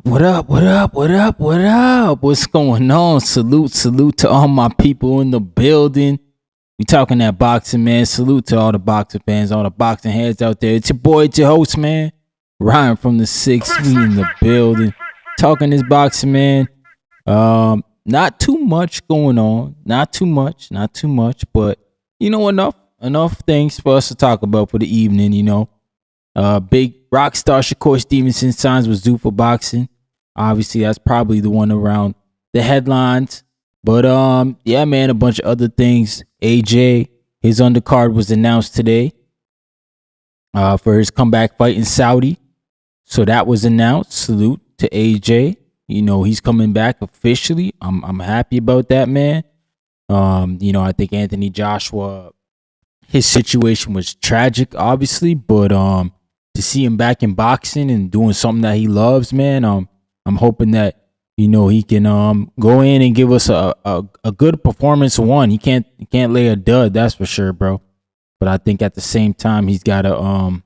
What up? What up? What up? What up? What's going on? Salute to all my people in the building. We talking that boxing, man. Salute to all the boxing fans, all the boxing heads out there. It's your boy, it's your host, man. Ryan from the 6. We in the building. Talking this boxing, man. Not too much going on. Not too much. But you know, enough things for us to talk about for the evening, you know. Big rock star Shakur Stevenson signs with Zuffa Boxing. Obviously, that's probably the one around the headlines. But yeah, man, a bunch of other things. AJ, his undercard was announced today for his comeback fight in Saudi. So that was announced. Salute to AJ. You know, he's coming back officially. I'm happy about that, man. You know, I think Anthony Joshua, his situation was tragic, obviously, but to see him back in boxing and doing something that he loves, man, I'm hoping that, you know, he can go in and give us a good performance. He can't lay a dud, that's for sure, bro. But I think at the same time he's gotta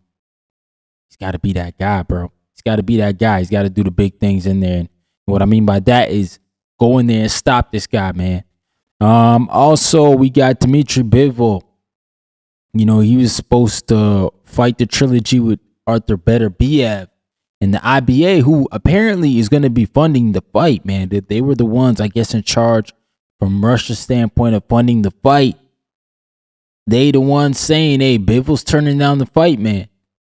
be that guy, bro. He's gotta be that guy. He's gotta do the big things in there. And what I mean by that is go in there and stop this guy, man. Also we got Dmitry Bivol. You know, he was supposed to fight the Trilogy with Artur Beterbiev and the IBA, who apparently is going to be funding the fight, man. That they were the ones, I guess, in charge from Russia's standpoint of funding the fight. They the ones saying, hey, Bivol's turning down the fight, man.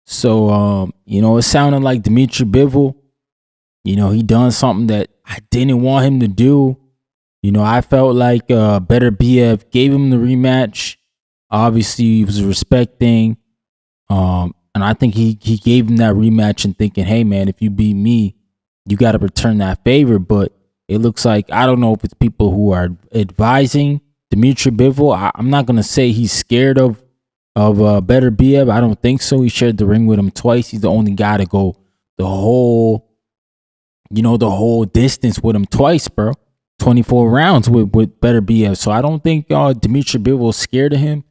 So, you know, it sounded like Dmitry Bivol, you know, he done something that I didn't want him to do. You know, I felt like Beterbiev gave him the rematch. Obviously, it was a respect thing. And I think he gave him that rematch and thinking, hey, man, if you beat me, you got to return that favor. But it looks like, I don't know if it's people who are advising Dmitry Bivol. I'm not going to say he's scared of Beterbiev. I don't think so. He shared the ring with him twice. He's the only guy to go the whole distance with him twice, bro. 24 rounds with Beterbiev. So I don't think Dmitry Bivol is scared of him.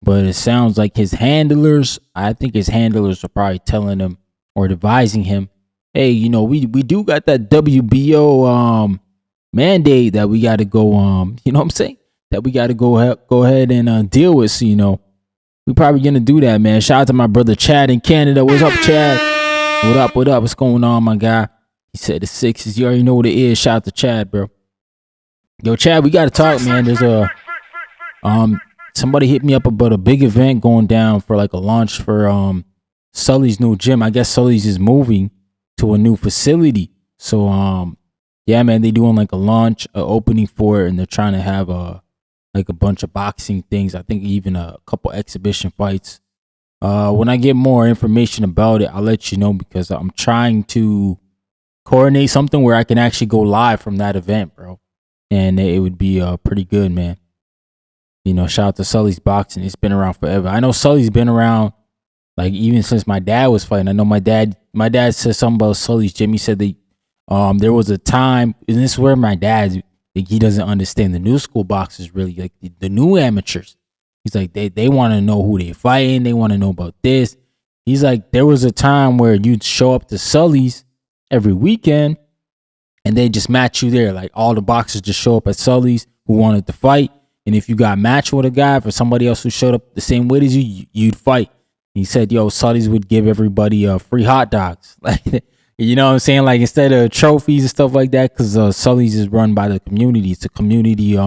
But it sounds like I think his handlers are probably telling him or advising him, hey, you know, we do got that WBO mandate that we got to go, you know what I'm saying? That we got to go ahead and deal with. So, you know, we probably going to do that, man. Shout out to my brother Chad in Canada. What's up, Chad? What up? What's going on, my guy? He said the 6s. You already know what it is. Shout out to Chad, bro. Yo, Chad, we got to talk, man. There's somebody hit me up about a big event going down for like a launch for Sully's new gym. I guess Sully's is moving to a new facility. So yeah, man, they doing like a launch, opening for it, and they're trying to have like a bunch of boxing things. I think even a couple exhibition fights. When I get more information about it, I'll let you know, because I'm trying to coordinate something where I can actually go live from that event, bro. And it would be pretty good, man. You know, shout out to Sully's Boxing. It's been around forever. I know Sully's been around like even since my dad was fighting. I know my dad said something about Sully's gym. He said there was a time, and this is where my dad, like, he doesn't understand the new school boxers really, like the new amateurs. He's like, they want to know who they're fighting. They want to know about this. He's like, there was a time where you'd show up to Sully's every weekend and they just match you there. Like all the boxers just show up at Sully's who wanted to fight. And if you got matched with a guy for somebody else who showed up the same weight as you, you'd fight. He said, yo, Sully's would give everybody free hot dogs. Like, you know what I'm saying? Like, instead of trophies and stuff like that, because Sully's is run by the community. It's a community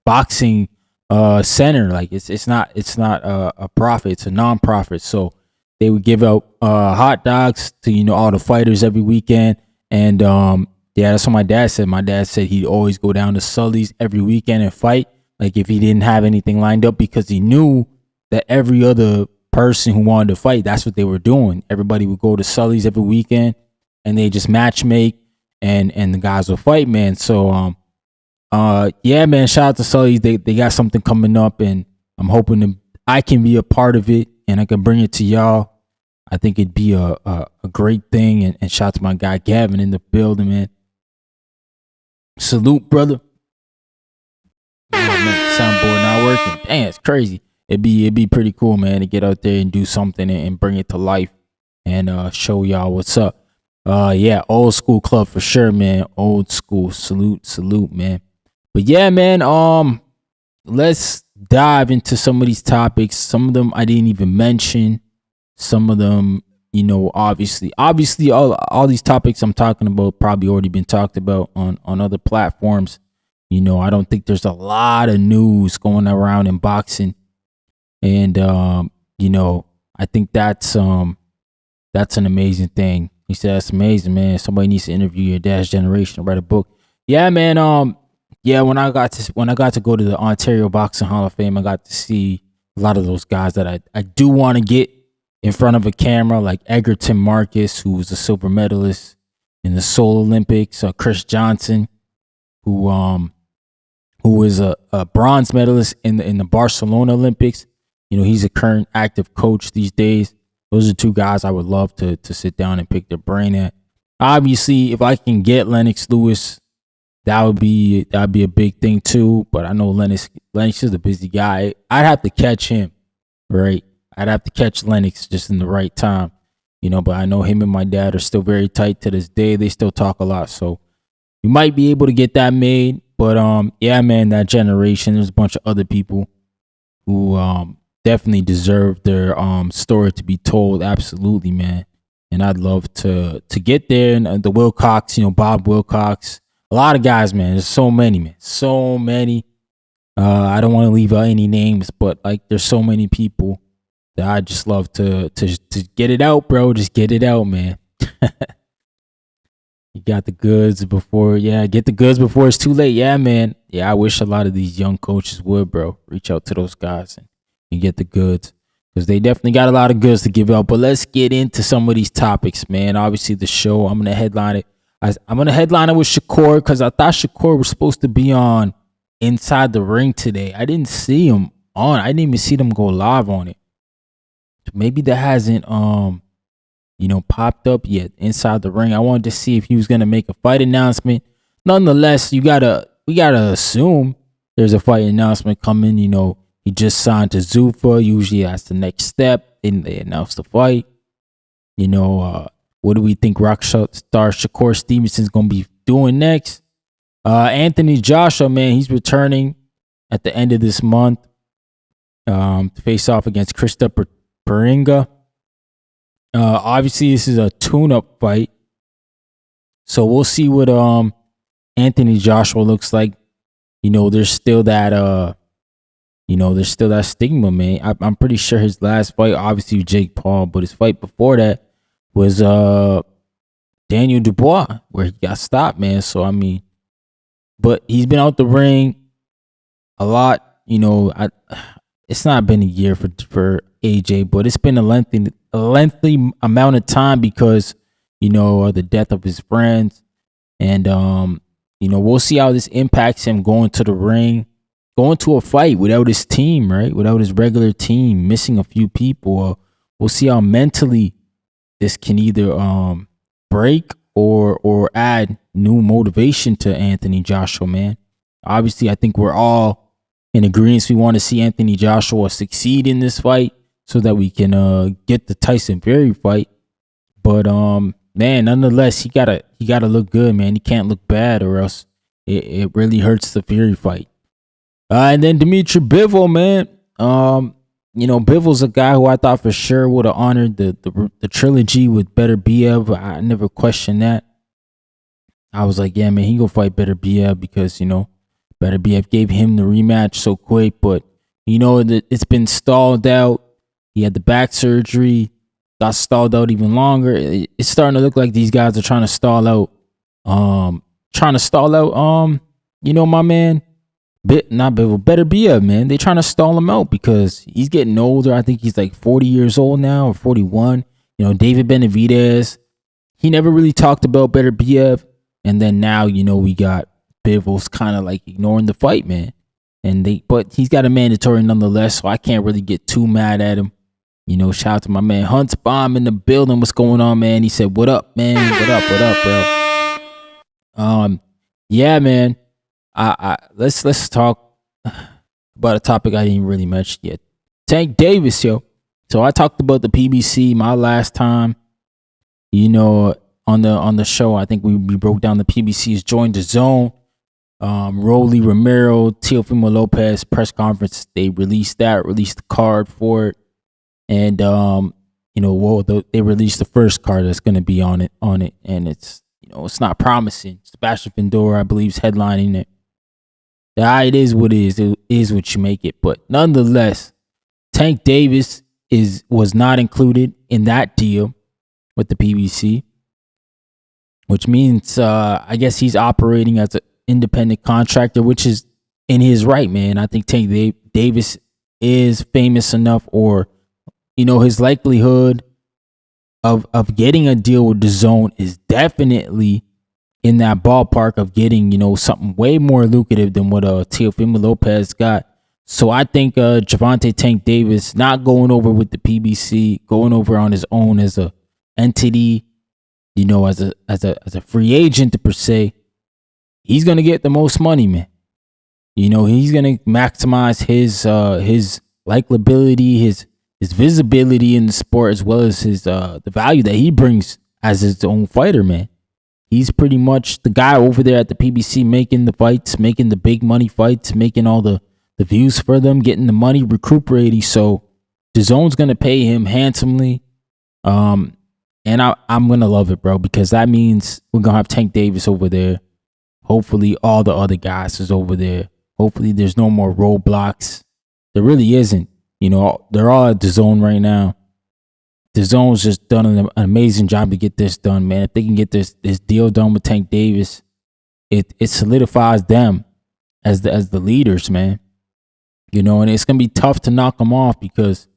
boxing center. Like, it's not a profit. It's a non-profit. So they would give out hot dogs to, you know, all the fighters every weekend. And yeah, that's what my dad said. My dad said he'd always go down to Sully's every weekend and fight. Like, if he didn't have anything lined up, because he knew that every other person who wanted to fight, that's what they were doing. Everybody would go to Sully's every weekend and they just match make and the guys will fight, man. So yeah, man, shout out to Sully's. They got something coming up, and I'm hoping I can be a part of it and I can bring it to y'all. I think it'd be a great thing. And shout out to my guy Gavin in the building, man. Salute, brother. Oh, man, soundboard not working. Dang, it's crazy. It'd be pretty cool, man, to get out there and do something and bring it to life and show y'all what's up. Yeah, old school club for sure, man. Old school. Salute, man. But yeah, man, let's dive into some of these topics. Some of them I didn't even mention. Some of them, obviously all these topics I'm talking about probably already been talked about on other platforms. I don't think there's a lot of news going around in boxing. And I think that's an amazing thing. He said that's amazing, man. Somebody needs to interview your dad's generation, write a book. Yeah, man. Yeah, when I got to go to the Ontario Boxing Hall of Fame, I got to see a lot of those guys that I do want to get in front of a camera, like Egerton Marcus, who was a silver medalist in the Seoul Olympics, Chris Johnson, who is a bronze medalist in the Barcelona Olympics. He's a current active coach these days. Those are two guys I would love to sit down and pick their brain at. Obviously, if I can get Lennox Lewis, that'd be a big thing too. But I know Lennox is a busy guy. I'd have to catch him, right? I'd have to catch Lennox just in the right time, But I know him and my dad are still very tight to this day. They still talk a lot, so you might be able to get that made. But yeah, man, that generation. There's a bunch of other people who definitely deserve their story to be told. Absolutely, man. And I'd love to get there. And the Wilcox, Bob Wilcox, a lot of guys, man. There's so many, man. So many. I don't want to leave out any names, but like there's so many people that I just love to get it out, bro. Just get it out, man. You got the goods before, get the goods before it's too late. Yeah, man. Yeah, I wish a lot of these young coaches would, bro. Reach out to those guys and get the goods, because they definitely got a lot of goods to give out. But let's get into some of these topics, man. Obviously, the show, I'm going to headline it. I'm going to headline it with Shakur, because I thought Shakur was supposed to be on Inside the Ring today. I didn't see him on. I didn't even see them go live on it. Maybe that hasn't popped up yet, Inside the Ring. I wanted to see if he was gonna make a fight announcement. Nonetheless, we gotta assume there's a fight announcement coming. He just signed to Zuffa. Usually that's the next step. Then they announce the fight. What do we think rock star Shakur Stevenson's gonna be doing next? Anthony Joshua, man, he's returning at the end of this month to face off against Christopher Peringa. Obviously, this is a tune-up fight, so we'll see what Anthony Joshua looks like. There's still that stigma, man. I'm pretty sure his last fight, obviously, with Jake Paul, but his fight before that was Daniel Dubois, where he got stopped, man. So I mean, but he's been out the ring a lot. It's not been a year for AJ, but it's been a lengthy amount of time because the death of his friends, and we'll see how this impacts him going to the ring, going to a fight without his team, right? Without his regular team, missing a few people. We'll see how mentally this can either break or add new motivation to Anthony Joshua, man. Obviously, I think we're all in agreement. We want to see Anthony Joshua succeed in this fight so that we can get the Tyson Fury fight. But man, nonetheless, he gotta look good, man. He can't look bad, or else it really hurts the Fury fight. And then Dmitry Bivol, man. Bivol's a guy who I thought for sure would have honored the trilogy with Beterbiev. I never questioned that. I was like, yeah, man, he gonna fight Beterbiev because Beterbiev gave him the rematch so quick, but it's been stalled out. He had the back surgery, got stalled out even longer. It's starting to look like these guys are trying to stall out. My man, not Bivol, Beterbiev, man. They trying to stall him out because he's getting older. I think he's like 40 years old now, or 41. David Benavidez, he never really talked about Beterbiev, and then now we got Bivol's kind of like ignoring the fight, man. But he's got a mandatory nonetheless, so I can't really get too mad at him. Shout out to my man Hunt's Bomb in the building. What's going on, man? He said, "What up, man? What up, bro?" Yeah, man. Let's talk about a topic I didn't really mention yet. Tank Davis, yo. So I talked about the PBC my last time, on on the show. I think we broke down the PBC's joined the zone. Rolly Romero, Teofimo Lopez press conference. They released the card for it, and they released the first card that's going to be on it, and it's it's not promising. Sebastian Findora, I believe, is headlining it. It is what it is. It is what you make it. But nonetheless, Tank Davis was not included in that deal with the PBC, which means I guess he's operating as an independent contractor, which is in his right, man. I think Tank Davis is famous enough, or his likelihood of getting a deal with the Zone is definitely in that ballpark of getting something way more lucrative than what Teofimo Lopez got. So I think Gervonta Tank Davis not going over with the PBC, going over on his own as a entity, as a free agent per se, he's gonna get the most money, man. He's gonna maximize his likability, his visibility in the sport, as well as his the value that he brings as his own fighter, man. He's pretty much the guy over there at the PBC making the fights, making the big money fights, making all the views for them, getting the money, recuperating. So the Zone's gonna pay him handsomely, and I'm gonna love it, bro, because that means we're gonna have Tank Davis over there. Hopefully, all the other guys is over there. Hopefully, there's no more roadblocks. There really isn't. They're all at the Zone right now. The Zone's just done an amazing job to get this done, man. If they can get this deal done with Tank Davis, it solidifies them as the leaders, man. And it's gonna be tough to knock them off because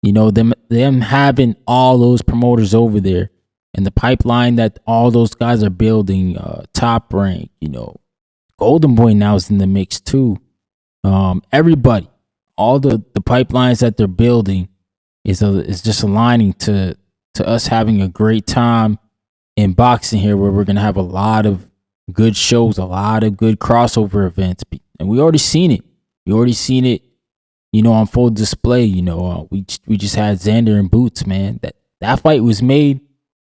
them having all those promoters over there and the pipeline that all those guys are building, Top Rank, Golden Boy now is in the mix too. Everybody, all the pipelines that they're building is just aligning to us having a great time in boxing here, where we're gonna have a lot of good shows, a lot of good crossover events, and we already seen it. On full display. We just had Xander and Boots, man. That fight was made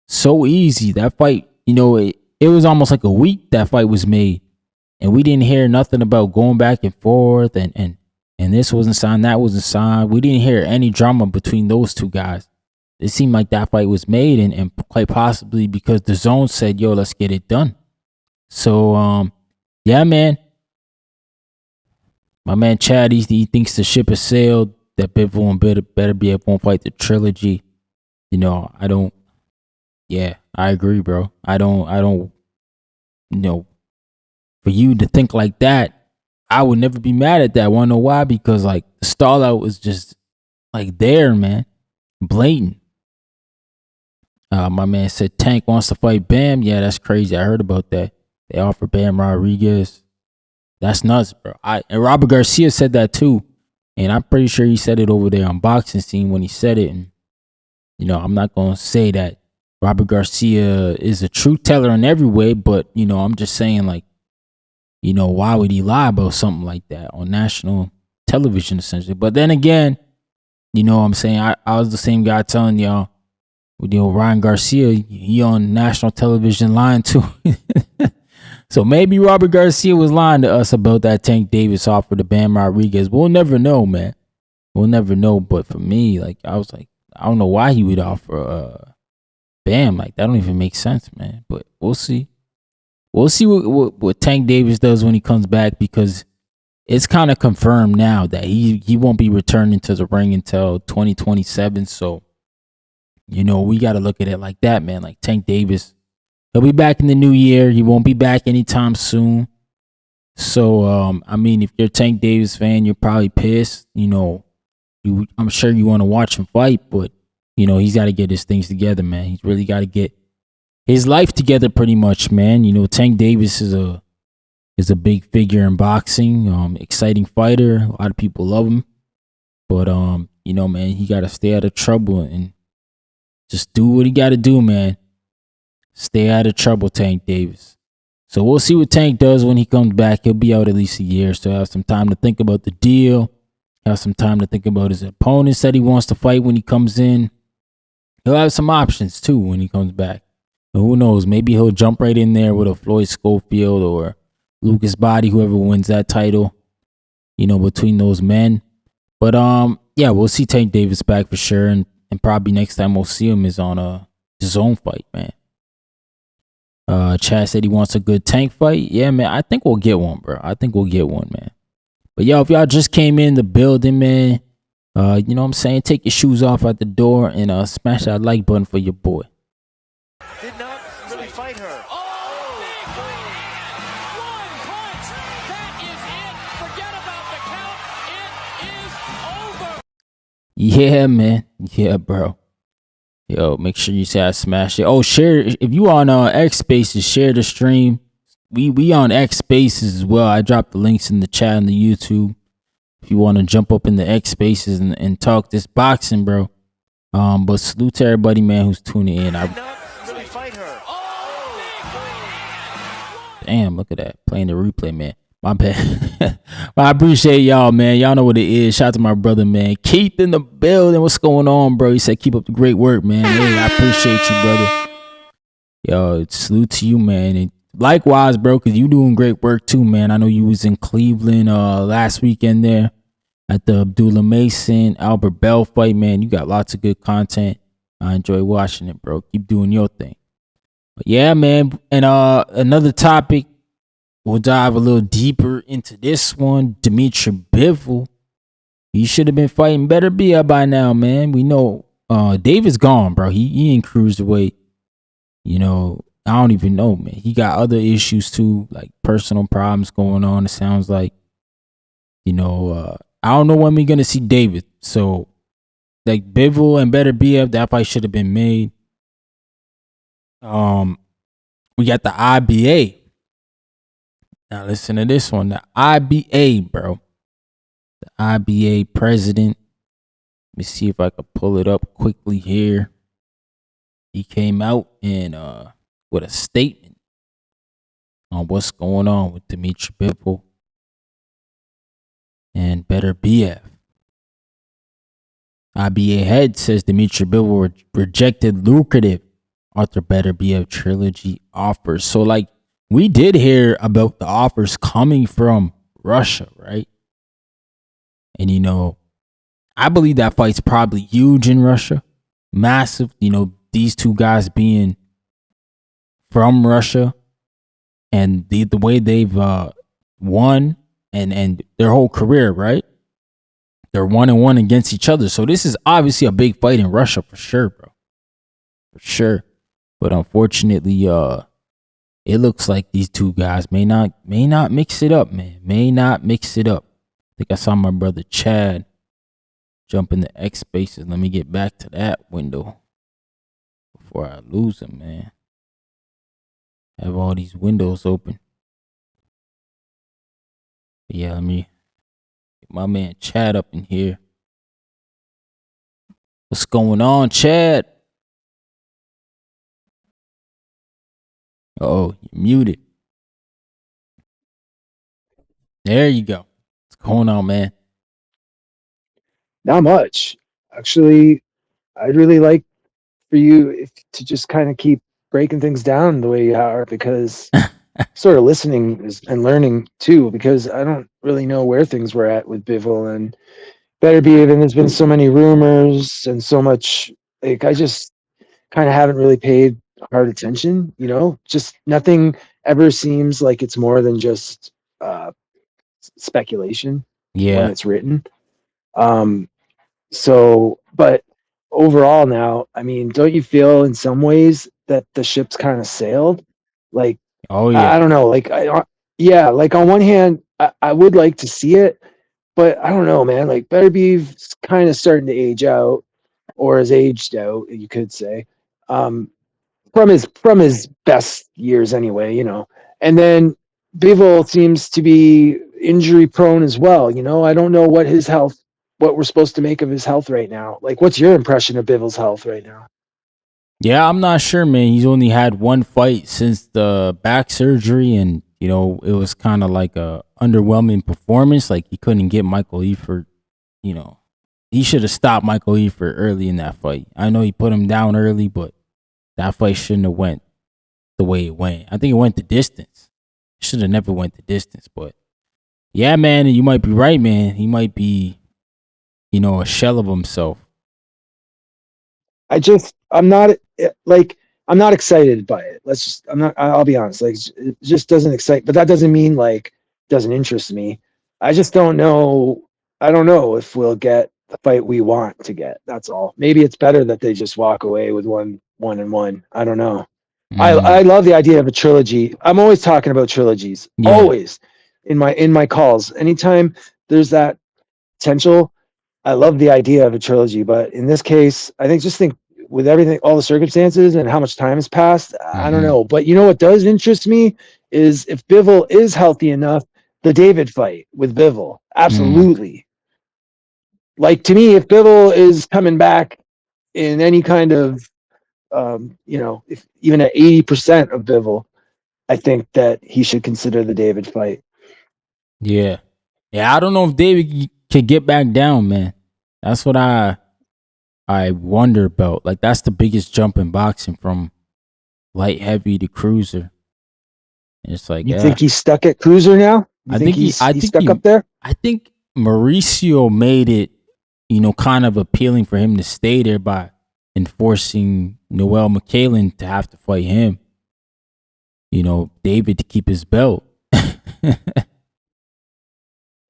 so easy. That fight, it was almost like a week that fight was made, and we didn't hear nothing about going back and forth and this wasn't signed, that wasn't signed. We didn't hear any drama between those two guys. It seemed like that fight was made, and quite possibly because the Zone said, yo, let's get it done. So, yeah, man. My man Chad, he thinks the ship has sailed, that Bivol and Beterbiev won't fight the Trilogy. I agree, bro. I don't, for you to think like that, I would never be mad at that. Wanna know why? Because the stall out was just there, man. Blatant. My man said Tank wants to fight Bam. Yeah, that's crazy. I heard about that. They offered Bam Rodriguez. That's nuts, bro. And Robert Garcia said that too. And I'm pretty sure he said it over there on Boxing Scene when he said it. And, I'm not going to say that Robert Garcia is a truth teller in every way, but, I'm just saying, why would he lie about something like that on national television, essentially? But then again, what I'm saying, I was the same guy telling y'all, Ryan Garcia, he on national television lying too. So maybe Robert Garcia was lying to us about that Tank Davis offer to Bam Rodriguez. We'll never know, man. We'll never know. But for me, I was like, I don't know why he would offer Bam. That don't even make sense, man. But we'll see. We'll see what Tank Davis does when he comes back, because it's kind of confirmed now that he won't be returning to the ring until 2027. So, we got to look at it like that, man. Tank Davis, he'll be back in the new year. He won't be back anytime soon. So, if you're a Tank Davis fan, you're probably pissed. I'm sure you want to watch him fight, but, he's got to get his things together, man. He's really got to get his life together pretty much, man. Tank Davis is a big figure in boxing. Exciting fighter. A lot of people love him. But, man, he got to stay out of trouble and just do what he got to do, man. Stay out of trouble, Tank Davis. So we'll see what Tank does when he comes back. He'll be out at least a year, so have some time to think about the deal. Have some time to think about his opponents that he wants to fight when he comes in. He'll have some options, too, when he comes back. Who knows? Maybe he'll jump right in there with a Floyd Schofield or Lucas Body, whoever wins that title, between those men. But yeah, we'll see Tank Davis back for sure, and probably next time we'll see him is on his own fight, man. Chad said he wants a good Tank fight. Yeah, man, I think we'll get one, bro. I think we'll get one, man. But yo, if y'all just came in the building, man, you know what I'm saying? Take your shoes off at the door and smash that like button for your boy. Did not really fight her. Oh, big right. One punch. That is it. Forget about the count. It is over. Yeah, man. Yeah, bro. Yo, make sure you say I smashed it. Oh, share if you on X Spaces, share the stream. We on X Spaces as well. I dropped the links in the chat on the YouTube. If you want to jump up in the X Spaces and talk this boxing, bro. But salute to everybody, man, who's tuning in. Did not really fight her. Oh, big right. Damn, look at that. Playing the replay, man. My bad. But I appreciate y'all, man. Y'all know what it is. Shout out to my brother, man. Keith in the building. What's going on, bro? He said, keep up the great work, man. Hey, I appreciate you, brother. Yo, salute to you, man. And likewise, bro, because you doing great work too, man. I know you was in Cleveland last weekend there at the Abdullah Mason, Albert Bell fight, man. You got lots of good content. I enjoy watching it, bro. Keep doing your thing. But yeah, man. And another topic. We'll dive a little deeper into this one. Dmitry Bivol. He should have been fighting Beterbiev by now, man. We know David's gone, bro. He ain't cruiserweight. I don't even know, man. He got other issues too, like personal problems going on. It sounds like, I don't know when we're gonna see David. So, like Bivol and Beterbiev, that fight should have been made. We got the IBA. Now listen to this one. The IBA, bro. The IBA president. Let me see if I can pull it up quickly here. He came out and with a statement on what's going on with Dmitry Bivol and Beterbiev. IBA head says Dmitry Bivol rejected lucrative Artur Beterbiev trilogy offers. So like, we did hear about the offers coming from Russia, right? And, I believe that fight's probably huge in Russia. Massive, these two guys being from Russia and the way they've won and their whole career, right? They're 1-1 against each other. So this is obviously a big fight in Russia for sure, bro. For sure. But unfortunately, it looks like these two guys may not mix it up, man. May not mix it up. I think I saw my brother Chad jump in the X Spaces. Let me get back to that window before I lose him, man. Have all these windows open. But yeah, let me get my man Chad up in here. What's going on, Chad? Oh, you're muted. There you go. What's going on, man? Not much. Actually, I'd really like for you to just kind of keep breaking things down the way you are, because sort of listening and learning too, because I don't really know where things were at with Bivol and Beterbiev, and there's been so many rumors and so much, like, I just kind of haven't really paid hard attention, just nothing ever seems like it's more than just speculation when it's written. So, but overall now, I mean, don't you feel in some ways that the ship's kind of sailed? Like, Oh yeah. I don't know. Like, yeah, like on one hand, I would like to see it, but I don't know, man. Like, Beterbiev's kind of starting to age out, or is aged out, you could say, from his best years anyway, And then Bivol seems to be injury prone as well. I don't know what we're supposed to make of his health right now. Like, what's your impression of Bivol's health right now? Yeah, I'm not sure, man. He's only had one fight since the back surgery, and it was kind of like a underwhelming performance. Like, he couldn't get Michael Eifert. He should have stopped Michael Eifert early in that fight. I know he put him down early, but that fight shouldn't have went the way it went. I think it went the distance. Should have never went the distance, but yeah, man, you might be right, man. He might be, a shell of himself. I'm not like I'm not excited by it. I'll be honest. Like it just doesn't excite, but that doesn't mean like it doesn't interest me. I just don't know. I don't know if we'll get the fight we want to get. That's all. Maybe it's better that they just walk away with one and one. I don't know. Mm, I love the idea of a trilogy. I'm always talking about trilogies. yeah. Always in my calls. Anytime there's that potential, I love the idea of a trilogy, but in this case, think with everything, all the circumstances and how much time has passed, I don't Mm-hmm. know. But you know what does interest me is if Bivol is healthy enough, the David fight with Bivol. Mm. Absolutely. Like to me, if Bivol is coming back in any kind of, if even at 80% of Bivol, I think that he should consider the David fight. Yeah. Yeah, I don't know if David could get back down, man. That's what I wonder about. Like that's the biggest jump in boxing from light heavy to cruiser. And it's like, You yeah. think he's stuck at cruiser now? You I think think he I he's think stuck he up there? I think Mauricio made it, kind of appealing for him to stay there by enforcing Noel McKaylen to have to fight him. David to keep his belt.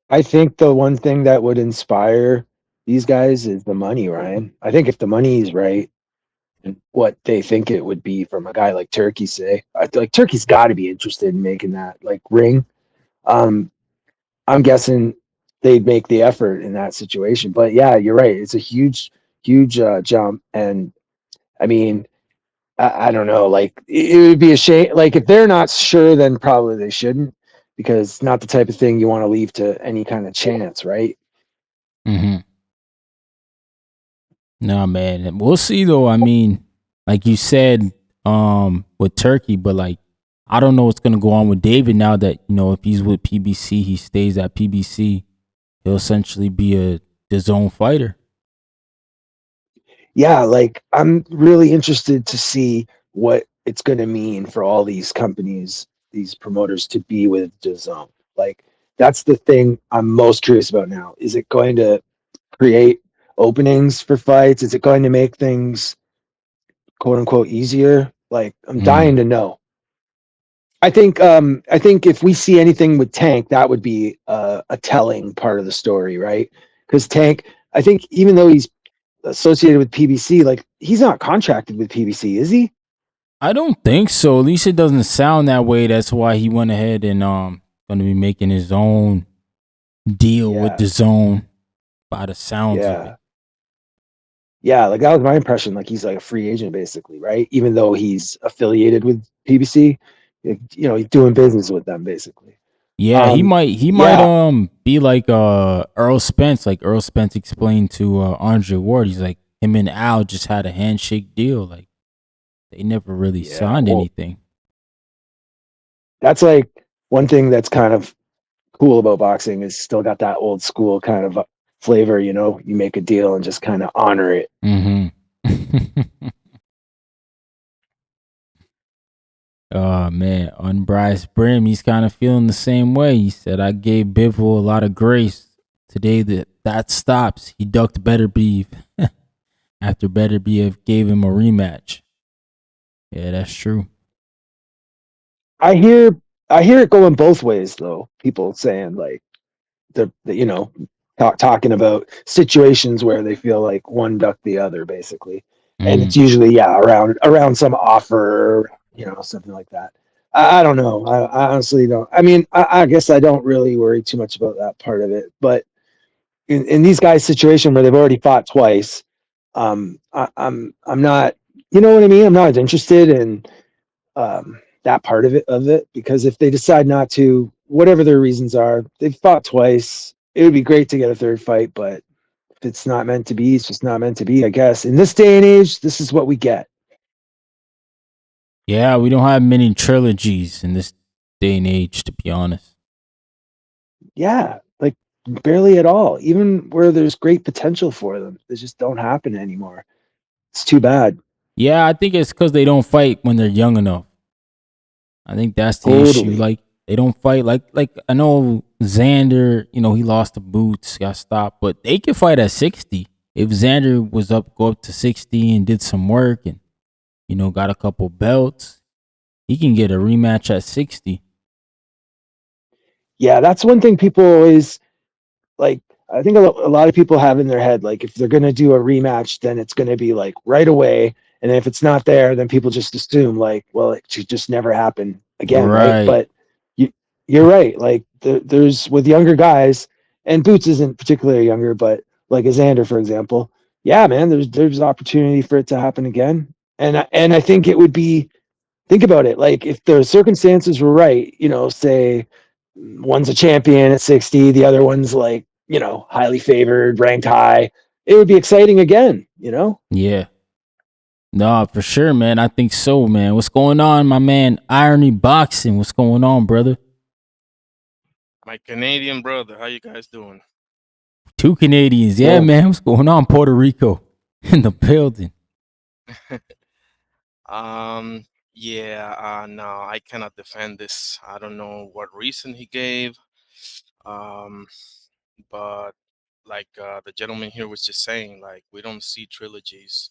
I think the one thing that would inspire these guys is the money, Ryan. I think if the money is right and what they think it would be from a guy like Turkey, say, I feel like Turkey's got to be interested in making that like ring. Um, I'm guessing they'd make the effort in that situation. But yeah, you're right. It's a huge jump, and I mean, I don't know. Like it would be a shame. Like if they're not sure, then probably they shouldn't, because it's not the type of thing you want to leave to any kind of chance, right? Mm-hmm. No, man. We'll see though. I mean, like you said, with Turkey, but like I don't know what's gonna go on with David now that, if he's with PBC, he stays at PBC. He'll essentially be the zone fighter. Yeah, like I'm really interested to see what it's going to mean for all these companies, these promoters to be with DAZN. Like that's the thing I'm most curious about now. Is it going to create openings for fights? Is it going to make things quote unquote easier? Like I'm dying Mm. to know. I think if we see anything with Tank, that would be a telling part of the story, right? Because Tank, I think even though he's associated with PBC, like he's not contracted with PBC, is he? I don't think so. At least it doesn't sound that way. That's why he went ahead and gonna be making his own deal with Yeah, the zone by the sounds of yeah, it. yeah. Like that was my impression. Like he's like a free agent basically, right? Even though he's affiliated with PBC, he's doing business with them basically. Yeah, he might Yeah, be like Earl Spence, like Earl Spence explained to Andre Ward. He's like him and Al just had a handshake deal. Like they never really yeah. signed Well, anything. that's like one thing that's kind of cool about boxing is still got that old school kind of flavor. You make a deal and just kind of honor it. Mm-hmm. Oh man, on Bryce Brim, he's kind of feeling the same way. He said, "I gave Bivol a lot of grace today. That stops. He ducked Beterbiev after Beterbiev gave him a rematch." Yeah, that's true. I hear I hear it going both ways though. People saying like talking about situations where they feel like one ducked the other basically, and it's Mm. usually around some offer, something like that. I don't know. I honestly don't. I mean, I guess I don't really worry too much about that part of it. But in these guys' situation where they've already fought twice, I'm not. You know what I mean? I'm not as interested in that part of it because if they decide not to, whatever their reasons are, they've fought twice. It would be great to get a third fight, but if it's not meant to be, it's just not meant to be. I guess in this day and age, this is what we get. Yeah, we don't have many trilogies in this day and age, to be honest. Yeah, like barely at all. Even where there's great potential for them, they just don't happen anymore. It's too bad. Yeah, I think it's because they don't fight when they're young enough. I think that's the issue. Totally. Like they don't fight like I know Xander, he lost the boots, got stopped, but they can fight at 60. If Xander was go up to 60 and did some work and got a couple belts, he can get a rematch at 60. Yeah, that's one thing people always like. I think a lot of people have in their head, like, if they're going to do a rematch, then it's going to be like right away. And if it's not there, then people just assume, like, well, it should just never happen again, right? Right. But you, you're right. Like, there's with younger guys, and Boots isn't particularly younger, but like a Xander, for example. Yeah, man, there's opportunity for it to happen again. And I think it would be, think about it, like if the circumstances were right, say one's a champion at 60, the other one's like, highly favored, ranked high, it would be exciting again. Yeah. No, for sure, man. I think so, man. What's going on, my man? Irony Boxing. What's going on, brother? My Canadian brother, how you guys doing? Two Canadians. Yeah, Yeah. man. What's going on, Puerto Rico? In the building. Yeah, no, I cannot defend this. I don't know what reason he gave. Um, but like the gentleman here was just saying, like we don't see trilogies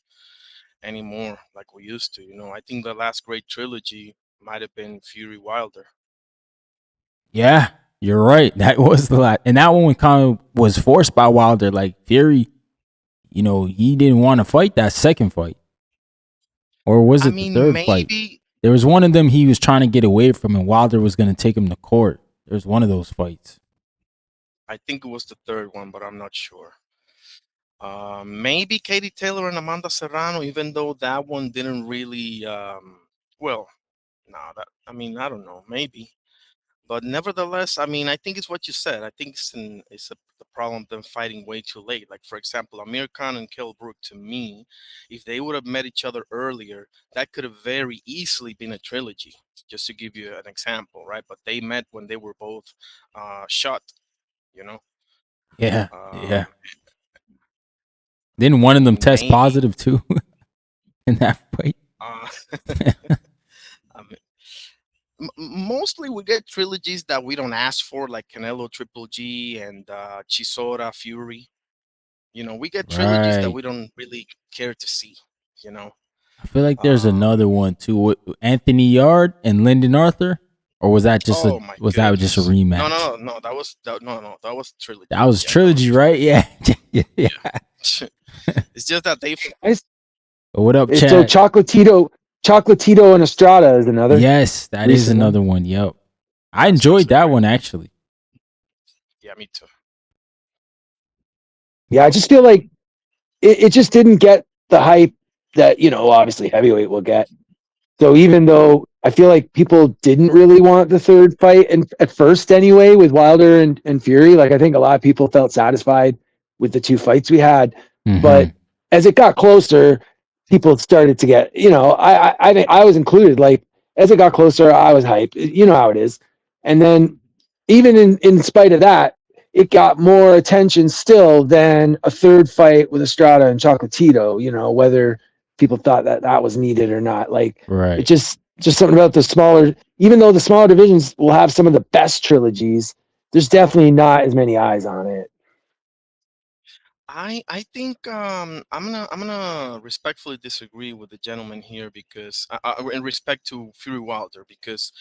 anymore like we used to. I think the last great trilogy might have been Fury Wilder. Yeah, you're right. That was the lot. And that one kind of was forced by Wilder. Like Fury, he didn't want to fight that second fight. Or was I it the mean, third fight? maybe There was one of them he was trying to get away from, and Wilder was going to take him to court. There was one of those fights. I think it was the third one, but I'm not sure. Maybe Katie Taylor and Amanda Serrano, even though that one didn't really, well, no, I mean, I don't know, maybe. But nevertheless, I mean, I think it's what you said. I think the problem of them fighting way too late. Like, for example, Amir Khan and Kell Brook, to me, if they would have met each other earlier, that could have very easily been a trilogy, just to give you an example, right? But they met when they were both shot, you know? Yeah, yeah. Um, Didn't one I of them mean, test maybe. positive too in that fight? Uh, I mean, mostly we get trilogies that we don't ask for, like Canelo Triple G and Chisora Fury. We get trilogies that Right. we don't really care to see. You know, I feel like there's another um, one too. Anthony Yard and Lyndon Arthur, or was that just a oh my was that just a goodness, no, rematch? no, no, no, no, that was trilogy. That was Yeah, that was trilogy, right? trilogy. Yeah, yeah. Yeah. Yeah, it's just that they. I, What up, so Chad? Chocolatito and Estrada is another Yes, that is recent one. another one. Yep, I That's enjoyed a that great one one. actually. Yeah, me too. Yeah, I just feel like it just didn't get the hype that, obviously heavyweight will get. So even though I feel like people didn't really want the third fight, and at first anyway, with Wilder and Fury, like I think a lot of people felt satisfied with the two fights we had. Mm-hmm. But as it got closer, people started to get, I think I was included. Like as it got closer, I was hyped. You know how it is. And then even in spite of that, it got more attention still than a third fight with Estrada and Chocolatito, whether people thought that that was needed or not. Like it Right. just something about the smaller, even though the smaller divisions will have some of the best trilogies, there's definitely not as many eyes on it. I think I'm gonna respectfully disagree with the gentleman here because in respect to Fury Wilder, because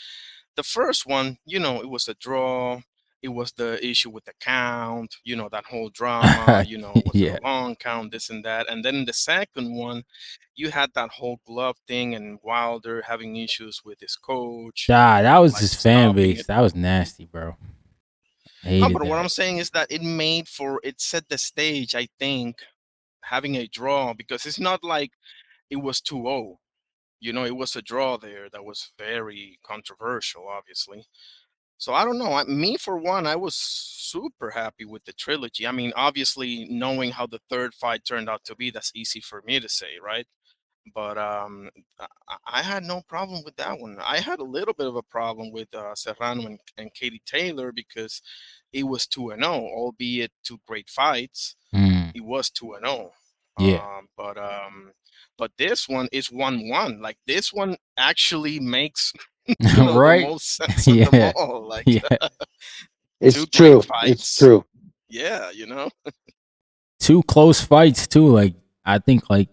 the first one, it was a draw. It was the issue with the count, that whole drama, was it Yeah. a long count, this and that. And then in the second one, you had that whole glove thing and Wilder having issues with his coach, Ah, that was like his fan stopping it. base. That was nasty, bro. I No, hated but what I'm that. saying is that it set the stage, I think, having a draw, because it's not like it was 2-0. It was a draw there that was very controversial, obviously. So I don't know. Me, for one, I was super happy with the trilogy. I mean, obviously, knowing how the third fight turned out to be, that's easy for me to say, right? But I had no problem with that one. I had a little bit of a problem with Serrano and Katie Taylor because it was 2-0, albeit two great fights. Mm, It was 2-0. yeah. But this one is 1-1. Like, this one actually makes The Right? most sense of them Yeah. all. Like Yeah. It's two great true. It's fights. true. Yeah, Two close fights too. Like I think like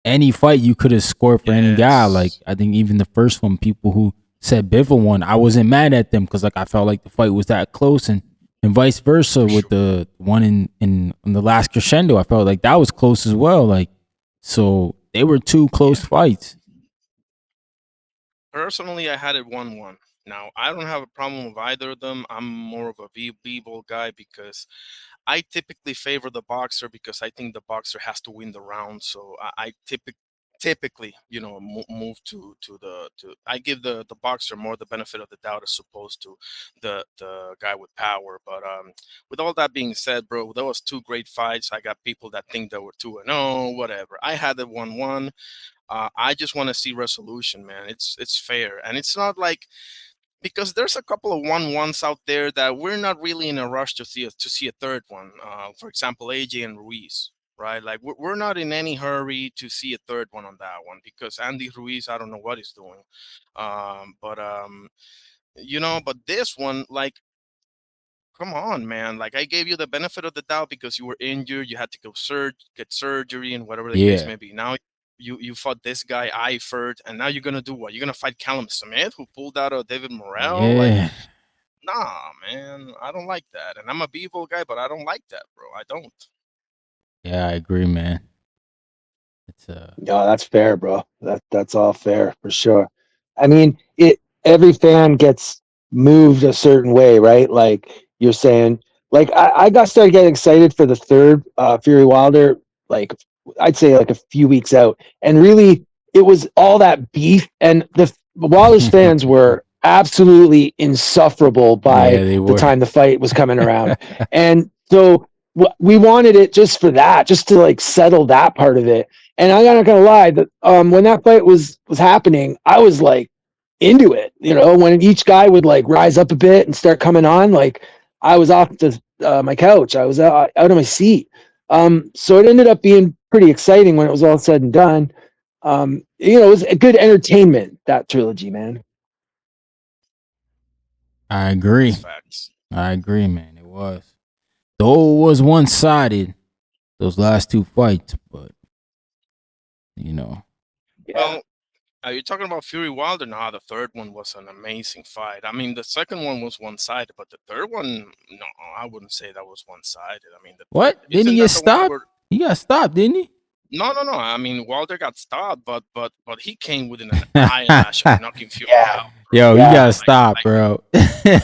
any fight you could have scored for any guy. Like Yes. I think even the first one, people who said Bivol won, I wasn't mad at them because like I felt like the fight was that close, and vice versa For with sure. the one in the last crescendo. I felt like that was close as well. Like so they were two close Yeah. fights. Personally, I had it 1-1. Now, I don't have a problem with either of them. I'm more of a B-ball guy because I typically favor the boxer because I think the boxer has to win the round. So I typically, move to I give the boxer more the benefit of the doubt as opposed to the guy with power. But with all that being said, bro, there was two great fights. I got people that think they were 2-0, whatever. I had it 1-1. I just want to see resolution, man. It's fair, and it's not like because there's a couple of 1-1s out there that we're not really in a rush to see a third one. For example, AJ and Ruiz, right? Like we're not in any hurry to see a third one on that one because Andy Ruiz, I don't know what he's doing, but but this one, like, come on, man. Like I gave you the benefit of the doubt because you were injured, you had to get surgery, and whatever the case Yeah. may be. Now you fought this guy Eifert, and now you're gonna do what? You're gonna fight Callum Smith, who pulled out of David Morrell. Like, Yeah. nah, man, I don't like that. And I'm a Bivol guy, but I don't like that, bro. I don't. Yeah, I agree, man. It's No, that's fair, bro. That's all fair for sure. I mean, it every fan gets moved a certain way, right? Like you're saying, like I got started getting excited for the third Fury Wilder, like I'd say like a few weeks out, and really it was all that beef, and the Wilder's fans were absolutely insufferable by yeah, they the were. time the fight was coming around, and so we wanted it just for that, just to like settle that part of it. And I'm not gonna lie, that when that fight was happening, I was like into it. You know, when each guy would like rise up a bit and start coming on, like I was off the my couch, I was out of my seat. So it ended up being pretty exciting when it was all said and done. It was a good entertainment, that trilogy, man. I That's agree. facts. I agree, man. It was. Though it was one sided, those last two fights, but you know. Yeah. Well, are you talking about Fury Wilder? Nah, the third one was an amazing fight. I mean, the second one was one-sided, but the third one, no, I wouldn't say that was one-sided. I mean, the third, What? Didn't he isn't get that the one stopped? where? He got stopped, didn't he? No, no, no. I mean, Wilder got stopped, but he came within an eyelash of knocking Fury Yeah. out, bro. Yo, he Yeah. got stopped, bro. No,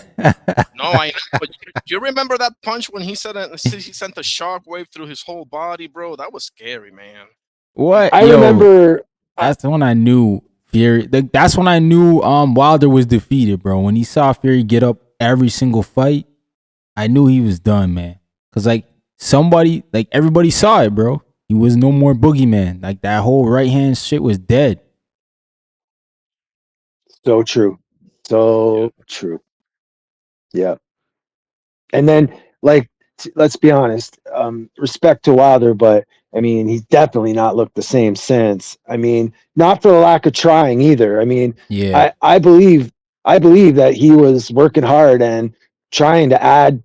I know. But do you remember that punch when he sent a shock wave through his whole body, bro? That was scary, man. Come What? I on. Yo, remember. that's when I knew Fury. That's when I knew Wilder was defeated, bro. When he saw Fury get up every single fight, I knew he was done, man. Cause like everybody saw it, bro. He was no more boogeyman. Like that whole right hand shit was dead. So true. Yeah. So true. Yeah. And then, like, let's be honest, respect to Wilder, but I mean, he's definitely not looked the same since. I mean, not for the lack of trying either. I mean, Yeah. I believe that he was working hard and trying to add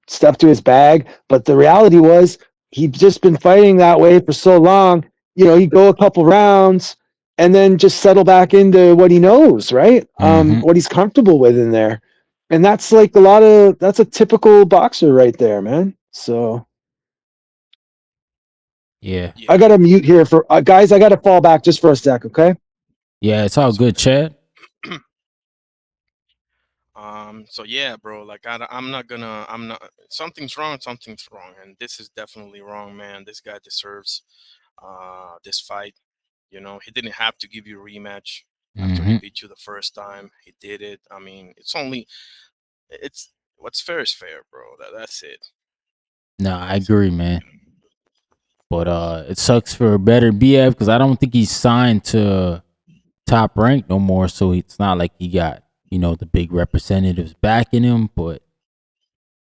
stuff to his bag, but the reality was he'd just been fighting that way for so long. He'd go a couple rounds and then just settle back into what he knows, right? Mm-hmm. What he's comfortable with in there. And that's like that's a typical boxer right there, man. So Yeah. I Yeah. got to mute here for guys. I got to fall back just for a sec. Okay. Yeah, it's all That's good, okay. Chad. So yeah, bro. Like I'm not gonna. I'm not. Something's wrong. Something's wrong, and this is definitely wrong, man. This guy deserves this fight. He didn't have to give you a rematch after he Mm-hmm. beat you the first time. He did it. I mean, it's what's fair is fair, bro. That's it. No, I That's it. agree, man. But it sucks for Beterbiev because I don't think he's signed to Top Rank no more. So it's not like he got the big representatives backing him. But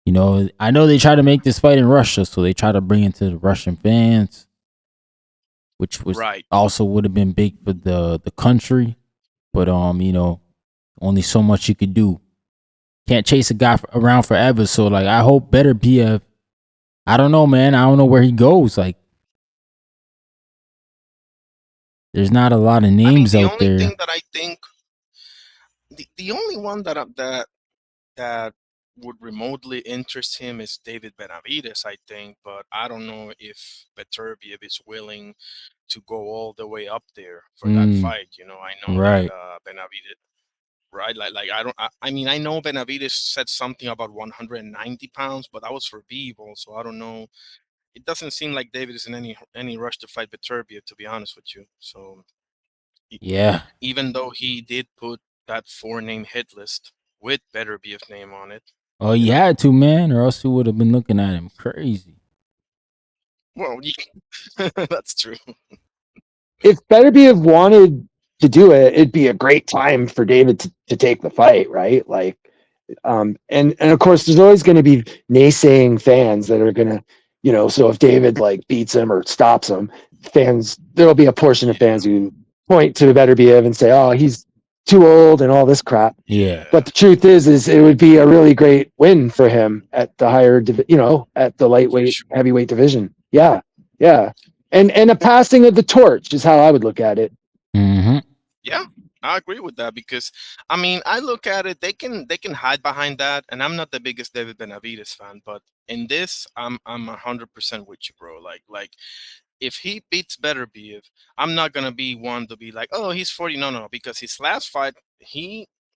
I know they try to make this fight in Russia, so they try to bring it to the Russian fans, which was Right. also would have been big for the country. But only so much you could do. Can't chase a guy around forever. So like, I hope Beterbiev. I don't know, man. I don't know where he goes. Like, there's not a lot of names the out only there. thing that I think, the only one that would remotely interest him is David Benavidez, I think, but I don't know if Beterbiev is willing to go all the way up there for that fight. I know that Right. Benavidez, right? Like I mean, I know Benavidez said something about 190 pounds, but that was for Bivol, so I don't know. It doesn't seem like David is in any rush to fight Beterbiev, to be honest with you. So Yeah. even though he did put that 4-name hit list with Beterbiev name on it, Oh, he had to, man, or else we would have been looking at him crazy. well, that's true. If Beterbiev wanted to do it, it'd be a great time for David to take the fight, right? Like, and of course, there's always going to be naysaying fans that are going to, so if David like beats him or stops him, there'll be a portion of fans who point to Beterbiev and say, oh, he's too old and all this crap. Yeah. But the truth is it would be a really great win for him at the higher, at the lightweight, Sure. heavyweight division. Yeah. Yeah. And a passing of the torch is how I would look at it. Mm-hmm. Yeah, I agree with that because I mean I look at it, they can hide behind that, and I'm not the biggest David Benavidez fan, but in this I'm 100% with you, bro. Like if he beats Beterbiev, I'm not gonna be one to be like, oh, he's 40. No, because his last fight,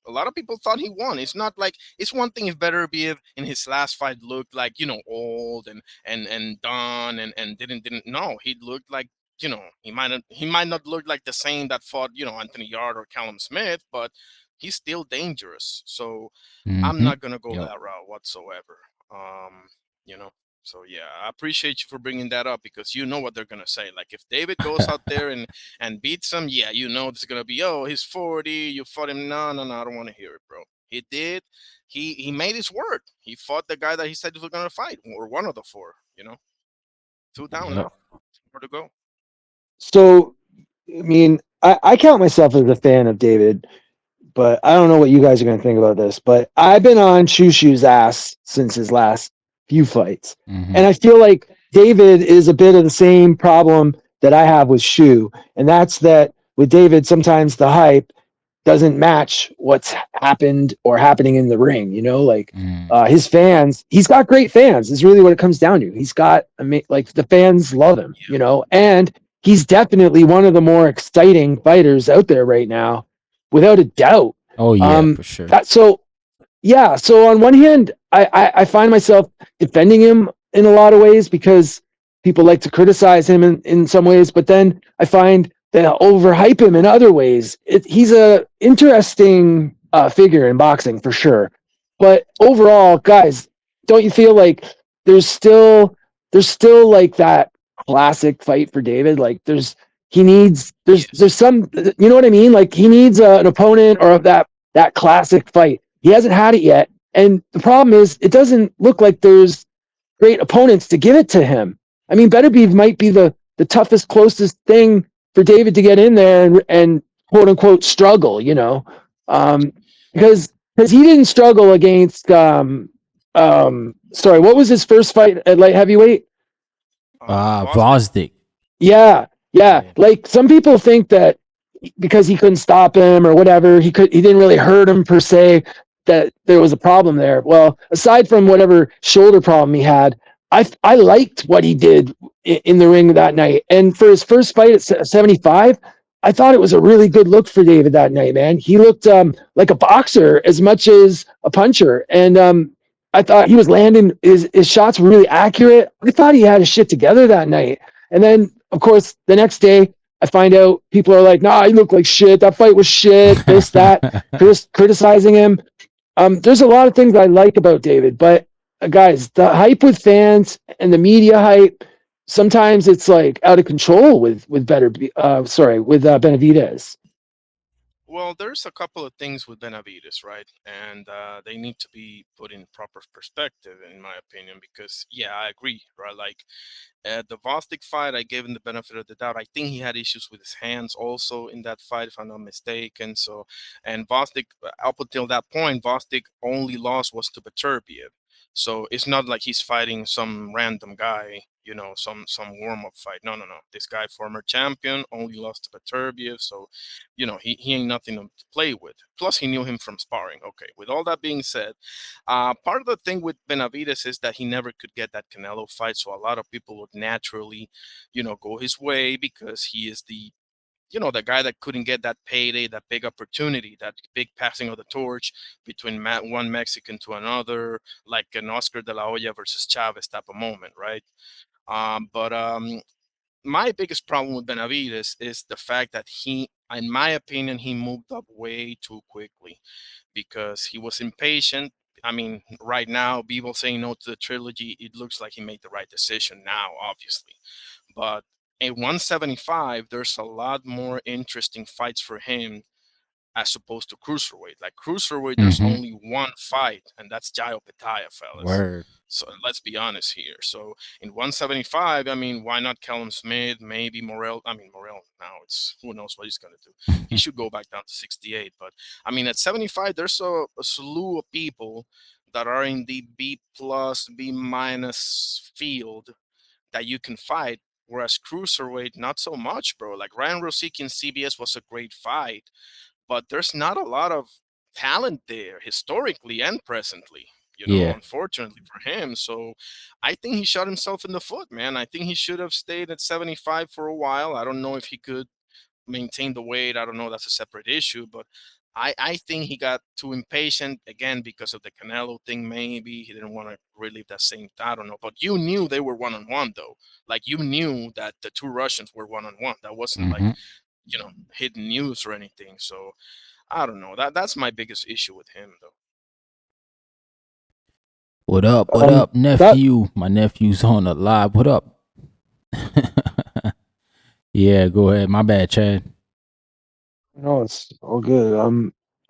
a lot of people thought he won. It's not like it's one thing if Beterbiev in his last fight looked like old and done and didn't no, he looked like he might not look like the same that fought Anthony Yard or Callum Smith, but he's still dangerous. So I'm Mm-hmm. not gonna go Yep. that route whatsoever. Um, you know. So yeah, I appreciate you for bringing that up because you know what they're gonna say. Like if David goes out there and beats him, yeah, it's gonna be, oh, he's 40, you fought him. No, I don't want to hear it, bro. He did. He made his word. He fought the guy that he said he was gonna fight, or one of the four. 2 down Yep. now. Where to go? So, I mean, I count myself as a fan of David, but I don't know what you guys are going to think about this. But I've been on Shushu's ass since his last few fights. Mm-hmm. And I feel like David is a bit of the same problem that I have with Shu. And that's that with David, sometimes the hype doesn't match what's happened or happening in the ring. His fans, he's got great fans, is really what it comes down to. He's got, like, the fans love him, and he's definitely one of the more exciting fighters out there right now, without a doubt. Oh yeah, for sure. So on one hand, I find myself defending him in a lot of ways because people like to criticize him in some ways, but then I find they overhype him in other ways. He's a interesting figure in boxing for sure. But overall, guys, don't you feel like there's still like that classic fight for David? Like there's some, you know what I mean? Like he needs an opponent or that classic fight. He hasn't had it yet. And the problem is it doesn't look like there's great opponents to give it to him. I mean, Beterbiev might be the toughest, closest thing for David to get in there and quote unquote struggle, because he didn't struggle against sorry, what was his first fight at light heavyweight? Vosdick. Yeah. Like some people think that because he couldn't stop him or whatever, he didn't really hurt him per se, that there was a problem there. Well, aside from whatever shoulder problem he had, I liked what he did in the ring that night. And for his first fight at 75, I thought it was a really good look for David that night, man. He looked like a boxer as much as a puncher. And I thought he was landing, his shots were really accurate. I thought he had his shit together that night. And then, of course, the next day, I find out people are like, nah, he looked like shit. That fight was shit, this, that, criticizing him. There's a lot of things I like about David, but guys, the hype with fans and the media hype, sometimes it's like out of control with Benavidez. Well, there's a couple of things with Benavides, right? And they need to be put in proper perspective, in my opinion, because, yeah, I agree, right? Like, the Bostic fight, I gave him the benefit of the doubt. I think he had issues with his hands also in that fight, if I'm not mistaken. So, and Bostic, up until that point, Bostic only loss was to Beterbiev. So it's not like he's fighting some random guy, some warm up fight. No, no, no. This guy, former champion, only lost to Beterbiev. So, he ain't nothing to play with. Plus, he knew him from sparring. Okay. With all that being said, part of the thing with Benavides is that he never could get that Canelo fight, so a lot of people would naturally, go his way because he is the guy that couldn't get that payday, that big opportunity, that big passing of the torch between one Mexican to another, like an Oscar De La Hoya versus Chavez type of moment, right? But my biggest problem with Benavides is the fact that in my opinion, he moved up way too quickly because he was impatient. I mean, right now, Bivol saying no to the trilogy, it looks like he made the right decision now, obviously. But at 175, there's a lot more interesting fights for him as opposed to cruiserweight. Like cruiserweight, there's Mm-hmm. only one fight, and that's Jairo Petaya, fellas. Word. So let's be honest here. So in 175, I mean, why not Callum Smith? Maybe Morel. I mean, Morel now it's who knows what he's gonna do. He should go back down to 68. But I mean, at 75, there's a slew of people that are in the B plus, B minus field that you can fight. Whereas cruiserweight, not so much, bro. Like Ryan Rosicky in CBS was a great fight, but there's not a lot of talent there historically and presently, Yeah. unfortunately for him. So I think he shot himself in the foot, man. I think he should have stayed at 75 for a while. I don't know if he could maintain the weight. I don't know. That's a separate issue, but I think he got too impatient again because of the Canelo thing. Maybe he didn't want to relive that same. I don't know, but you knew they were 1-on-1 though. Like you knew that the two Russians were 1-on-1. That wasn't like Mm-hmm. hidden news or anything. So I don't know. That's my biggest issue with him, though. What up? What Um, up, that nephew? My nephew's on the live. What up? Yeah, go ahead. My bad, Chad. no, it's all good.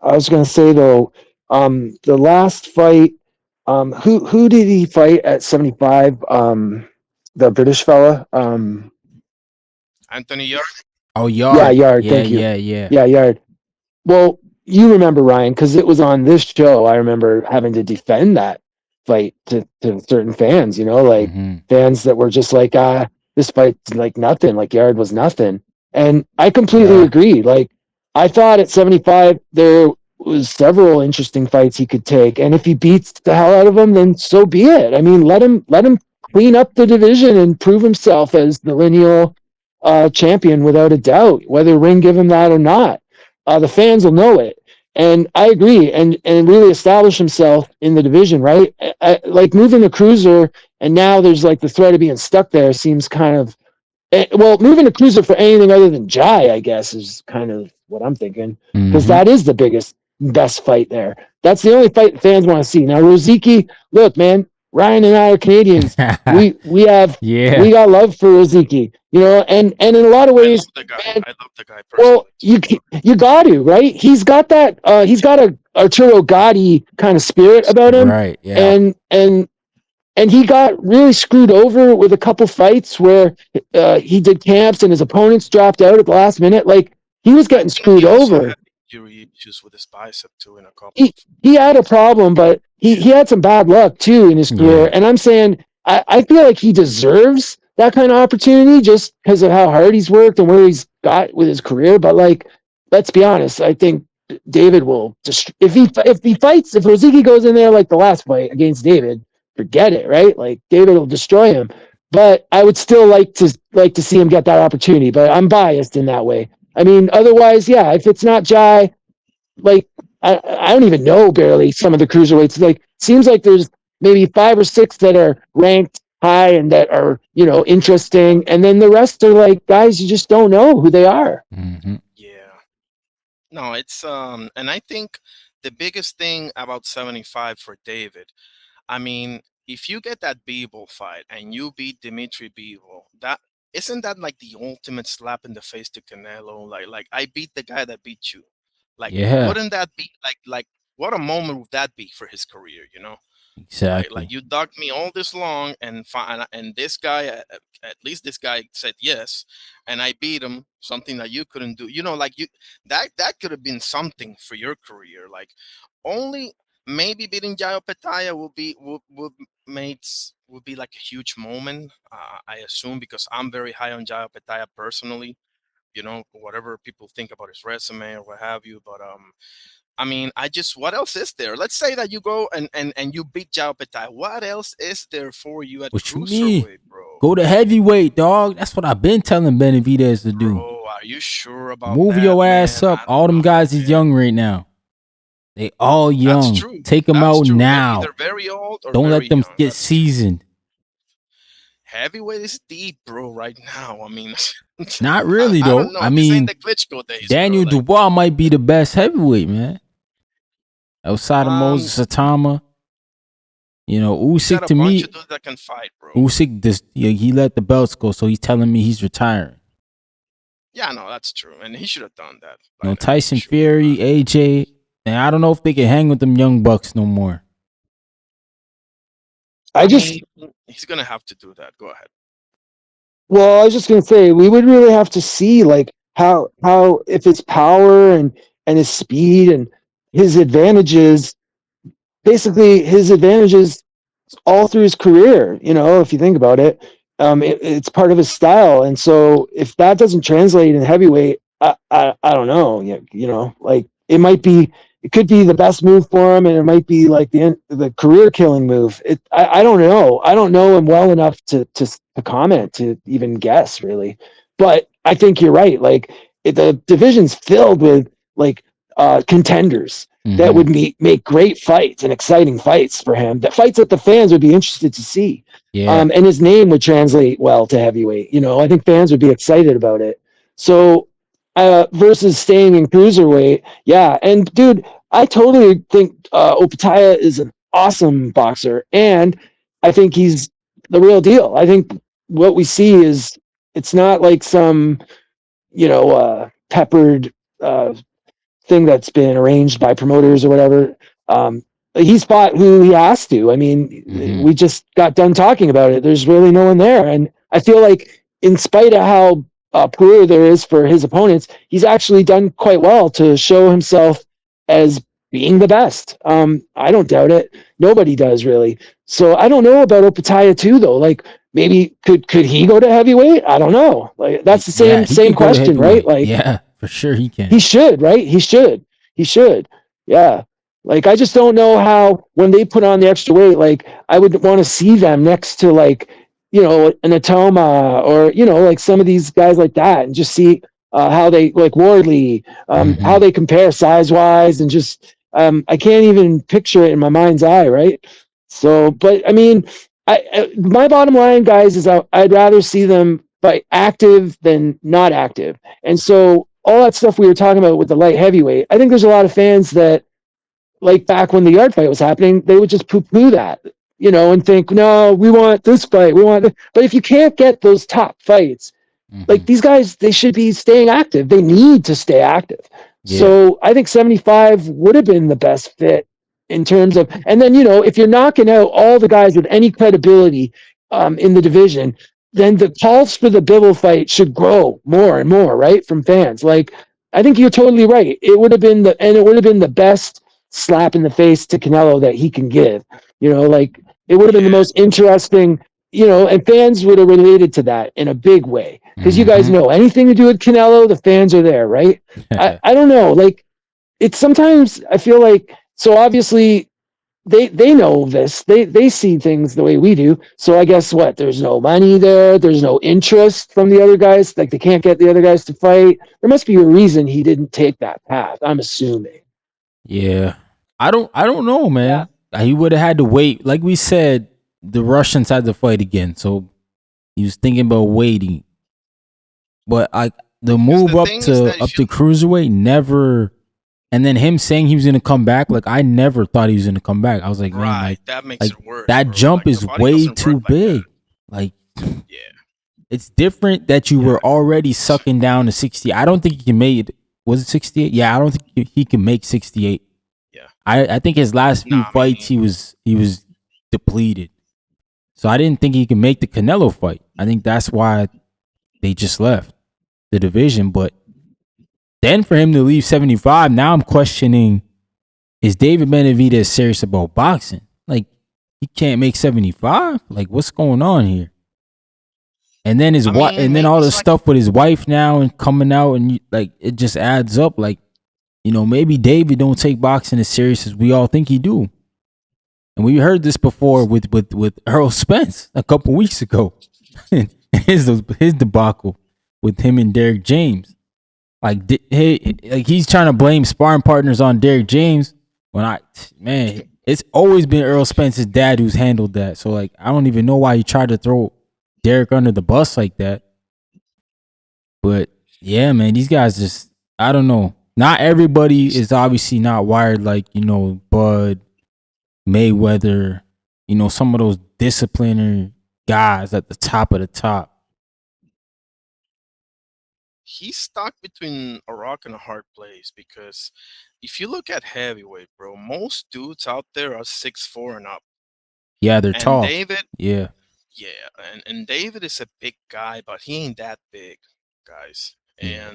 I was gonna say though, the last fight, who did he fight at 75? The British fella. Anthony Yard. Oh, Yeah, Yard. Yard. Yeah, Thank you. yeah, yeah. Yeah, Yard. Well, you remember Ryan because it was on this show. I remember having to defend that fight to certain fans. Like Mm-hmm. fans that were just like, this fight's like nothing. Like Yard was nothing, and I completely Yeah. agree. Like I thought at 75 there was several interesting fights he could take, and if he beats the hell out of him, then so be it. I mean, let him clean up the division and prove himself as the lineal champion without a doubt, whether Ring give him that or not. The fans will know it. And I agree, and really establish himself in the division, right? Like moving the cruiser, and now there's like the threat of being stuck there seems kind of well, moving a cruiser for anything other than Jai, I guess, is kind of what I'm thinking because Mm-hmm. that is the biggest, best fight there. That's the only fight fans want to see. Now, Roziki, look, man, Ryan and I are Canadians. We Yeah. got love for Roziki, and in a lot of I love ways, the guy. man, I love the guy well, personally too. you got to, right? He's got that. He's got a Arturo Gotti kind of spirit Yes. about him, Right. Yeah. and he got really screwed over with a couple fights where he did camps and his opponents dropped out at the last minute. Like he was I getting think screwed he also over. had injury issues with his bicep too in a couple he of. he had a problem, but he had some bad luck too in his career. Yeah. And I'm saying I feel like he deserves that kind of opportunity just because of how hard he's worked and where he's got with his career. But like, let's be honest, I think David will just if he fights if Roziki goes in there like the last fight against David, forget it, right? Like David will destroy him. But I would still like to see him get that opportunity. But I'm biased in that way. I mean, otherwise, yeah, if it's not Jai, like I don't even know barely some of the cruiserweights. Like seems like there's maybe 5 or 6 that are ranked high and that are interesting, and then the rest are like guys you just don't know who they are. Mm-hmm. Yeah. No, and I think the biggest thing about 75 for David, I mean, if you get that Bivol fight and you beat Dmitry Bivol, that isn't that like the ultimate slap in the face to Canelo? Like I beat the guy that beat you. Like, Yeah, wouldn't that be like what a moment would that be for his career? Like exactly. you dogged me all this long, and this guy, at least this guy said yes, and I beat him. Something that you couldn't do. Like that could have been something for your career. Like only maybe beating Jayo Petaya would be like a huge moment. I assume, because I'm very high on Jayo Petaya personally. Whatever people think about his resume or what have you, but I mean, what else is there? Let's say that you go and you beat Jao Petai. What else is there for you at What you mean? cruiserweight, bro? Go to heavyweight, dog. That's what I've been telling Benavidez to do. Bro, are you sure about Move that, your ass man? up. I All don't them know, guys is man. young right now. They all That's young. true. Take them That's out true. They're now. either very old or Don't very let them young. get That's true. seasoned. Heavyweight is deep, bro, right now. I mean, Not really I don't though. know. I This ain't mean, the Klitschko days, Daniel bro. Like, Dubois might be the best heavyweight, man. Outside of Moses Satama. you got Usyk a to bunch me, of dudes that can fight, bro. Usyk, he let the belts go, so he's telling me he's retiring. Yeah, no, that's true, and he should have done that. Tyson Fury, AJ, and I don't know if they can hang with them young bucks no more. I just, mean, he's gonna have to do that. Go ahead. well, I was just gonna say we would really have to see like how if his power and his speed and his advantages, basically his advantages all through his career. If you think about it, it's part of his style. And so if that doesn't translate in heavyweight, I don't know. Like it could be the best move for him, and it might be like the career killing move. I don't know. I don't know him well enough to comment, to even guess really. But I think you're right. Like the division's filled with like contenders that would make great fights and exciting fights for him. That fights that the fans would be interested to see. Yeah. And his name would translate well to heavyweight. I think fans would be excited about it. So versus staying in cruiserweight, yeah. And dude, I totally think Opetaya is an awesome boxer, and I think he's the real deal. I think what we see is it's not like some peppered thing that's been arranged by promoters or whatever. He's fought who he has to. I mean, we just got done talking about it. There's really no one there. And I feel like in spite of how poor there is for his opponents, he's actually done quite well to show himself as being the best. I don't doubt it. Nobody does really. So I don't know about Opetaya too, though. Like maybe could he go to heavyweight? I don't know. Like that's the same question, right? Like yeah, for sure he can. He should, right? He should. Yeah. Like I just don't know how when they put on the extra weight, like I would want to see them next to like, an Atoma or, like some of these guys like that, and just see how they like Wardley, how they compare size wise, and just I can't even picture it in my mind's eye, right? So, but I mean, my bottom line, guys, is I'd rather see them fight active than not active. And so all that stuff we were talking about with the light heavyweight, I think there's a lot of fans that, like back when the yard fight was happening, they would just poo-poo that, and think, no, we want this fight. But if you can't get those top fights, like these guys, they should be staying active. They need to stay active. Yeah. So I think 75 would have been the best fit in terms of, and then, if you're knocking out all the guys with any credibility in the division, then the calls for the Bivol fight should grow more and more, right? From fans. Like, I think you're totally right. It would have been the best slap in the face to Canelo that he can give. Like it would have been the most interesting, and fans would have related to that in a big way. Because you guys know anything to do with Canelo, the fans are there, right? I don't know. Like it's sometimes I feel like, so obviously they know this. They see things the way we do. So I guess what? There's no money there. There's no interest from the other guys. Like they can't get the other guys to fight. There must be a reason he didn't take that path, I'm assuming. Yeah. I don't know, man. Yeah. He would have had to wait. Like we said, the Russians had to fight again. So he was thinking about waiting. But the move up to cruiserweight never. And then him saying he was going to come back, like I never thought he was going to come back. I was like, man, like that makes it worse. That jump is way too big. Like, yeah, it's different that you were already sucking down to 60. I don't think you can make it. Was it 68? Yeah, I don't think he can make 68. Yeah. I think his last few Nah, I fights mean, he was depleted. So I didn't think he could make the Canelo fight. I think that's why they just left the division. But then for him to leave 75, now I'm questioning, is David Benavidez serious about boxing? Like, he can't make 75? Like, what's going on here? And then his I wife, mean, and then maybe all the it's like stuff with his wife now and coming out, and like it just adds up. Like, maybe David don't take boxing as serious as we all think he do. And we heard this before with Earl Spence a couple weeks ago. his debacle with him and Derek James. Like, like he's trying to blame sparring partners on Derek James. Man, it's always been Earl Spence's dad who's handled that. So like, I don't even know why he tried to throw Derek under the bus like that. But yeah, man, these guys just, I don't know. Not everybody is obviously not wired like, Bud, Mayweather, some of those disciplinary guys at the top of the top. he's stuck between a rock and a hard place because if you look at heavyweight, bro, most dudes out there are 6'4" and up. Yeah, they're And tall. David, Yeah. yeah, and David is a big guy, but he ain't that big, guys. Yeah.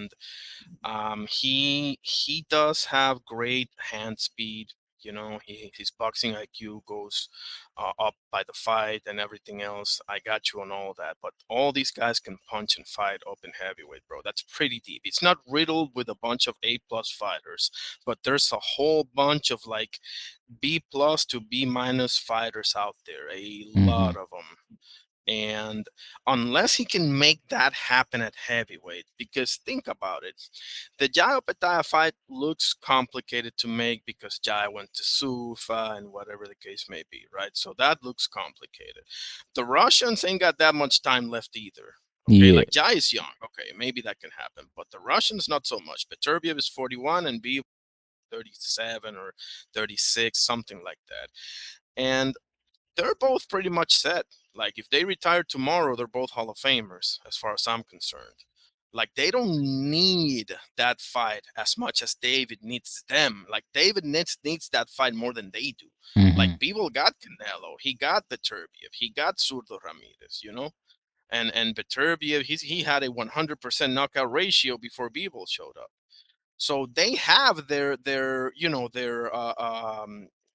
And he does have great hand speed. His boxing IQ goes up by the fight and everything else. I got you on all that, but all these guys can punch and fight up in heavyweight, bro. That's pretty deep. It's not riddled with a bunch of A+ fighters, but there's a whole bunch of like B+ to B- fighters out there. A lot of them. And unless he can make that happen at heavyweight, because think about it, the Jai Opetaia fight looks complicated to make because Jai went to Sufa and whatever the case may be, right? So that looks complicated. The Russians ain't got that much time left either. Okay, Yeah. like Jai is young. Okay, maybe that can happen, but the Russians not so much. Beterbiev is 41 and B 37 or 36, something like that. And they're both pretty much set. Like if they retire tomorrow, they're both Hall of Famers, as far as I'm concerned. Like they don't need that fight as much as David needs them. Like David needs that fight more than they do. Like Bivol got Canelo, he got Beterbiev, he got Zurdo Ramirez, and Beterbiev, he had a 100% knockout ratio before Bivol showed up. So they have their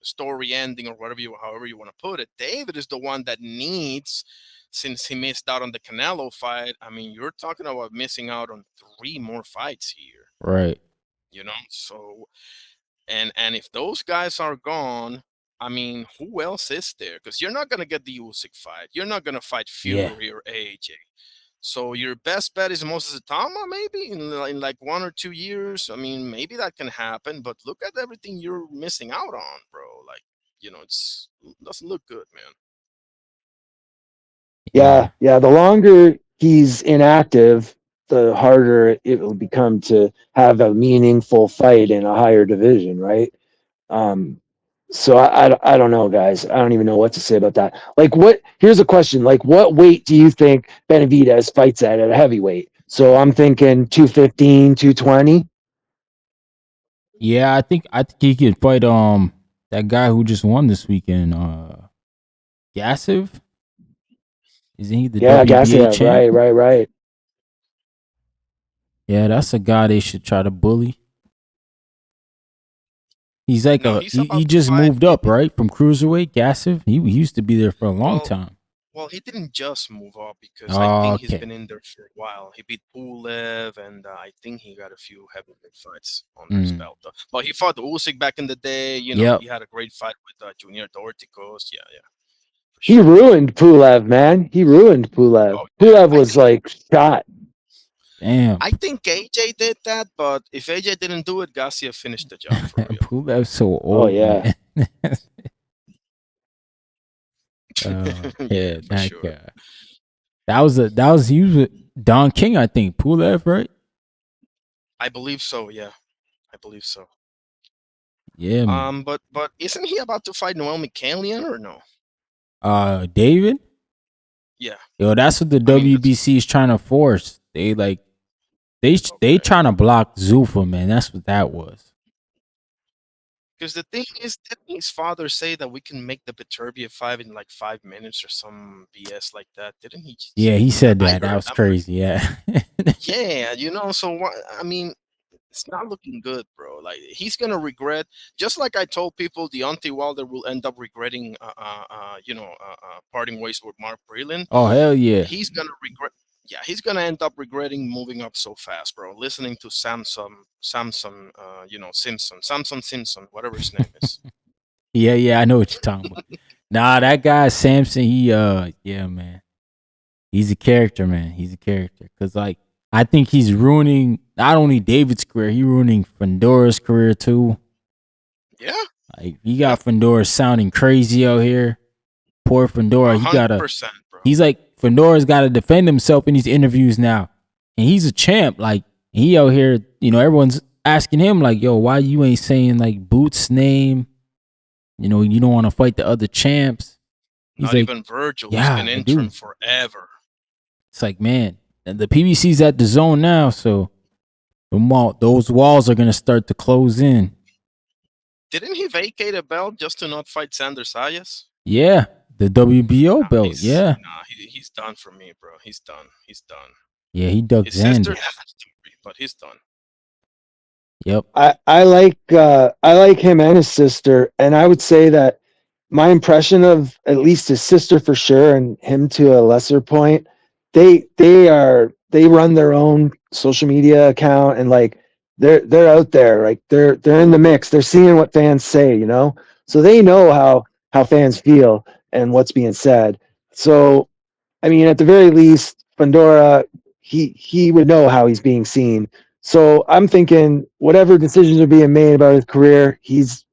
story ending or however you want to put it. David is the one that needs, since he missed out on the Canelo fight. I mean, you're talking about missing out on 3 more fights here. Right. So and if those guys are gone, I mean, who else is there? Because you're not gonna get the Usyk fight. You're not gonna fight Fury or AJ. So your best bet is Moses Itama, maybe in like 1 or 2 years. I mean, maybe that can happen. But look at everything you're missing out on, bro. Like, it doesn't look good, man. Yeah. The longer he's inactive, the harder it will become to have a meaningful fight in a higher division, right? So I don't know, guys. I don't even know what to say about that. Like, here's a question. Like, what weight do you think Benavidez fights at a heavyweight? So I'm thinking 215, 220. Yeah, I think he could fight that guy who just won this weekend, Gassiv. Isn't he the WBA Gassiev, champ? right. Yeah, that's a guy they should try to bully. He's like No, he's he about to just fight. moved up, right? From cruiserweight, Gassiv. He used to be there for a long time. Well, he didn't just move up because I think he's Okay. been in there for a while. He beat Pulev, and I think he got a few heavyweight fights under his belt. But he fought Usyk back in the day. Yep. He had a great fight with Junior Dorticos. Yeah. For He sure. ruined Pulev, man. He ruined Pulev. Oh, Pulev was like shot. Damn. I think AJ did that, but if AJ didn't do it, Garcia finished the job for real. Pulev's so old, man. Yeah, for that sure. guy. That was he was with Don King, I think. Pulev, right? I believe so. Yeah, I believe so. Yeah, man. But isn't he about to fight Noel McCallion or no? David? Yeah. Yo, that's what the WBC is trying to force. They they Okay. trying to block Zuffa, man. That's what that was. Because the thing is, didn't his father say that we can make the Beterbiev 5 in like 5 minutes or some BS like that? Didn't he? Yeah, he said I that. That heard was that. crazy. Yeah. Yeah, so what? I mean, it's not looking good, bro. Like he's gonna regret, just like I told people, Deontay Wilder will end up regretting, parting ways with Mark Breland. Oh hell yeah. He's gonna regret. Yeah, he's gonna end up regretting moving up so fast, bro. Listening to Samson Simpson, whatever his name is. Yeah, I know what you're talking about. Nah, that guy Samson, yeah, man. He's a character, man. He's a character. Cause like I think he's ruining not only David's career, he ruining Fendora's career too. Yeah, Like he yeah, got Fendora sounding crazy out here. Poor Fendora. a He hundred gotta percent, bro. he's like Fendora's gotta defend himself in these interviews now. And he's a champ. Like he out here, everyone's asking him, like, yo, why you ain't saying like Boots' name? You don't want to fight the other champs. He's Not like, even Virgil, who's been yeah, I do. interim forever. It's like, man, and the PBC's at the zone now, so those walls are gonna start to close in. Didn't he vacate a belt just to not fight Sanders Sayas? Yeah, the WBO Nah, belt. Yeah, he's done for me, bro. He's done. He's done. yeah, he dug His sister Xander. has to be, but he's done. Yep. I like him and his sister, and I would say that my impression of at least his sister for sure, and him to a lesser point, they run their own social media account, and like they're out there, like they're in the mix. They're seeing what fans say, so they know how fans feel and what's being said. So I mean, at the very least, Pandora, he would know how he's being seen. So I'm thinking whatever decisions are being made about his career, he's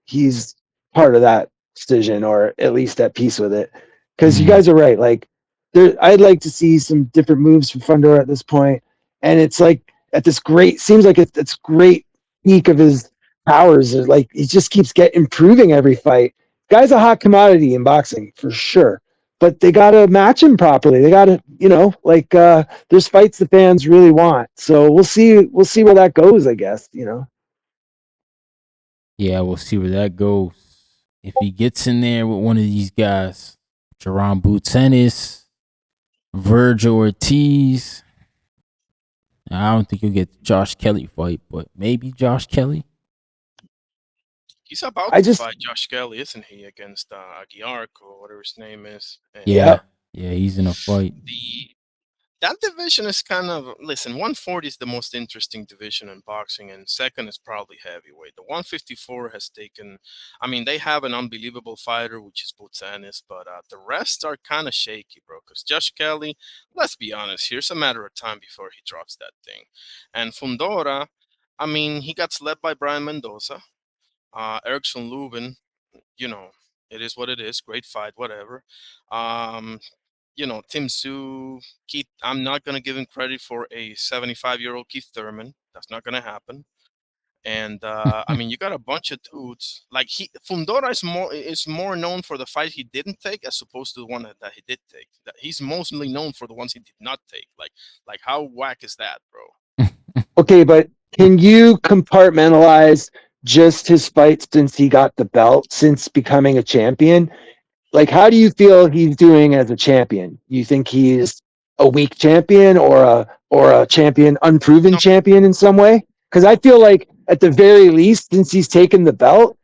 part of that decision, or at least at peace with it. Because you Mm. guys are right. Like I'd like to see some different moves from Fundora at this point. And it's like at this great seems like it's great peak of his powers. Like he just keeps improving every fight. Guy's a hot commodity in boxing for sure, but they got to match him properly. They got to, there's fights the fans really want. So we'll see where that goes, I guess. Yeah, we'll see where that goes. If he gets in there with one of these guys, Jerron Boots Ennis, Virgil Ortiz, I don't think you'll get the Josh Kelly fight, but maybe Josh Kelly. He's about I to just fight Josh Kelly, isn't he, against Aguiar or whatever his name is? And yeah. Yeah, yeah, he's in a fight. the that division is kind of, listen. 140 is the most interesting division in boxing, and second is probably heavyweight. The 154 has taken. I mean, they have an unbelievable fighter, which is Butsanis, but the rest are kind of shaky, bro. Because Josh Kelly, let's be honest, here's a matter of time before he drops that thing. And Fundora, I mean, he got slept by Brian Mendoza. Erickson Lubin, you know, it is what it is. Great fight, whatever. Um, Tim Sue, Keith. I'm not gonna give him credit for a 75-year-old Keith Thurman. That's not gonna happen. And I mean, you got a bunch of dudes like Fundora is more known for the fight he didn't take as opposed to the one that he did take. That he's mostly known for the ones he did not take. Like how whack is that, bro? Okay, but can you compartmentalize just his fight since he got the belt, since becoming a champion? Like, how do you feel he's doing as a champion? You think he's a weak champion, or a champion, unproven No, champion in some way? Because I feel like at the very least, since he's taken the belt,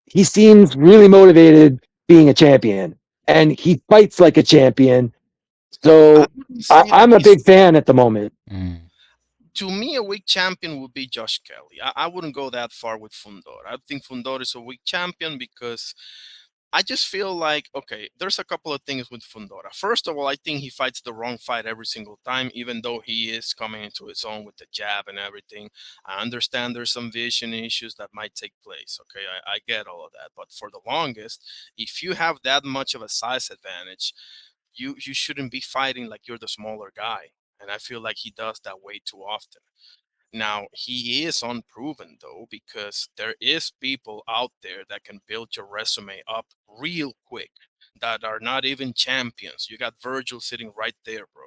he seems really motivated being a champion, and he fights like a champion. I So wouldn't I, say that I'm a he's. big fan at the moment. Mm. To me, a weak champion would be Josh Kelly. I wouldn't go that far with Fundor. I think Fundor is a weak champion because I just feel like, okay, there's a couple of things with Fundora. First of all, I think he fights the wrong fight every single time, even though he is coming into his own with the jab and everything. I understand there's some vision issues that might take place. Okay, I get all of that. But for the longest, if you have that much of a size advantage, you shouldn't be fighting like you're the smaller guy. And I feel like he does that way too often. Now, he is unproven though, because there is people out there that can build your resume up real quick that are not even champions. You got Virgil sitting right there, bro.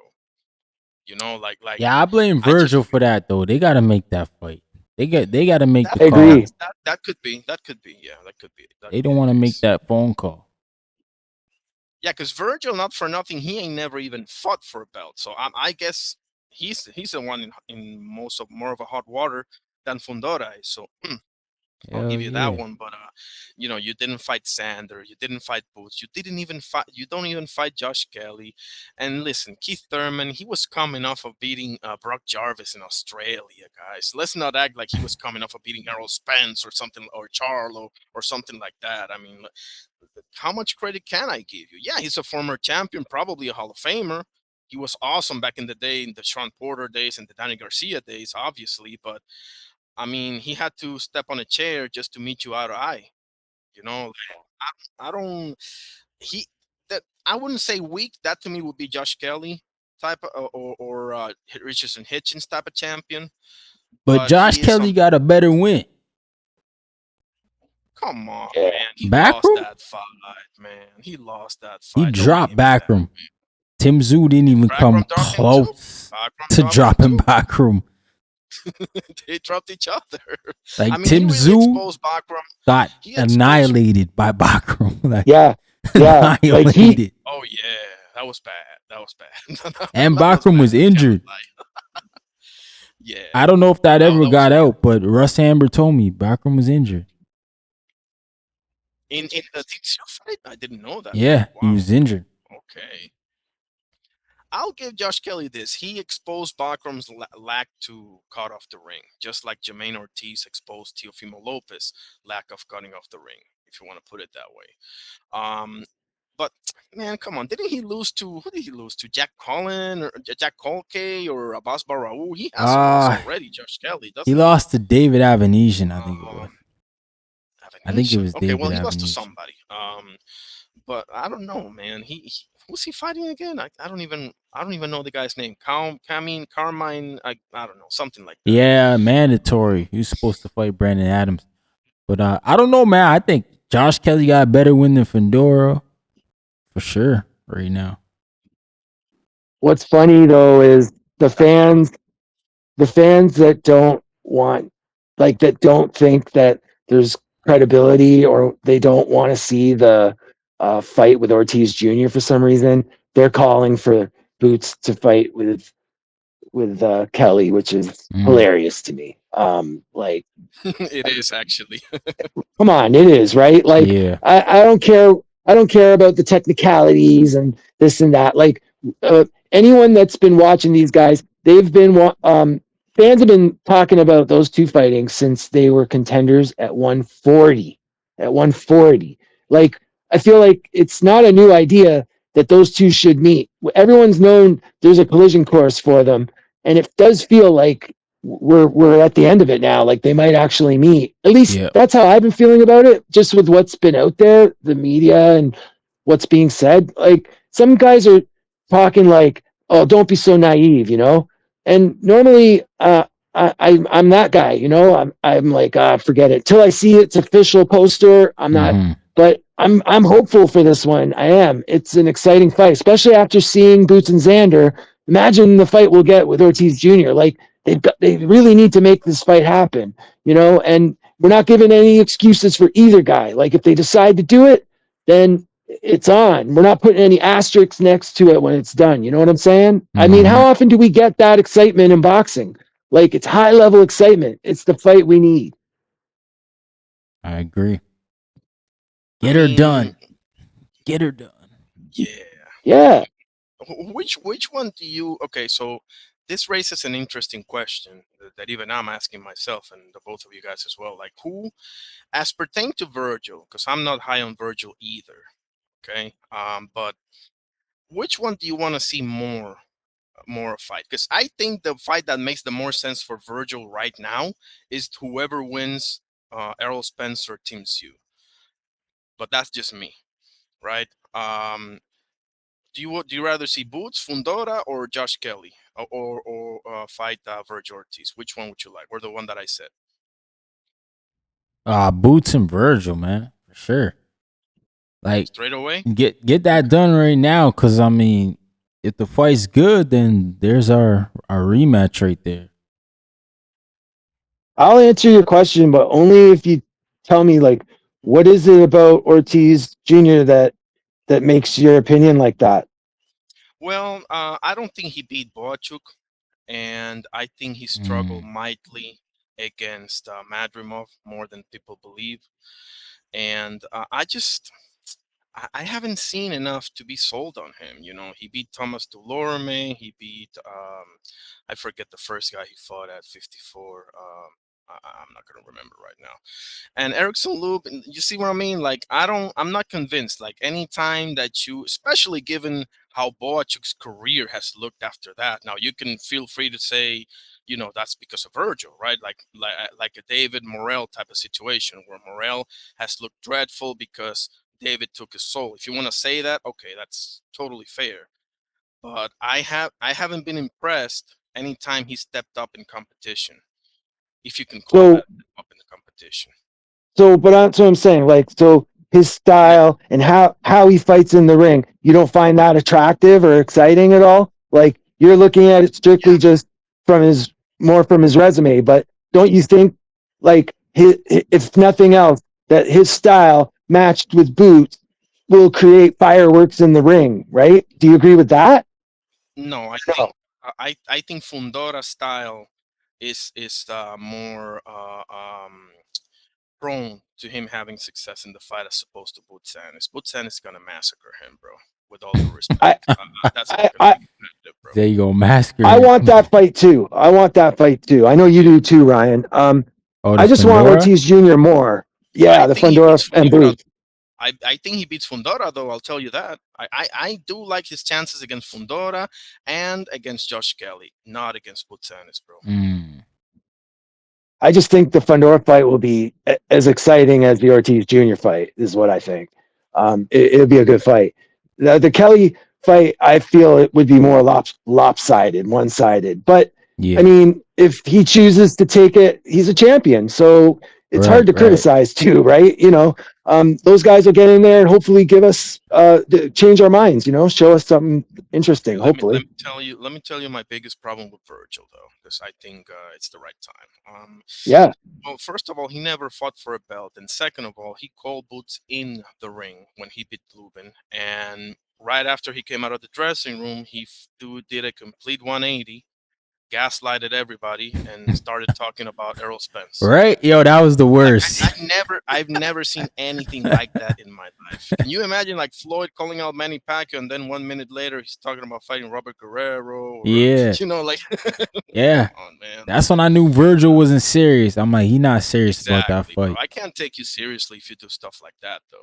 You know, like Yeah, I blame I just Virgil for that though. They gotta make that fight. They gotta make that the I call. agree. that could be yeah, that could be They don't want the to make case. that phone call. Yeah, because Virgil, not for nothing, he ain't never even fought for a belt. So I guess he's the one in more of a hot water than Fundora is. So I'll Hell give you that yeah. one. But you know, you didn't fight Sander, you didn't fight Boots, you don't even fight Josh Kelly. And listen, Keith Thurman, he was coming off of beating Brock Jarvis in Australia, guys. Let's not act like he was coming off of beating Errol Spence or something, or Charlo or something like that. I mean, how much credit can I give you? Yeah, he's a former champion, probably a Hall of Famer. He was awesome back in the day, in the Sean Porter days and the Danny Garcia days, obviously. But I mean, he had to step on a chair just to meet you eye to eye. You know, I don't. He that I wouldn't say weak. That to me would be Josh Kelly type of, or Richardson Hitchens type of champion. But But Josh he is Kelly some. got a better win. Come on, Yeah. man. He lost Backroom? that fight, man. He lost that He fight. Don't dropped give me that. Backroom. Tim Zoo didn't even come Backroom dropped him too. close Backroom to dropped him dropping too. Backroom. They dropped each other. I Like mean, he Tim really Zoo exposed Backroom. got He exposed. annihilated by Backroom. Like Yeah. Yeah. Like he, annihilated. Oh yeah, that was bad. That was bad. And That was Backroom was bad. I cannot injured. lie. Yeah, I don't know if that ever that was got horrible. out, but Russ Amber told me Backroom was injured. In the TCU fight, I didn't know that. Yeah, he Wow. was injured. Okay. I'll give Josh Kelly this. He exposed Backrum's lack to cut off the ring, just like Jermaine Ortiz exposed Teofimo Lopez' lack of cutting off the ring, if you want to put it that way. But man, come on, didn't he lose to who did he lose to? Jack Collin or Jack Colkay or Abbas Barraou? He has some loss already, Josh Kelly, doesn't He he? lost to David Avanesian, I think it was. I think it Avanesian. was Okay, David well, he lost to Avanesian. somebody. But I don't know, man. Who's he fighting again? I don't even know the guy's name. Carmine. I don't know, something like that. Yeah, mandatory. He was supposed to fight Brandon Adams. But I don't know, man. I think Josh Kelly got a better win than Fedora. For sure, right now. what's funny though is the fans that don't want, like, that don't think that there's credibility, or they don't want to see the fight with Ortiz Jr. for some reason. They're calling for Boots to fight with Kelly, which is hilarious to me. Like, It is actually. come on, it is, right? Like, Yeah. I don't care. I don't care about the technicalities and this and that. Like, anyone that's been watching these guys, they've been fans have been talking about those two fighting since they were contenders at 140. At 140, like, I feel like it's not a new idea that those two should meet. Everyone's known there's a collision course for them, and it does feel like we're at the end of it now. Like, they might actually meet. At least that's how I've been feeling about it, just with what's been out there, the media and what's being said. Like, some guys are talking like, oh, don't be so naive, you know? And normally I'm that guy, you know. I'm like, forget it. Till I see it's official poster, I'm not, but I'm hopeful for this one. I am. It's an exciting fight, especially after seeing Boots and Xander. Imagine the fight we'll get with Ortiz Jr. Like, they really need to make this fight happen, you know, and we're not giving any excuses for either guy. Like, if they decide to do it, then it's on. We're not putting any asterisks next to it when it's done. You know what I'm saying? I mean, how often do we get that excitement in boxing? Like, it's high level excitement. It's the fight we need. I agree. Get her done. Get her done. Yeah. Yeah. Which one do you? Okay, so this raises an interesting question that even I'm asking myself and the both of you guys as well. Like, who, as pertain to Virgil, because I'm not high on Virgil either. Okay, but which one do you want to see more fight? Because I think the fight that makes the more sense for Virgil right now is whoever wins Errol Spence or Tim Tszyu. But that's just me, right? Do you rather see Boots, Fundora, or Josh Kelly, or fight Virgil Ortiz? Which one would you like, or the one that I said? Boots and Virgil, man, for sure. Like, straight away. Get that done right now, because I mean, if the fight's good, then there's our rematch right there. I'll answer your question, but only if you tell me like what is it about Ortiz Jr. that makes your opinion like that? Well, I don't think he beat Boachuk, and I think he struggled mightily against Madrimov more than people believe. And I haven't seen enough to be sold on him. You know, he beat Thomas Delorme. He beat I forget the first guy he fought at 54. I'm not gonna remember right now. And Erickson Loop, you see what I mean? Like I'm not convinced. Like any time that you, especially given how Boachuk's career has looked after that. Now you can feel free to say, you know, that's because of Virgil, right? Like a David Morrell type of situation where Morrell has looked dreadful because David took his soul. If you want to say that, okay, that's totally fair. But I haven't been impressed anytime he stepped up in competition, if you can call So that up in the competition. but that's what I'm saying. Like, so his Yeah, style and how he fights in the ring, you don't find that attractive or exciting at all? Like, you're looking at it strictly yeah. just from his resume, but don't you think, like, if nothing else, that his style matched with Boots will create fireworks in the ring, right? Do you agree with that? No, No. I think Fundora style is more prone to him having success in the fight as opposed to Butsanis. Butsanis is gonna massacre him, bro. With all due I, respect, that's not I, gonna I, be competitive, bro. There you go, massacre I him. want that fight too. I want that fight too. I know you do too, Ryan. Oh, the I just want Fedora? Ortiz Jr. more. I Yeah, the think he Fundora beats and Fundora. Boots. I think he beats Fundora, though. I'll tell you that. I do like his chances against Fundora and against Josh Kelly, not against Butsanis, bro. Mm. I just think the Fundora fight will be as exciting as the Ortiz Jr. fight, is what I think. It'll be a good fight. The Kelly fight, I feel it would be more lopsided, one sided. But I Yeah. mean, if he chooses to take it, he's a champion. So it's hard Right. to Right. criticize too, right? Those guys will get in there and hopefully give us change our minds. Show us something interesting. Okay, let Hopefully, me tell you my biggest problem with Virgil, though, because I think it's the right time. yeah. Well, first of all, he never fought for a belt, and second of all, he called Boots in the ring when he beat Lubin, and right after he came out of the dressing room, did a complete 180, gaslighted everybody, and started talking about Errol Spence. Right? Yo, that was the Like worst. I've never seen anything like that in my life. Can you imagine like Floyd calling out Manny Pacquiao and then 1 minute later he's talking about fighting Robert Guerrero or Yeah. like Yeah. come on, man. That's when I knew Virgil wasn't serious. I'm like, he not serious about that Exactly, bro. fight. I can't take you seriously if you do stuff like that, though.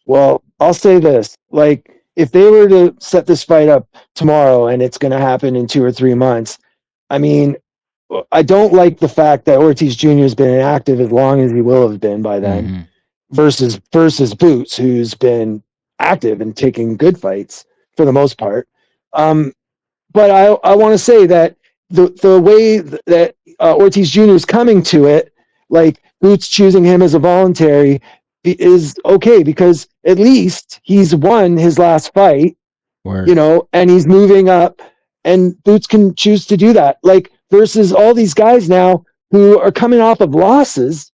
Well, I'll say this: like, if they were to set this fight up tomorrow and it's going to happen in 2 or 3 months, I mean, I don't like the fact that Ortiz Jr. has been inactive as long as he will have been by then, Mm-hmm. versus Boots, who's been active and taking good fights for the most part. Um, but I want to say that the way that Ortiz Jr. is coming to it, like Boots choosing him as a voluntary, is okay because at least he's won his last fight, Word. and he's moving up, and Boots can choose to do that. Like versus all these guys now who are coming off of losses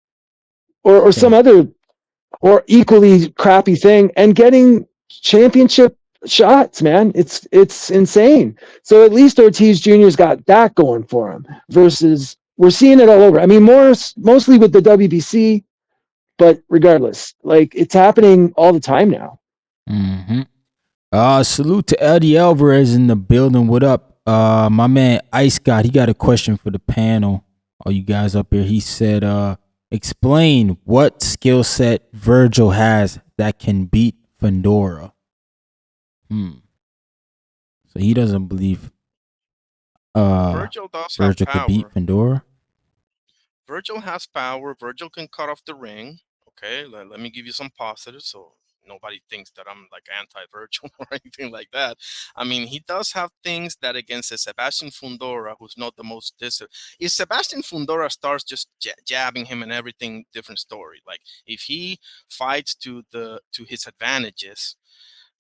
or some Yeah. other or equally crappy thing and getting championship shots, man. It's insane. So at least Ortiz Jr.'s got that going for him versus we're seeing it all over. I mean, mostly with the WBC, but regardless, like it's happening all the time now. Mm-hmm. Salute to Eddie Alvarez in the building. What up? My man Ice God, he got a question for the panel. All you guys up here. He said, explain what skill set Virgil has that can beat Fedora. So he doesn't believe Virgil does have Virgil could beat power. Fedora. Virgil has power. Virgil can cut off the ring. Okay, let me give you some positives so nobody thinks that I'm like anti-Virgil or anything like that. I mean, he does have things that against a Sebastian Fundora, who's not the most disciplined. If Sebastian Fundora starts just jabbing him and everything, different story. Like if he fights to his advantages,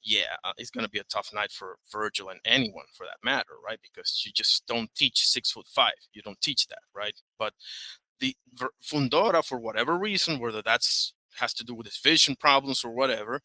yeah, it's going to be a tough night for Virgil and anyone for that matter, right? Because you just don't teach 6'5". You don't teach that, right? But the Fundora, for whatever reason, whether that's has to do with his vision problems or whatever,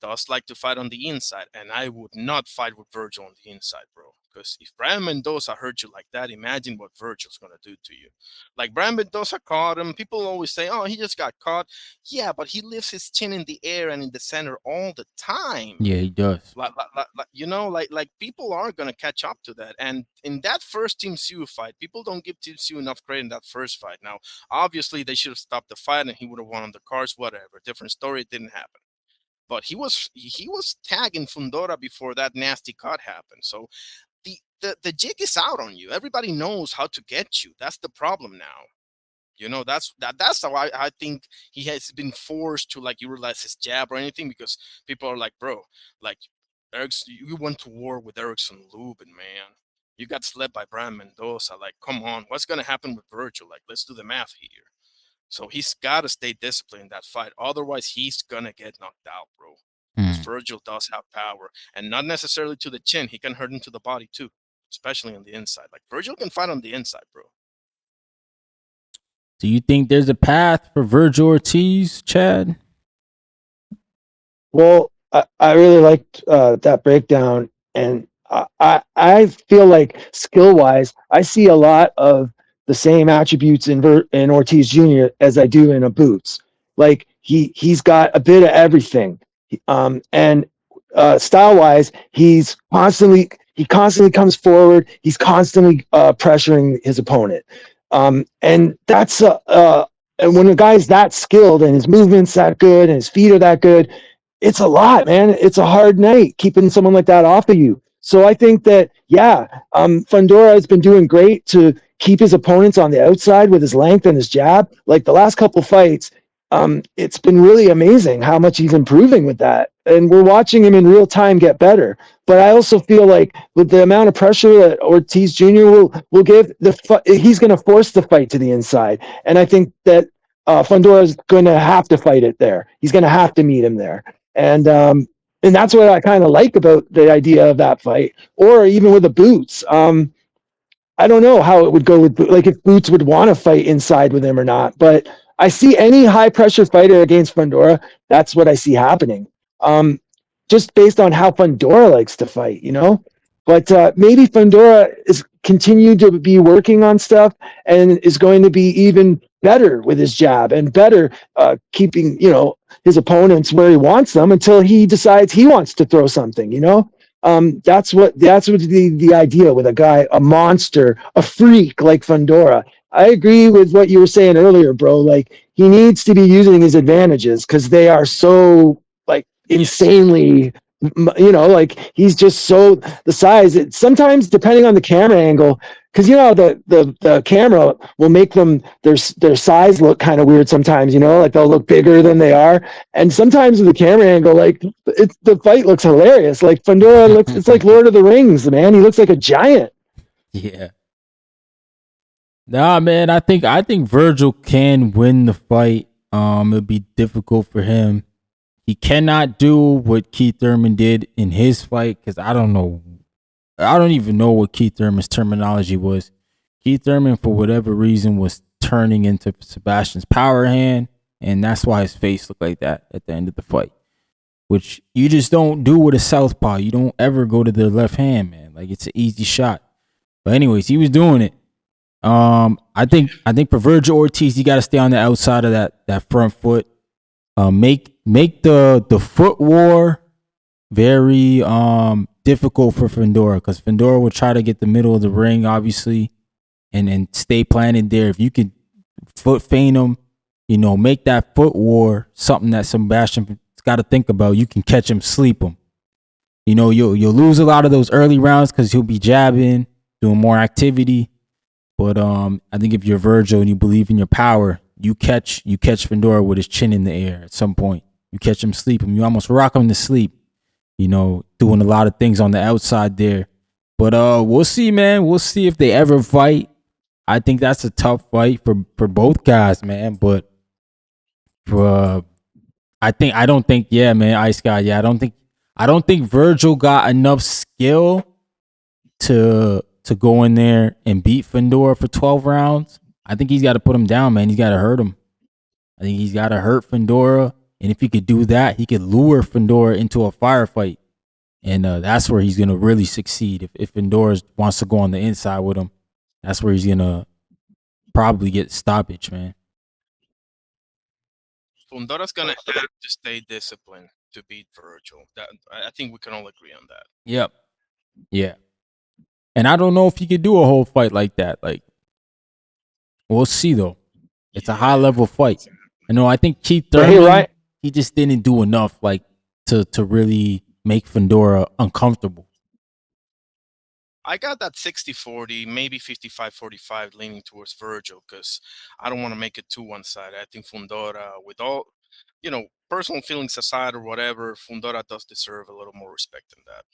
does like to fight on the inside. And I would not fight with Virgil on the inside, bro. Because if Brian Mendoza hurt you like that, imagine what Virgil's gonna do to you. Like Brian Mendoza caught him. People always say, "Oh, he just got caught." Yeah, but he lifts his chin in the air and in the center all the time. Yeah, he does. Like people are gonna catch up to that. And in that first Team Sue fight, people don't give Team Sue enough credit in that first fight. Now, obviously, they should have stopped the fight, and he would have won on the cards. Whatever, different story. It didn't happen. But he was tagging Fundora before that nasty cut happened. So the jig is out on you. Everybody knows how to get you. That's the problem now. That's how I think he has been forced to like utilize his jab or anything, because people are like, bro, like Erickson, you went to war with Erickson Lubin, man. You got slept by Brian Mendoza. Like, come on, what's gonna happen with Virgil? Like, let's do the math here. So he's got to stay disciplined in that fight. Otherwise, he's gonna get knocked out, bro. Because Virgil does have power, and not necessarily to the chin. He can hurt him to the body too, especially on the inside. Like Virgil can fight on the inside, bro. Do you think there's a path for Virgil Ortiz, Chad? Well, I really liked that breakdown, and I feel like skill wise, I see a lot of the same attributes in Ortiz Jr. as I do in a Boots. Like he's got a bit of everything, and style wise, he constantly comes forward. He's constantly pressuring his opponent, and that's and when a guy's that skilled and his movement's that good and his feet are that good, it's a lot, man. It's a hard night keeping someone like that off of you. So I think that, yeah, Fundora has been doing great to keep his opponents on the outside with his length and his jab. Like the last couple fights, it's been really amazing how much he's improving with that. And we're watching him in real time get better. But I also feel like with the amount of pressure that Ortiz Jr. will give, he's going to force the fight to the inside. And I think that Fundora is going to have to fight it there. He's going to have to meet him there. And that's what I kind of like about the idea of that fight, or even with the Boots. I don't know how it would go with, like, if Boots would want to fight inside with him or not, but I see any high pressure fighter against Fundora. That's what I see happening. Just based on how Fundora likes to fight, but maybe Fundora is continued to be working on stuff and is going to be even better with his jab and better keeping, his opponents where he wants them until he decides he wants to throw something, that's what the idea with a guy, a monster, a freak like Fundora. I agree with what you were saying earlier, bro. Like, he needs to be using his advantages because they are so, like, insanely, like, he's just so the size. Sometimes depending on the camera angle, because the camera will make them their size look kind of weird sometimes, like they'll look bigger than they are, and sometimes with the camera angle, like, the fight looks hilarious. Like Fundora looks, it's like Lord of the Rings, man. He looks like a giant. Yeah. Nah, man, I think Virgil can win the fight. It'll be difficult for him. He cannot do what Keith Thurman did in his fight, because I don't even know what Keith Thurman's terminology was. Keith Thurman, for whatever reason, was turning into Sebastian's power hand, and that's why his face looked like that at the end of the fight, which you just don't do with a southpaw. You don't ever go to the left hand, man. Like, it's an easy shot. But anyways, he was doing it. I think for Virgil Ortiz, you got to stay on the outside of that front foot. Make the foot war very difficult for Fundora, because Fundora will try to get the middle of the ring, obviously, and stay planted there. If you could foot feint him, make that foot war something that Sebastian's got to think about. You can catch him, sleep him. You'll lose a lot of those early rounds because he'll be jabbing, doing more activity. But I think if you're Virgil and you believe in your power, you catch Fundora with his chin in the air at some point. You catch him, sleep him. You almost rock him to sleep. Doing a lot of things on the outside there. But we'll see, man. We'll see if they ever fight. I think that's a tough fight for both guys, man. But I don't think, yeah, man, Ice Guy, yeah, I don't think I don't think Virgil got enough skill to go in there and beat Fedor for 12 rounds. I think he's got to put him down, man. He's got to hurt him. I think he's got to hurt Fedor, and if he could do that, he could lure Fedor into a firefight, and that's where he's gonna really succeed. If Fedor wants to go on the inside with him, that's where he's gonna probably get stoppage, man. Fundora's gonna have to stay disciplined to beat Virgil. I think we can all agree on that. Yep. Yeah. And I don't know if he could do a whole fight like that. Like, we'll see though. It's a high level fight. I think Keith Thurman, he just didn't do enough like to really make Fedor uncomfortable. I got that 60-40, maybe 55-45 leaning towards Virgil because I don't want to make it too one-sided. I think Fundora, with all, personal feelings aside or whatever, Fundora does deserve a little more respect than that.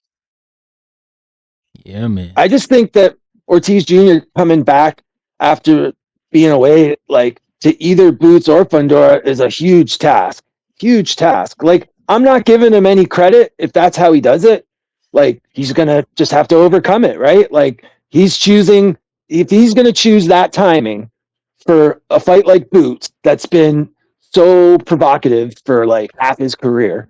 Yeah, man. I just think that Ortiz Jr. coming back after being away, like to either Boots or Fundora, is a huge task. Huge task. Like, I'm not giving him any credit if that's how he does it. Like, he's going to just have to overcome it, right? Like, he's choosing, if he's going to choose that timing for a fight like Boots that's been so provocative for like half his career,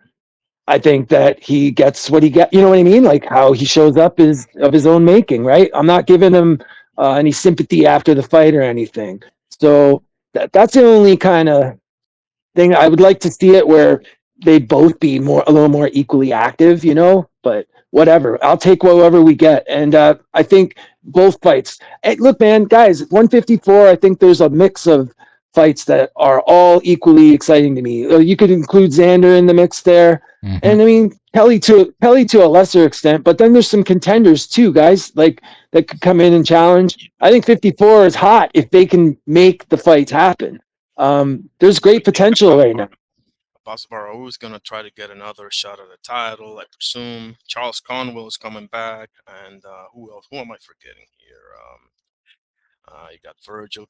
I think that he gets what he gets. You know what I mean? Like, how he shows up is of his own making, right? I'm not giving him any sympathy after the fight or anything. So that's the only kind of thing I would like to see it where they'd both be a little more equally active, but whatever. I'll take whatever we get. And I think both fights. Hey, look, man, guys, 154, I think there's a mix of fights that are all equally exciting to me. You could include Xander in the mix there. Mm-hmm. And I mean, Kelly to a lesser extent, but then there's some contenders too, guys, like that could come in and challenge. I think 54 is hot if they can make the fights happen. There's great potential right now. Bosbaro is going to try to get another shot at the title, I presume. Charles Conwell is coming back. And who else? Who am I forgetting here? You got Virgil.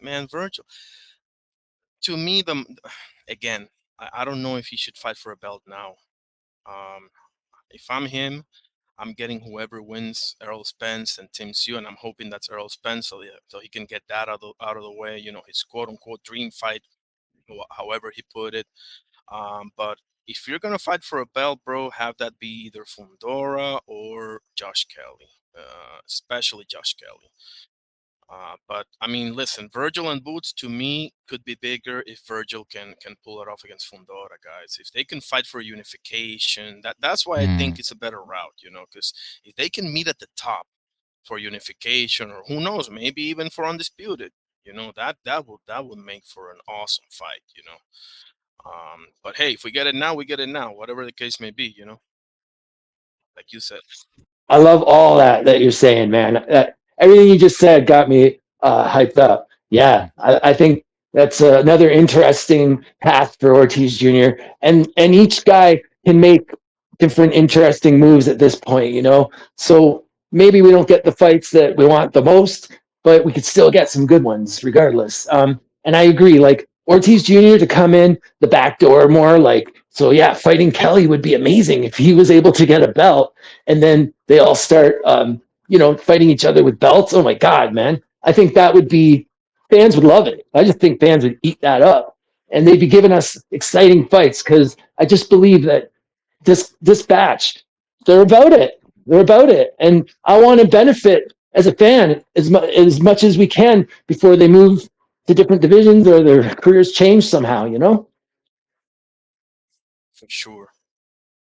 Man, Virgil. To me, again, I don't know if he should fight for a belt now. If I'm him, I'm getting whoever wins Errol Spence and Tim Tszyu, and I'm hoping that's Errol Spence so he can get that out of the way, his quote-unquote dream fight, however he put it. But if you're going to fight for a belt, bro, have that be either Fundora or Josh Kelly, especially Josh Kelly. But I mean, listen, Virgil and Boots to me could be bigger if Virgil can pull it off against Fundora, guys. If they can fight for unification, that's why I think it's a better route, because if they can meet at the top for unification, or who knows, maybe even for undisputed, that would make for an awesome fight, But hey, if we get it now, we get it now, whatever the case may be, like you said. I love all that you're saying, man. Everything you just said got me hyped up. Yeah, I think that's another interesting path for Ortiz Jr. And each guy can make different interesting moves at this point, So maybe we don't get the fights that we want the most, but we could still get some good ones regardless. And I agree, like Ortiz Jr. to come in the back door more, so yeah, fighting Kelly would be amazing if he was able to get a belt, and then they all start, fighting each other with belts. Oh my God, man. I think that would be, fans would love it. I just think fans would eat that up, and they'd be giving us exciting fights because I just believe that this batch, they're about it. They're about it. And I want to benefit as a fan as much as we can before they move to different divisions or their careers change somehow, For sure.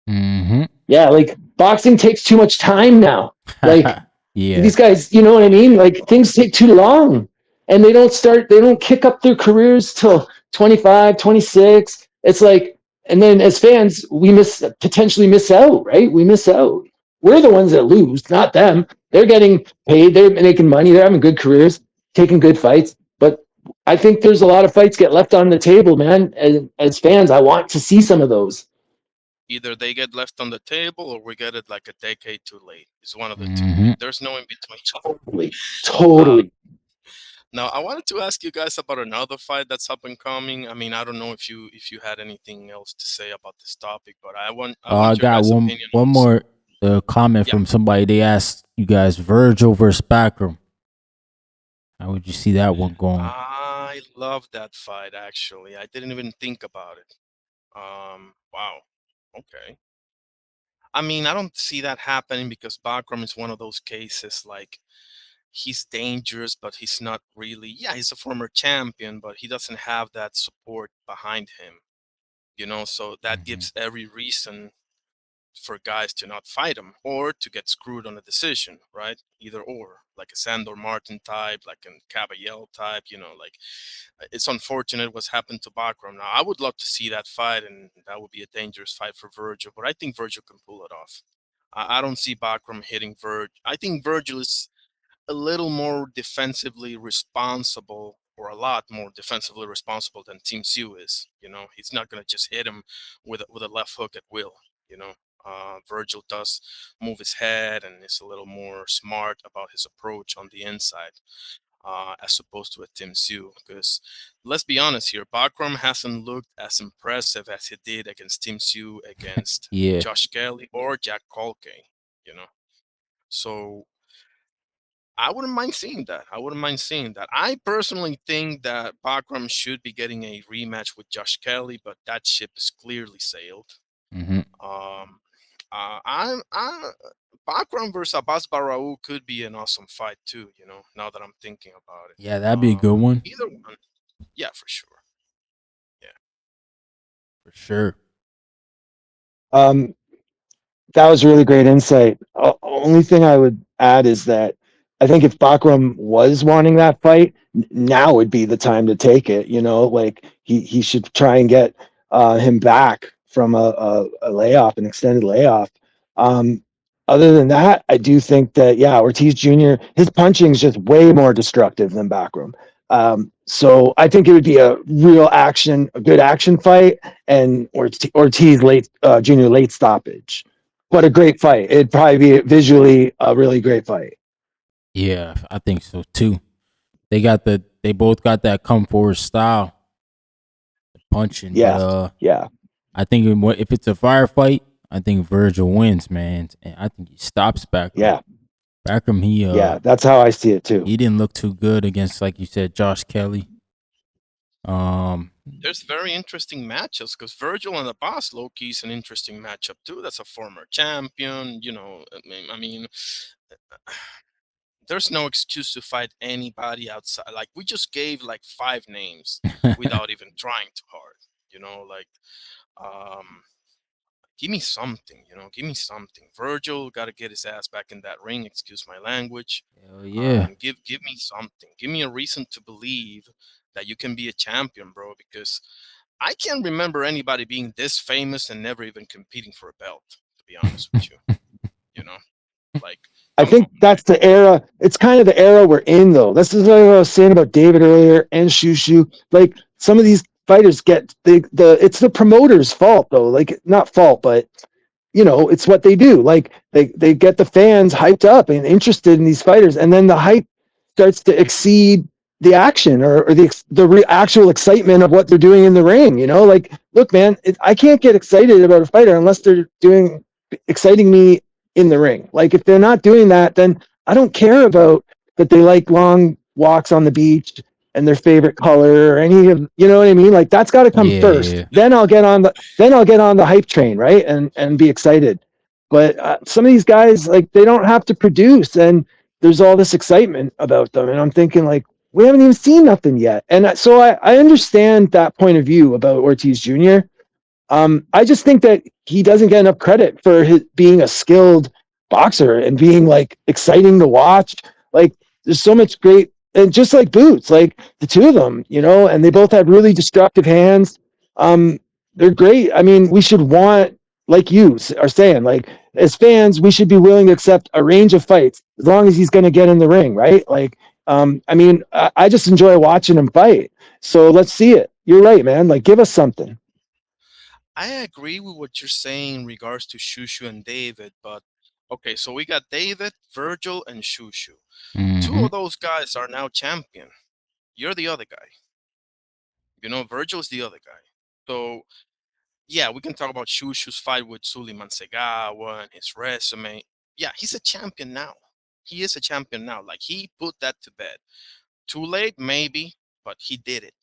Mm-hmm. Yeah, like boxing takes too much time now. Like yeah. These guys, you know what I mean? Like things take too long and they don't kick up their careers till 25, 26. It's like, and then as fans, we potentially miss out, right? We miss out. We're the ones that lose, not them. They're getting paid. They're making money. They're having good careers, taking good fights. But I think there's a lot of fights get left on the table, man. As fans, I want to see some of those. Either they get left on the table or we get it like a decade too late. It's one of the two. There's no in between. Totally. Now, I wanted to ask you guys about another fight that's up and coming. I mean, I don't know if you had anything else to say about this topic, but I I want your got guys' one opinion one on. more comment Yeah, from somebody. They asked you guys Virgil versus Backroom. How would you see that one going? I love that fight. Actually, I didn't even think about it. Wow. Okay. I mean, I don't see that happening because Bakram is one of those cases like he's dangerous, but he's not really. Yeah, he's a former champion, but he doesn't have that support behind him. So that Hmm. gives every reason for guys to not fight him or to get screwed on a decision, right? Either or, like a Sandor Martin type, like a Caballel type, like it's unfortunate what's happened to Bakram. Now, I would love to see that fight, and that would be a dangerous fight for Virgil, but I think Virgil can pull it off. I don't see Bakram hitting Virgil. I think Virgil is a little more defensively responsible, or a lot more defensively responsible than Team Sue is. He's not gonna just hit him with a left hook at will. You know, Virgil does move his head and is a little more smart about his approach on the inside. As opposed to a Tim Sue, because let's be honest here, Bakram hasn't looked as impressive as he did against Tim Sue, against Yeah. Josh Kelly or Jack Colkay. You know, so I wouldn't mind seeing that. I wouldn't mind seeing that. I personally think that Bakram should be getting a rematch with Josh Kelly, but that ship is clearly sailed. Hmm. Um, I Bakram versus Abbas Barraou could be an awesome fight too. Now that I'm thinking about it. Yeah, that'd be a good one Either one, yeah, for sure. Yeah. for sure. Um, that was really great insight. Only thing I would add is that I think if Bakram was wanting that fight, now would be the time to take it. Like he should try and get him back from a layoff, an extended layoff. Um, Other than that, I do think that Ortiz Jr. his punching is just way more destructive than Bakram. So I think it would be a good action fight, and Ortiz late Jr. late stoppage, but a great fight. It'd probably be visually a really great fight. Yeah, I think so too. They both got that come forward style, punching. But Yeah, yeah, I think if it's a firefight, I think Virgil wins, man, and I think he stops Backroom. yeah, Backroom, yeah. That's how I see it too. he didn't look too good against, like you said, Josh Kelly. Um, There's very interesting matchups because Virgil and the Boss Loki is an interesting matchup too. That's a former champion. I mean, there's no excuse to fight anybody outside. Like we just gave like five names without even trying too hard. Like um, give me something. Give me something. Virgil got to get his ass back in that ring. Excuse my language. hell yeah, And give me something. Give me a reason to believe that you can be a champion, bro. Because I can't remember anybody being this famous and never even competing for a belt. To be honest with you, you know, like I come on, think that's the era. It's kind of the era we're in, though. This is what I was saying about David earlier and Shushu. Like some of these fighters get the it's the promoter's fault, though. Like not fault, but it's what they do. Like they get the fans hyped up and interested in these fighters, and then the hype starts to exceed the action or the actual excitement of what they're doing in the ring. Like look, man, I can't get excited about a fighter unless they're doing exciting me in the ring. Like if they're not doing that, then I don't care about that they like long walks on the beach and their favorite color or any of what I mean. Like that's got to come yeah, first. yeah, Then I'll get on the hype train, right, and be excited. But some of these guys, like they don't have to produce, and there's all this excitement about them, and I'm thinking like we haven't even seen nothing yet. And so I understand that point of view about Ortiz Jr. I just think that he doesn't get enough credit for his being a skilled boxer and being like exciting to watch. Like there's so much great, and just like Boots, like the two of them, and they both have really destructive hands. Um, they're great. I mean, we should want, like you are saying, like as fans, we should be willing to accept a range of fights as long as he's going to get in the ring, right? Like, I mean, I just enjoy watching him fight. So let's see it. You're right, man. Like, give us something. I agree with what you're saying in regards to Shushu and David, but okay, so we got David, Virgil, and Shushu. Two hmm of those guys are now champion. You're the other guy. Virgil's the other guy. So yeah, we can talk about Shushu's fight with Suleiman Segawa and his resume. Yeah, he's a champion now. He is a champion now. Like, he put that to bed. Too late, maybe, but he did it.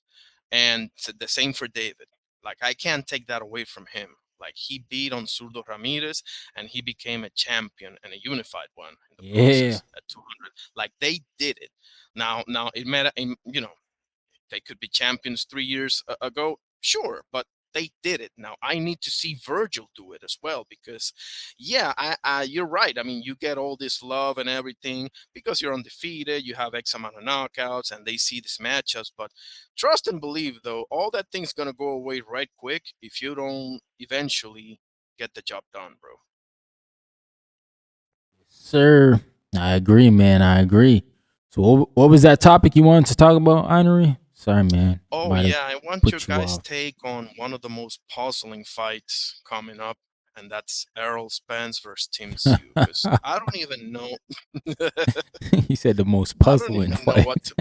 And the same for David. Like, I can't take that away from him. Like, he beat on Zurdo Ramirez, and he became a champion and a unified one in the Yeah. process at 200. Like, they did it. Now it matter. They could be champions 3 years ago, sure, but they did it. Now I need to see Virgil do it as well, because yeah, you're right. I mean, you get all this love and everything because you're undefeated, you have X amount of knockouts, and they see these matchups. But trust and believe, though, all that thing's gonna go away right quick if you don't eventually get the job done, bro. Sir, I agree, man. I agree. So, what was that topic you wanted to talk about, Honorary? Sorry, man. Oh Might have yeah, I want your put you guys' off. take on one of the most puzzling fights coming up, and that's Errol Spence versus Tim Tszyu. Because I don't even know. He said the most I don't puzzling even know fight. what to.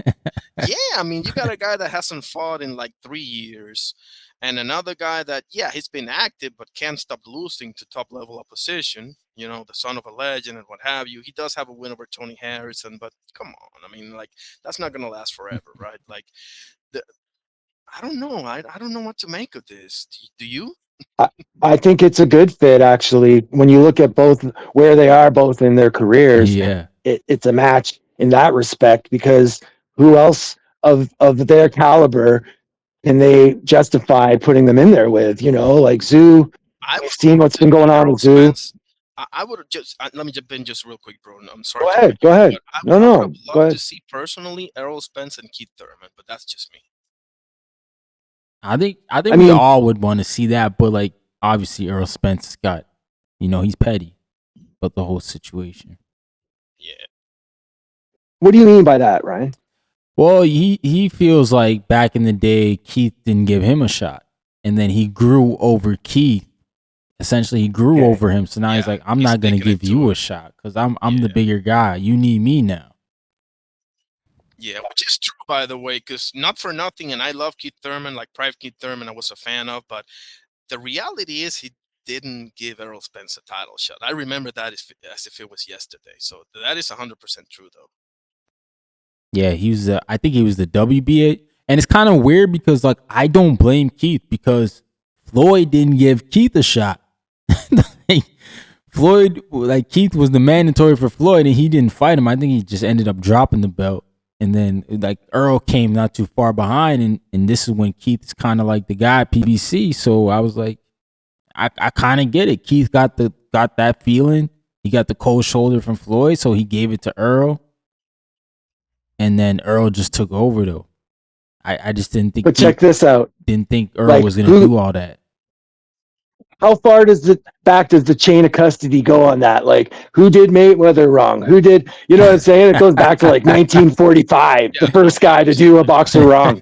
Yeah, I mean, you got a guy that hasn't fought in like 3 years, and another guy that, yeah, he's been active but can't stop losing to top level opposition. The son of a legend and what have you. He does have a win over Tony Harrison, but come on, I mean, like, that's not gonna last forever, right? Like, the, I don't know. I don't know what to make of this. Do you? I, I think it's a good fit, actually. When you look at both where they are both in their careers, Yeah. it's a match in that respect, because who else of their caliber can they justify putting them in there with? Like Zoo. I We've would seen love what's to been going see on Errol with Zoo. Spence. I would have just let me jump in just real quick, bro. I'm sorry Go to cut ahead. Go you off, ahead. but I, No, I would have no. Go loved to ahead. see personally Errol Spence and Keith Thurman, but that's just me. I think I we mean, all would want to see that, but like obviously Earl Spence got, he's petty, but the whole situation. Yeah. what do you mean by that, Ryan? Well, he feels like back in the day Keith didn't give him a shot, and then he grew over Keith. Essentially, he grew Okay. over him. So now he's Yeah. like, I'm He's not gonna taking it give to you a him. shot because I'm the Yeah. bigger guy. You need me now. Yeah, which is true, by the way, because not for nothing, and I love Keith Thurman, like Private Keith Thurman, I was a fan of, but the reality is he didn't give Errol Spence a title shot. I remember that as if it was yesterday. So that is 100% true, though. Yeah, he was. I think he was the WBA, and it's kind of weird because like I don't blame Keith because Floyd didn't give Keith a shot. Like, Floyd, like Keith was the mandatory for Floyd, and he didn't fight him. I think he just ended up dropping the belt, and then like Earl came not too far behind, and this is when Keith's kind of like the guy at PBC. So I was like, I kind of get it. Keith got that feeling. He got the cold shoulder from Floyd, so he gave it to Earl. And then Earl just took over though. I just didn't think But Keith check this out. didn't think Earl Like, was gonna do all that. how far does the chain of custody go on that? Like, who did Mayweather wrong? Who did, you know what I'm saying? It goes back to like 1945, Yeah, the no, first guy to do a 100%. boxer wrong.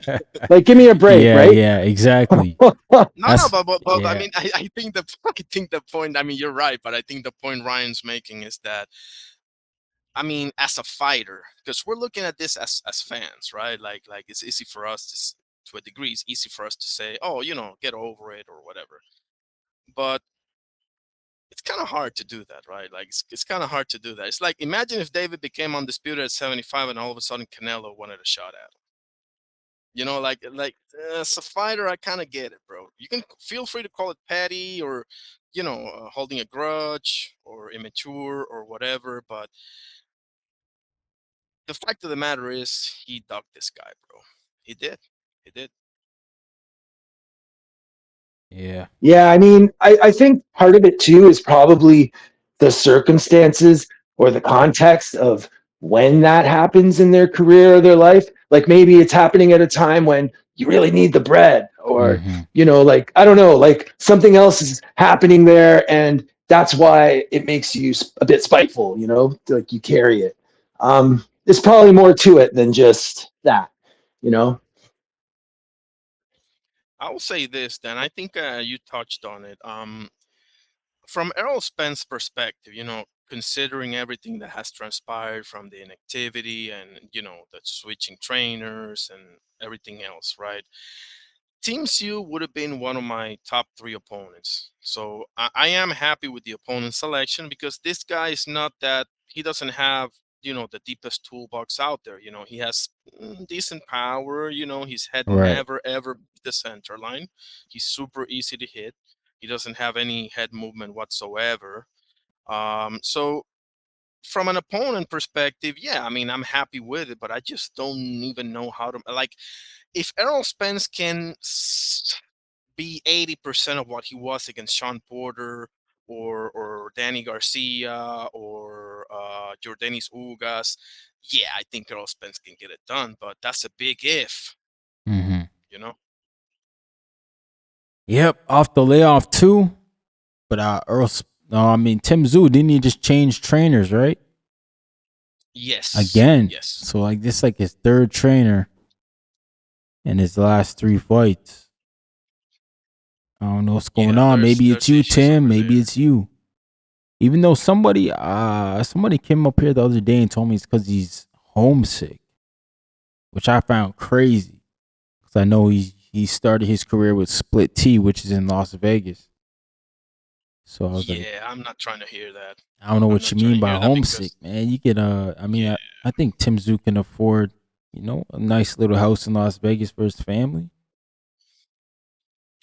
Like, give me a break, Yeah, right? yeah, exactly. No, That's but I yeah. mean, I think the point. I mean, you're right, but I think the point Ryan's making is that, I mean, as a fighter, because we're looking at this as fans, right? Like it's easy for us to a degree, it's easy for us to say, oh, get over it or whatever. But it's kind of hard to do that, right? Like it's kind of hard to do that. It's like, imagine if David became undisputed at 75 and all of a sudden Canelo wanted a shot at him. Like as a fighter, I kind of get it, bro. You can feel free to call it petty or, holding a grudge or immature or whatever. But the fact of the matter is, he ducked this guy, bro. He did. He did. Yeah. Yeah, I mean, I think part of it too is probably the circumstances or the context of when that happens in their career or their life. Like, maybe it's happening at a time when you really need the bread, or, Mm-hmm. like, I don't know, like something else is happening there, and that's why it makes you a bit spiteful, like you carry it. There's probably more to it than just that, you know? I will say this, then. I think you touched on it. From Errol Spence's perspective, considering everything that has transpired from the inactivity and the switching trainers and everything else, right? Team Su would have been one of my top 3 opponents. So I am happy with the opponent selection because this guy is not that he doesn't have the deepest toolbox out there. He has decent power. His head Right. never ever beat the center line. He's super easy to hit. He doesn't have any head movement whatsoever. So from an opponent perspective, yeah, I mean, I'm happy with it, but I just don't even know how to like. If Errol Spence can be 80% of what he was against Sean Porter or Danny Garcia or Jordanis Ugas, yeah, I think Errol Spence can get it done, but that's a big if, Mm-hmm. you know? Yep, off the layoff too. But Tim Zoo, didn't he just change trainers, right? Yes. Again. Yes. So like this like his third trainer in his last 3 fights. I don't know what's going on. Maybe it's you, Tim. Maybe it's you. Even though somebody came up here the other day and told me it's because he's homesick, which I found crazy. Because I know he started his career with Split T, which is in Las Vegas. So I was like, I'm not trying to hear that. I don't know what you mean by homesick, man. You could, I think Tim Zoo can afford, a nice little house in Las Vegas for his family.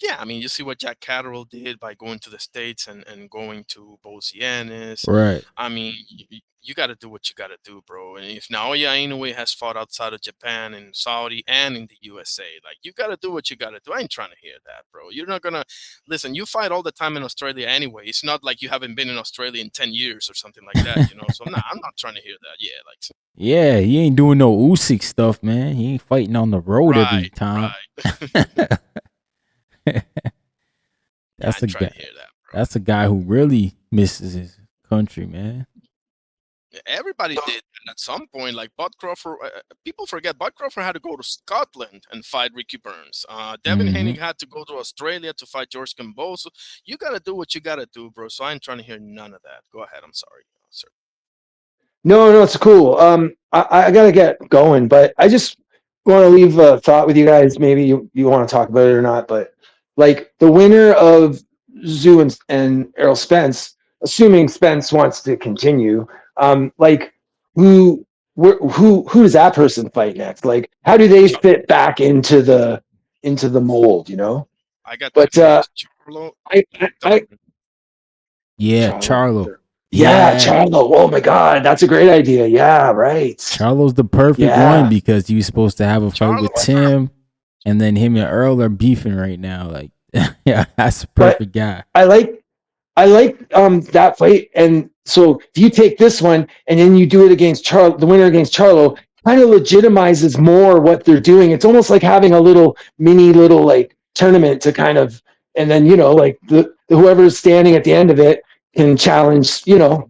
Yeah, I mean, you see what Jack Catterall did by going to the States and going to Bosianis. Right. I mean, you got to do what you got to do, bro. And if Naoya Inoue has fought outside of Japan and Saudi and in the USA, like, you got to do what you got to do. I ain't trying to hear that, bro. You're not going to listen. You fight all the time in Australia anyway. It's not like you haven't been in Australia in 10 years or something like that, So I'm not trying to hear that. Yeah, like. Yeah, he ain't doing no Usyk stuff, man. He ain't fighting on the road every time. Right. That's a guy. That's a guy who really misses his country, man. Everybody did at some point. Like Bud Crawford, people forget Bud Crawford had to go to Scotland and fight Ricky Burns. Devin Haney had to go to Australia to fight George Camboso. You got to do what you got to do, bro. So I ain't trying to hear none of that. Go ahead. I'm sorry, sir. No, it's cool. I gotta get going, but I just want to leave a thought with you guys. Maybe you want to talk about it or not, but like the winner of Zoo and Errol Spence, assuming Spence wants to continue, like who does that person fight next? Like how do they fit back into the mold? I got but Charlo. Charlo. Yeah, Charlo. Oh my God, that's a great idea. Yeah, right. Charlo's the perfect one because he was supposed to have a fight with Tim, and then him and Earl are beefing right now. Like, yeah, that's the perfect guy. I like that fight, and so if you take this one and then you do it against the winner against Charlo, kind of legitimizes more what they're doing. It's almost like having a little like tournament to kind of, and then like the whoever's standing at the end of it can challenge,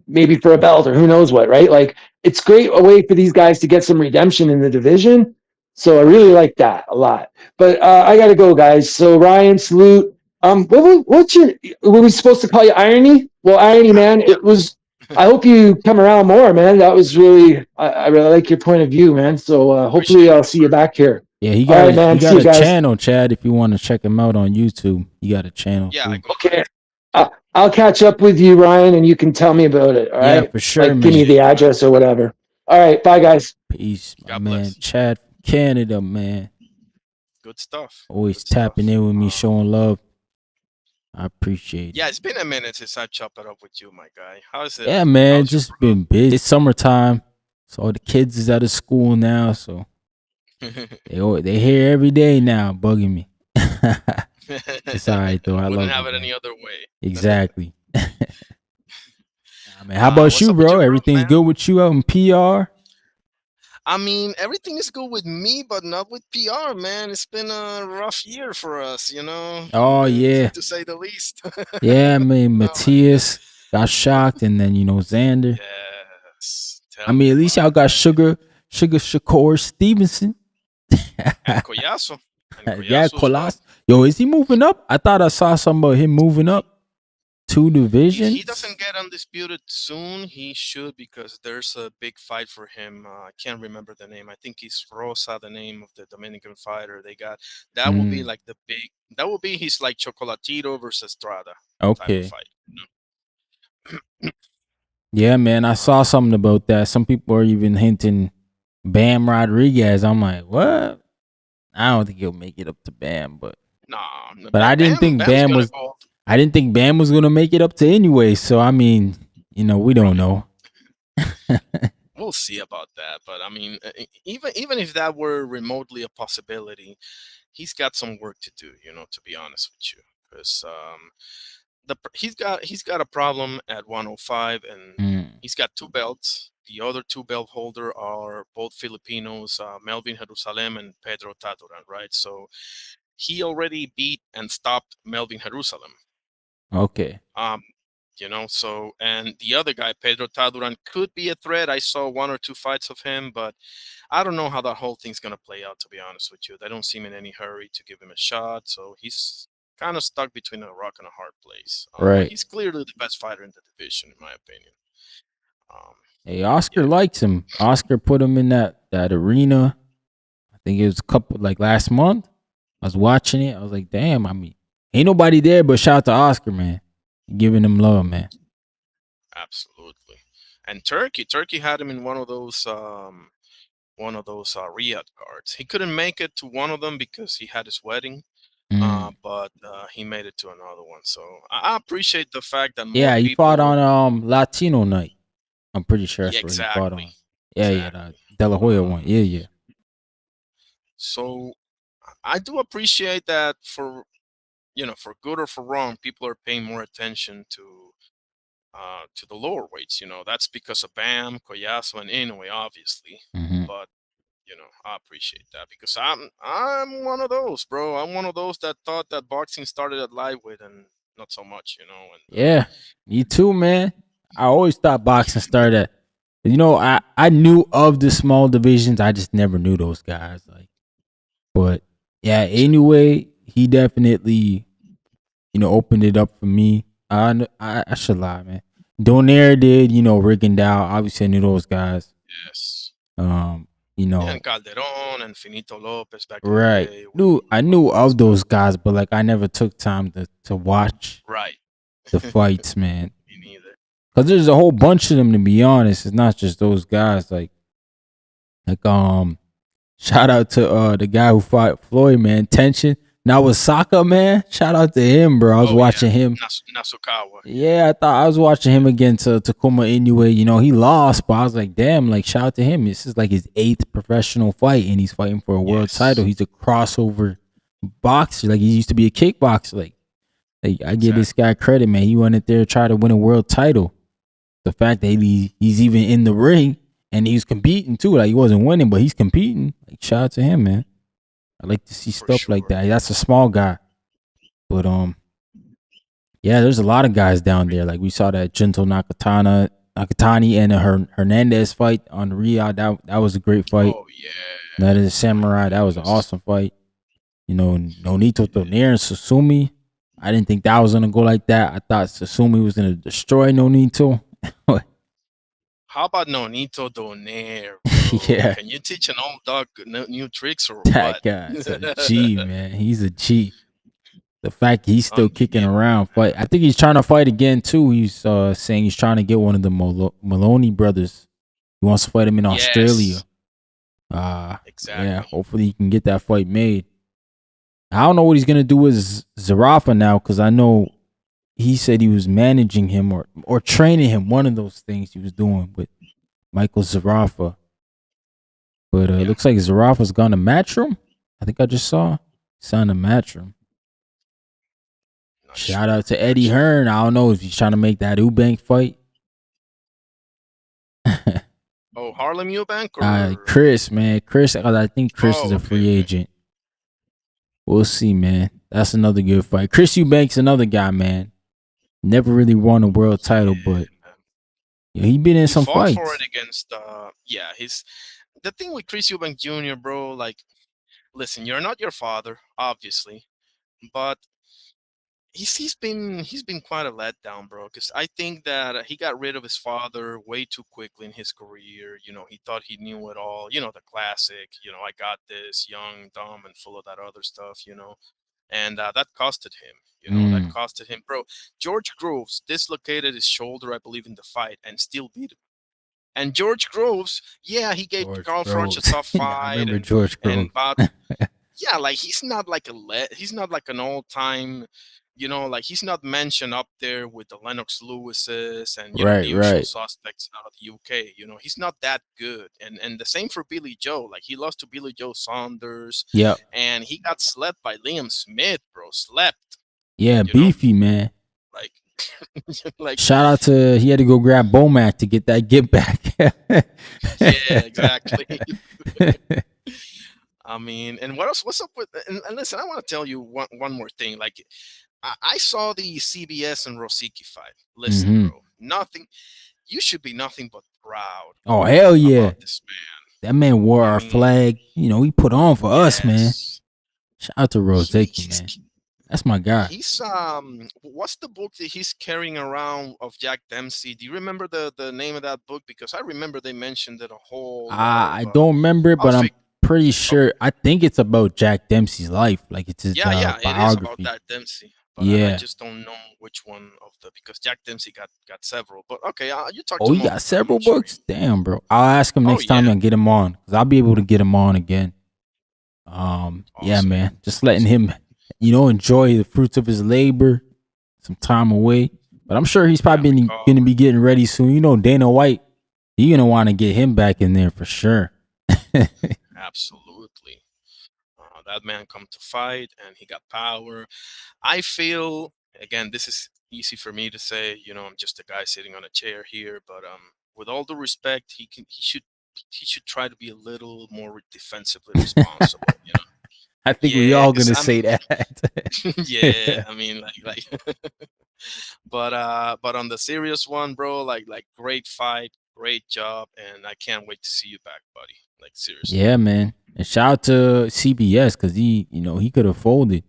maybe for a belt or who knows what, right? Like it's great a way for these guys to get some redemption in the division. So I really like that a lot. But I got to go, guys. So Ryan, salute. What's your? Were we supposed to call you Irony? Well, Irony, man, it was. I hope you come around more, man. That was really. I really like your point of view, man. So hopefully I'll see you back here. Yeah, he got a channel, Chad. If you want to check him out on YouTube, he got a channel. Yeah. Okay. I'll catch up with you, Ryan, and you can tell me about it. All right. Yeah, for sure. Like, give me the address or whatever. All right. Bye, guys. Peace, my man. Chad, Canada, man. Good stuff. Always tapping in with me, showing love. I appreciate it. Yeah, it's been a minute since I chopped it up with you, my guy. How's it? Yeah, man. Just been busy. It's summertime, so all the kids is out of school now, so they here every day now, bugging me. It's all right though. I love it. Wouldn't have it any other way. Exactly. Man, how about you, bro? Everything's good with you out in PR? I mean, everything is good with me, but not with PR, man. It's been a rough year for us, Oh, yeah. To say the least. Yeah, I mean, Matthias got shocked, and then, Xander. Yes. I mean, at least y'all got Shakur Stevenson. And Collazo. Yeah, Collazo. Yo, is he moving up? I thought I saw something about him moving up 2 If he doesn't divisions. get undisputed soon, he should because there's a big fight for him. I can't remember the name. I think it's Rosa, the name of the Dominican fighter they got. That will be Mm, like the big. That will be his like Chocolatito versus Strada type of okay. fight. Yeah, man. I saw Um, something about that. Some people are even hinting Bam Rodriguez. I'm like, what? I don't think he'll make it up to Bam, nah, but I didn't think Bam's Bam gonna was. go. I didn't think Bam was gonna make it up to anyway. So I mean, we don't Right. know. We'll see about that. But I mean, even if that were remotely a possibility, he's got some work to do. To be honest with you, because he's got a problem at 105, and Mm, he's got two belts. The other two belt holder are both Filipinos, Melvin Jerusalem and Pedro Taturan, right? So he already beat and stopped Melvin Jerusalem. okay. Um, so and the other guy, Pedro Taduran, could be a threat. I saw one or two fights of him, but I don't know how that whole thing's gonna play out. To be honest with you, they don't seem in any hurry to give him a shot, so he's kind of stuck between a rock and a hard place. But Right. he's clearly the best fighter in the division, in my opinion. Um, Hey, Oscar yeah, likes him. Oscar put him in that arena. I think it was a couple like last month. I was watching it. I was like, damn. I mean, ain't nobody there, but shout out to Oscar, man. Giving him love, man. absolutely. And Turkey had him in one of those Riyadh cards. He couldn't make it to one of them because he had his wedding. Mm. But he made it to another one. So I appreciate the fact that more Yeah, he fought people. on Latino night. I'm pretty sure Yeah, that's where he fought exactly, on. Yeah, yeah, exactly. the De La Hoya one. Um, Yeah, yeah. so I do appreciate that for good or for wrong, people are paying more attention to the lower weights. That's because of Bam, Collazo, and Inoue, obviously. Hmm. But I appreciate that because I'm one of those, bro. I'm one of those that thought that boxing started at lightweight and not so much. And Yeah, me too, man. I always thought boxing started at, I knew of the small divisions. I just never knew those guys. Like, but yeah, gotcha. anyway, he definitely, opened it up for me. I should lie, man. Donaire did, Rigondeaux. Obviously, I knew those guys. Yes. Um, you Yeah, and know, Calderon and Finito Lopez back in the right. day were Dude, I one of knew the best of those guys. guys, but like I never took time to watch Right. the fights, man. Me neither. Cause there's a whole bunch of them to be honest. It's not just those guys. Like shout out to the guy who fought Floyd, man. Tension. Now with Saka, man. Shout out to him, bro. I was Oh yeah, watching him. Nasukawa. Yeah, I thought I was watching him against Takuma Inoue. He lost, but I was like, damn, like shout out to him. This is like his 8th professional fight, and he's fighting for a world title. Yes, He's a crossover boxer. Like he used to be a kickboxer. Like I give this exactly. guy credit, man. He went in there to try to win a world title. The fact that he's even in the ring and he's competing too. Like he wasn't winning, but he's competing. Like shout out to him, man. I like to see For stuff like sure. that. That's a small guy, but yeah, there's a lot of guys down there. Like we saw that Junto Nakatani and Hernandez fight on Riyadh. That was a great fight. Oh yeah. That is My Samurai. That was an goodness. awesome fight. Nonito Yeah. Donaire and Susumi. I didn't think that was gonna go like that. I thought Susumi was gonna destroy Nonito. How about Nonito Donaire, bro? Yeah, Can you teach an old dog new tricks or that what? guy's a G, man. He's a G. The fact he's still kicking Unbelievable, around, fight. man. I think he's trying to fight again too. He's saying he's trying to get one of the Maloney brothers. He wants to fight him in Yes, Australia. Yeah. exactly. Hopefully he can get that fight made. I don't know what he's gonna do with Zarafa now because I know he said he was managing him or training him. One of those things he was doing with Michael Zarafa. But it Yeah, looks like Zarafa's gone to Matchroom. I think I just saw. Signed a Matchroom. not Shout sure out to Eddie actually. Hearn. I don't know if he's trying to make that Eubank fight. Oh, Harlem Eubank or Chris, man. Chris, I think Chris is oh, a okay, free okay. agent. We'll see, man. That's another good fight. Chris Eubank's another guy, man. Never really won a world title, Yeah, but man. he been in He some fought for it fights. against yeah, his the thing with Chris Eubank Jr., bro, like listen, you're not your father, obviously, but he's been quite a letdown, bro. Because I think that he got rid of his father way too quickly in his career. He thought he knew it all. The classic. I got this, young, dumb, and full of that other stuff. And that costed him. That Mm. costed him, bro. George Groves dislocated his shoulder, I believe, in the fight, and still beat him. And George Groves, yeah, he gave George Carl Froch a Groves. tough Yeah, I fight, remember and George Groves. and but yeah, like he's not like an all time, like he's not mentioned up there with the Lennox Lewises and the Right, usual right. suspects out of the UK. He's not that good, and the same for Billy Joe. Like he lost to Billy Joe Saunders, Yep. and he got slept by Liam Smith, bro. Slept, Yeah, you know, beefy, man. like like Shout out to he had to go grab Bomac to get that get back. yeah, exactly. I mean, and what else? What's up with? And listen, I want to tell you one more thing. Like, I saw the CBS and Rosicky fight. Listen, Hmm. bro, nothing. You should be nothing but proud Oh hell yeah. about this That man wore man. I our mean, flag. He put on for us, man. yes, Shout out to he, Rosicki, he's man. That's my guy. he's what's the book that he's carrying around of Jack Dempsey? Do you remember the name of that book? Because I remember they mentioned it a whole lot of. I don't remember it, I'll but I'm figure. pretty Okay. sure. I think it's about Jack Dempsey's life. Like it's his Yeah, it is about biography. that Dempsey, but I Yeah. just don't know which one of the because Jack Dempsey got several. But okay, you talk Oh, to he him got offline. several I'm sure. books. Damn, bro. I'll ask him Oh next time yeah, and get him on because I'll be able to get him on again. Yeah, awesome, man. Just letting awesome. him, enjoy the fruits of his labor, some time away. But I'm sure he's Yeah, probably going to be getting ready soon. Dana White, he going to want to get him back in there for sure. absolutely. That man come to fight, and he got power. I feel again, this is easy for me to say. I'm just a guy sitting on a chair here, but with all the respect, he should try to be a little more defensively responsible. I think we Yeah, all because gonna I say mean, yeah, that. I mean, like, but on the serious one, bro, like great fight, great job, and I can't wait to see you back, buddy. Like seriously. Yeah, man. And shout out to CBS because he could have folded.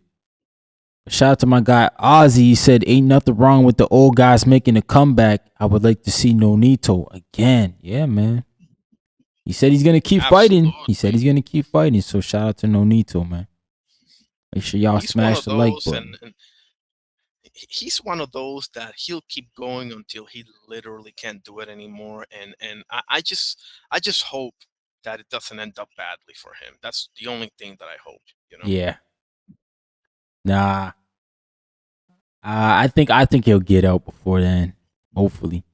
Shout out to my guy Ozzy. He said, "Ain't nothing wrong with the old guys making a comeback. I would like to see Nonito again." Yeah, man. He said he's gonna keep fighting. He said Absolutely. he's gonna keep fighting. So shout out to Nonito, man. Make sure y'all He's one smash of the like those, button. and he's one of those that he'll keep going until he literally can't do it anymore. And I just hope that it doesn't end up badly for him. That's the only thing that I hope. Yeah. Nah. I think he'll get out before then. Hopefully.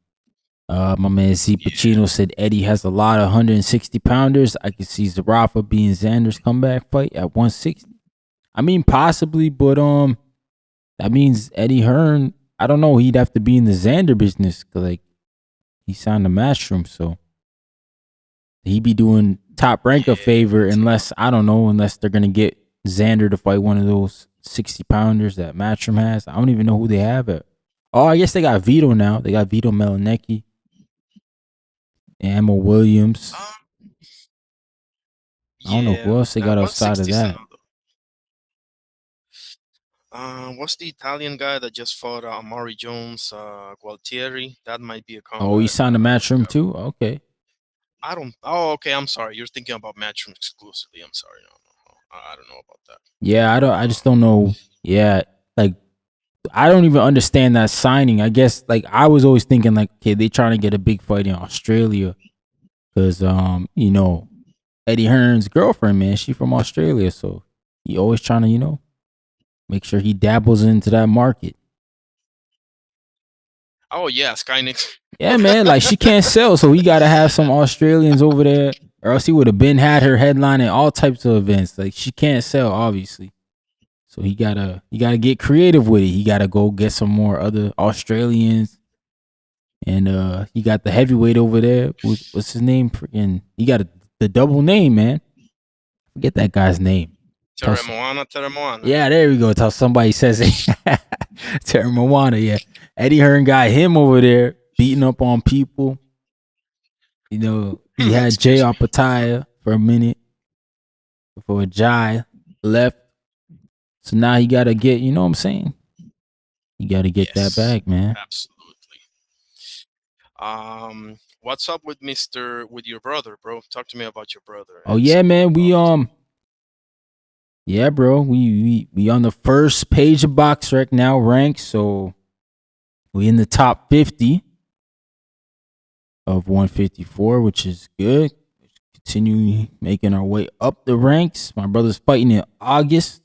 My man Z Yeah, Pacino said Eddie has a lot of 160 pounders. I can see Zarafa being Xander's comeback fight at 160. I mean, possibly, but that means Eddie Hearn. I don't know. He'd have to be in the Xander business because like he signed the Matchroom, so he'd be doing Top Rank a yeah, favor it's a lot. unless they're gonna get Xander to fight one of those 60 pounders that Matchroom has. I don't even know who they have it. Oh, I guess they got Vito now. They got Vito Melanecki, Emma Williams. Um, I don't know yeah, who else they got outside of 160 is that. another. What's the Italian guy that just fought Amari Jones, Gualtieri? That might be a Oh, he comeback. signed a Matchroom too. Okay. I don't. Oh, okay. I'm sorry. You're thinking about Matchroom exclusively. I'm sorry. No, no, no. I don't know about that. Yeah, I don't. I just Um, don't know. Yeah, like I don't even understand that signing. I guess like I was always thinking like, okay, they trying to get a big fight in Australia because Eddie Hearn's girlfriend, man, she from Australia, so he always trying to make sure he dabbles into that market. oh yeah, Skynex. Yeah, man, like she can't sell, so he got to have some Australians over there, or else he would have been had her headlining all types of events. Like she can't sell, obviously. So he gotta get creative with it. He gotta go get some more other Australians. And he got the heavyweight over there. What's his name? Freaking he got the double name, man. Forget that guy's name. Teremoana. Yeah, there we go. Tell somebody says it. Terry Moana, yeah. Eddie Hearn got him over there beating up on people. He had Jay Excuse me. Apataya for a minute before Jai left. So now he gotta get, you know what I'm saying? You got to get that Yes, back, man. absolutely. What's up with your brother, bro? Talk to me about your brother Oh and yeah, some man. We about. yeah, bro. We on the first page of BoxRec now ranked, so we in the top 50 of 154, which is good. Continue making our way up the ranks. My brother's fighting in August.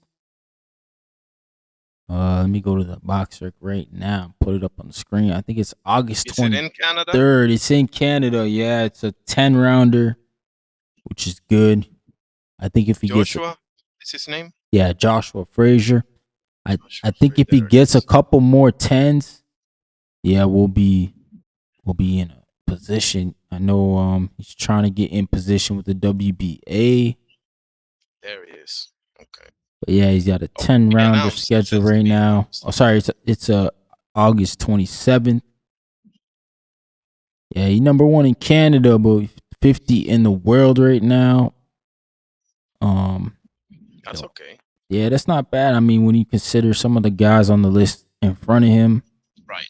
Let me go to the BoxRec right now. Put it up on the screen. I think it's August Is it in Canada? 23rd. It's in Canada. Yeah, it's a 10 rounder, which is good. I think if he gets Joshua is his name? Joshua Frazier. I Joshua think if he There it gets a is. couple more 10s, yeah, we'll be in a position. I know he's trying to get in position with the WBA. There he is. Okay. But yeah, he's got a Oh, 10 to be rounder announced. It schedule says to right be now. announced. Oh, sorry, it's August 27th. Yeah, he's number 1 in Canada, but 50 in the world right now. That's okay. Yeah, that's not bad. I mean, when you consider some of the guys on the list in front of him, Right.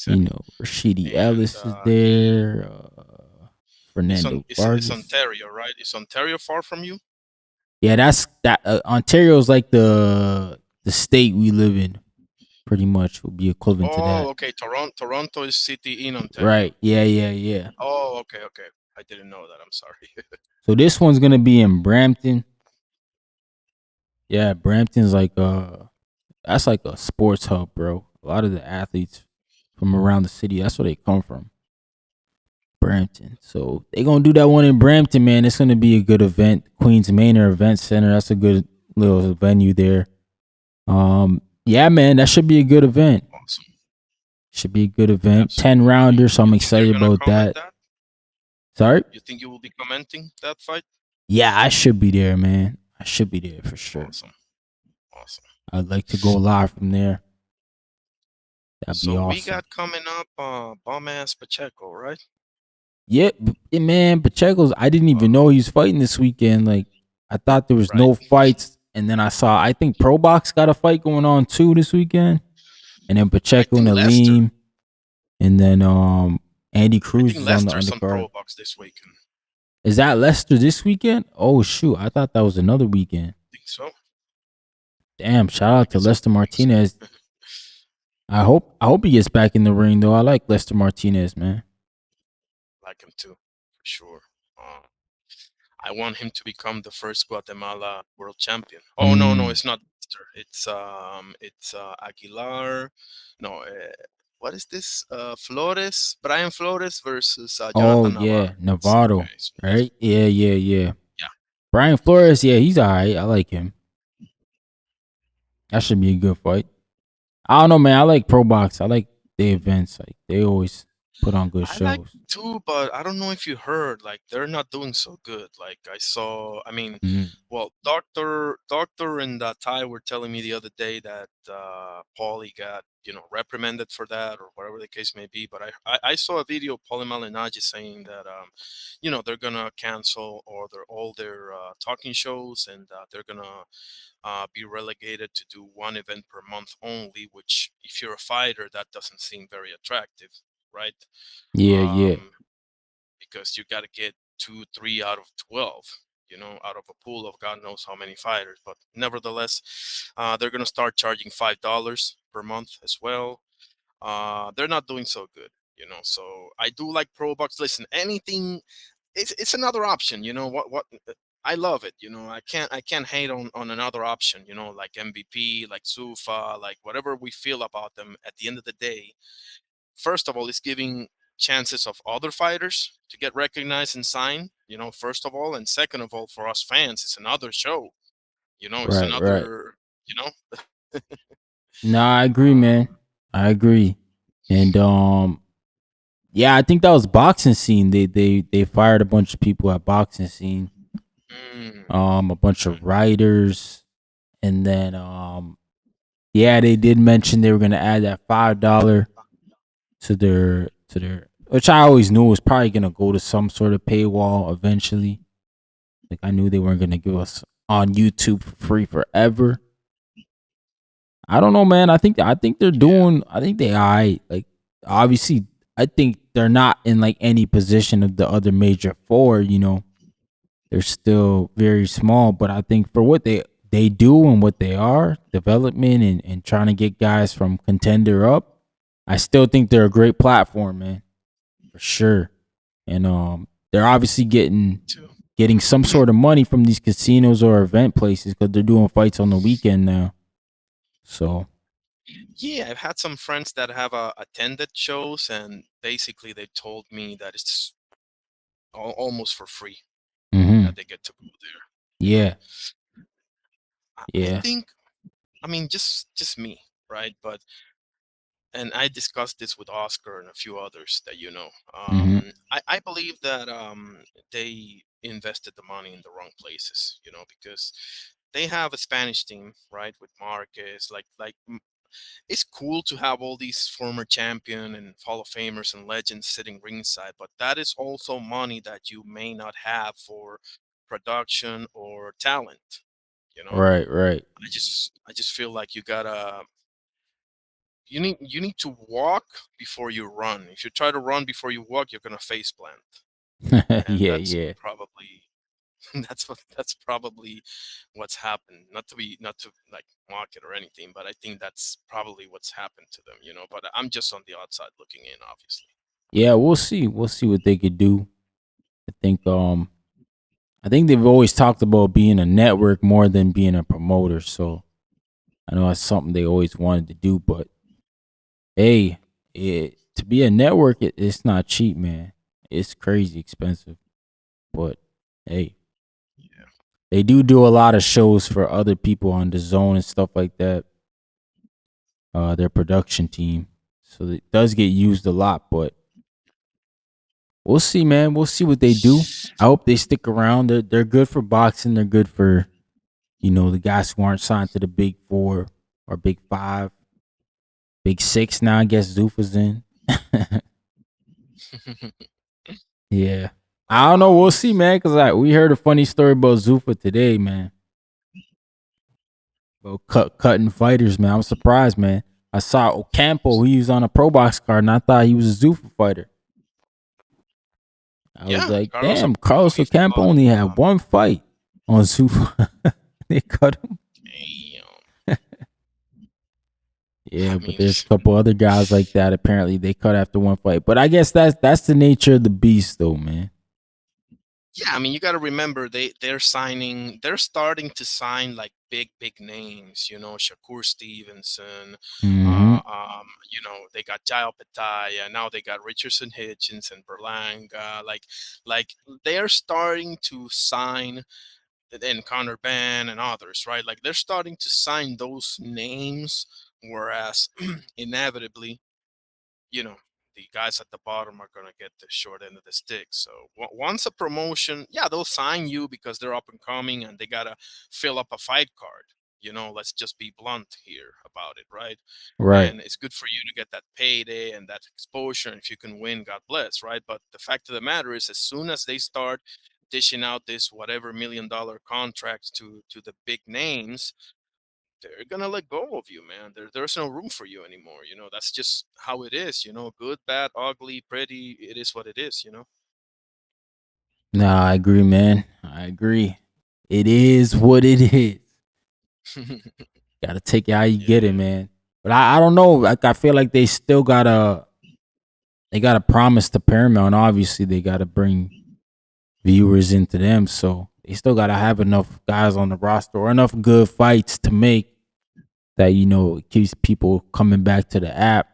you Exactly. know, Rashidi And Ellis is he there. Fernando it's Vargas. Ontario, right? Is Ontario far from you? Yeah, that's that. Ontario's like the state we live in, pretty much would be equivalent to Oh, that. okay. Toronto is city in Ontario. Right. Yeah. Oh, okay. I didn't know that. I'm sorry. So this one's gonna be in Brampton. Yeah, Brampton's like that's like a sports hub, bro. A lot of the athletes from around the city, that's where they come from. Brampton. So they gonna do that one in Brampton, man. It's gonna be a good event. Queens Manor Event Center. That's a good little venue there. Yeah, man, that should be a good event. Awesome. Should be a good event. Absolutely. 10 rounder, so I'm You think you're excited gonna about comment that. Sorry? You think you will be commenting that fight? Yeah, I should be there, man. I should be there for sure. Awesome. I'd like to go live from there. That'd be So awesome. we got coming up bomb ass Pacheco, right? Yeah, man, Pacheco's, I didn't even know he was fighting this weekend. Like, I thought there was no fights, and then I think Pro Box got a fight going on too this weekend. And then Pacheco and Aleem. And then Andy Cruz is on the undercard. Pro Box this weekend. Is that Leicester this weekend? Oh shoot, I thought that was another weekend. I think so. Damn, shout out to Lester Martinez. I hope he gets back in the ring though. I like Lester Martinez, man. Like him too, for sure. I want him to become the first Guatemala world champion. Oh no, it's not. It's Aguilar. No, what is this? Brian Flores versus Jonathan Navarro. Navarro, okay, so right? Yeah. Yeah. Brian Flores, yeah, he's alright. I like him. That should be a good fight. I don't know, man. I like Pro Box. I like the events. Like they always put on good shows. I like too, but I don't know if you heard, like they're not doing so good. Like I saw, I mean, well, Doctor and Ty were telling me the other day that Paulie got reprimanded for that or whatever the case may be. But I saw a video of Paulie Malignaggi saying that they're gonna cancel all their talking shows and they're gonna be relegated to do one event per month only. Which, if you're a fighter, that doesn't seem very attractive, right? Yeah. Because you got to get 2, 3 out of 12, out of a pool of God knows how many fighters. But nevertheless, they're going to start charging $5 per month as well. They're not doing so good, So I do like Pro Box. Listen, anything, it's another option, what. I love it, I can't hate on another option, like MVP, like Sufa, like whatever we feel about them. At the end of the day, first of all, it's giving chances of other fighters to get recognized and signed, first of all. And second of all, for us fans, it's another show, it's another, No, I agree, man. I agree. And yeah, I think that was Boxing Scene. They fired a bunch of people at Boxing Scene. A bunch of writers. And then yeah, they did mention they were gonna add that $5 to their which I always knew was probably gonna go to some sort of paywall eventually. Like I knew they weren't gonna give us on YouTube for free forever. I don't know, man. I think they're Yeah. doing. I think they alright. Like obviously, I think they're not in like any position of the other major four. They're still very small, but I think for what they do and what they are, development and trying to get guys from contender up, I still think they're a great platform, man, for sure. And they're obviously Too. getting some sort of money from these casinos or event places because they're doing fights on the weekend now. So Yeah, I've had some friends that have attended shows, and basically they told me that it's almost for free hmm that they get to go there. You know, yeah, I yeah. think, I mean, just me, right? But and I discussed this with Oscar and a few others that you know. hmm I believe that they invested the money in the wrong places, because they have a Spanish team, right, with Marquez. It's cool to have all these former champion and Hall of Famers and legends sitting ringside, but that is also money that you may not have for production or talent. You know, Right, right. I just feel like you need to walk before you run. If you try to run before you walk, you're gonna face plant, and Yeah, that's yeah. probably that's probably what's happened. Not to like mock it or anything, but I think that's probably what's happened to them. But I'm just on the outside looking in, obviously. Yeah, we'll see. We'll see what they could do. I think I think they've always talked about being a network more than being a promoter. So I know that's something they always wanted to do, but hey, to be a network, it's not cheap, man. It's crazy expensive. But hey, Yeah. they do a lot of shows for other people on the zone and stuff like that. Their production team, so it does get used a lot. But we'll see, man. We'll see what they do. I hope they stick around. They're good for boxing. They're good for the guys who aren't signed to the big four or big five, big six. Now I guess Zufa's in. Yeah. I don't know. We'll um, see, man. Cause we heard a funny story about Zufa today, man. About cutting fighters, man. I'm surprised, man. I saw Ocampo. He was on a pro box card, and I thought he was a Zufa fighter. I was yeah, like, Carlos damn, Ocampo, Carlos he Ocampo fought. only had one fight on Zufa. They cut him. Damn. Yeah, I but mean, there's a couple other guys like that. Apparently, they cut after one fight. But I guess that's the nature of the beast, though, man. yeah, I mean, you got to remember they're starting to sign like big names. Shakur Stevenson. hmm They got Jael Petaya. Now they got Richardson Hitchens and Berlanga. Like they're starting to sign, and Connor Ben and others, right? Like they're starting to sign those names, whereas inevitably, you know, the guys at the bottom are going to get the short end of the stick. So once a promotion, yeah, they'll sign you because they're up and coming and they got to fill up a fight card. Let's just be blunt here about it, right? Right. And it's good for you to get that payday and that exposure. And if you can win, God bless, right? But the fact of the matter is, as soon as they start dishing out this whatever $1 million contracts to the big names, they're gonna let go of you, man. There's no room for you anymore. That's just how it is. Good, bad, ugly, pretty. It is what it is. Nah, I agree, man. I agree. It is what it is. Gotta take it how you get it, Yeah. man. But I don't know. Like I feel like they gotta promise to Paramount. Obviously, they gotta bring viewers into them. So they still gotta have enough guys on the roster or enough good fights to make that it keeps people coming back to the app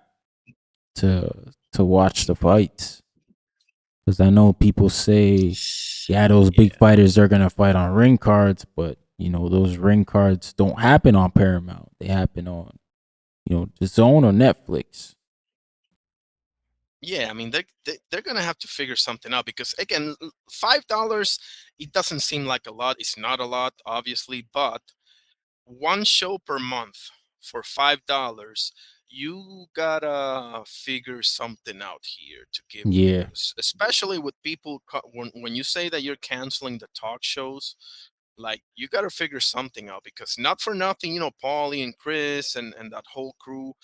to watch the fights. Because I know people say, yeah, those big Yeah. fighters are gonna fight on ring cards, but those ring cards don't happen on Paramount. They happen on the Zone or Netflix. Yeah. I mean, they're gonna have to figure something out because again, $5. It doesn't seem like a lot. It's not a lot, obviously, but one show per month for $5, you gotta figure something out here to give Yeah, viewers, especially with people when you say that you're canceling the talk shows. Like, you got to figure something out, because not for nothing, Paulie and Chris and that whole crew,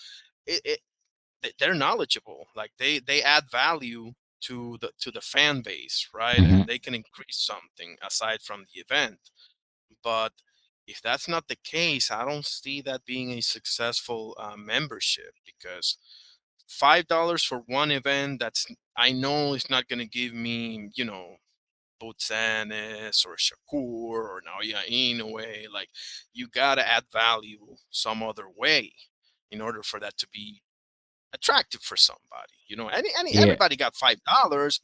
they're knowledgeable. Like, they add value to the fan base, right? Hmm. And they can increase something aside from the event. But if that's not the case, I don't see that being a successful membership, because $5 for one event, I know it's not going to give me, Botsanis or Shakur or Naoya Inoue. Like, you gotta add value some other way in order for that to be attractive for somebody. Yeah. Everybody got $5,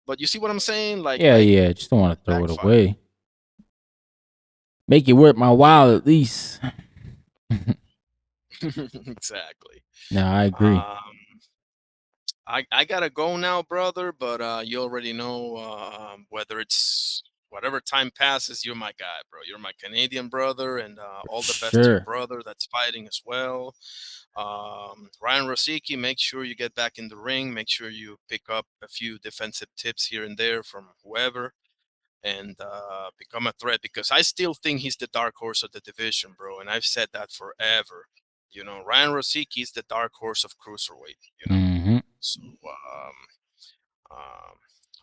but you see what I'm saying? Yeah, yeah. Just don't want to throw it backfire. away. Make it worth my while at least. Exactly. No, I agree. Um, I gotta go now, brother. But you already know, whether it's whatever time passes, you're my guy, bro. You're my Canadian brother, and For all the best to your sure. brother that's fighting as well. Ryan Rosicki, make sure you get back in the ring. Make sure you pick up a few defensive tips here and there from whoever, and become a threat, because I still think he's the dark horse of the division, bro. And I've said that forever. Ryan Rosicki is the dark horse of cruiserweight. Hmm. So, um,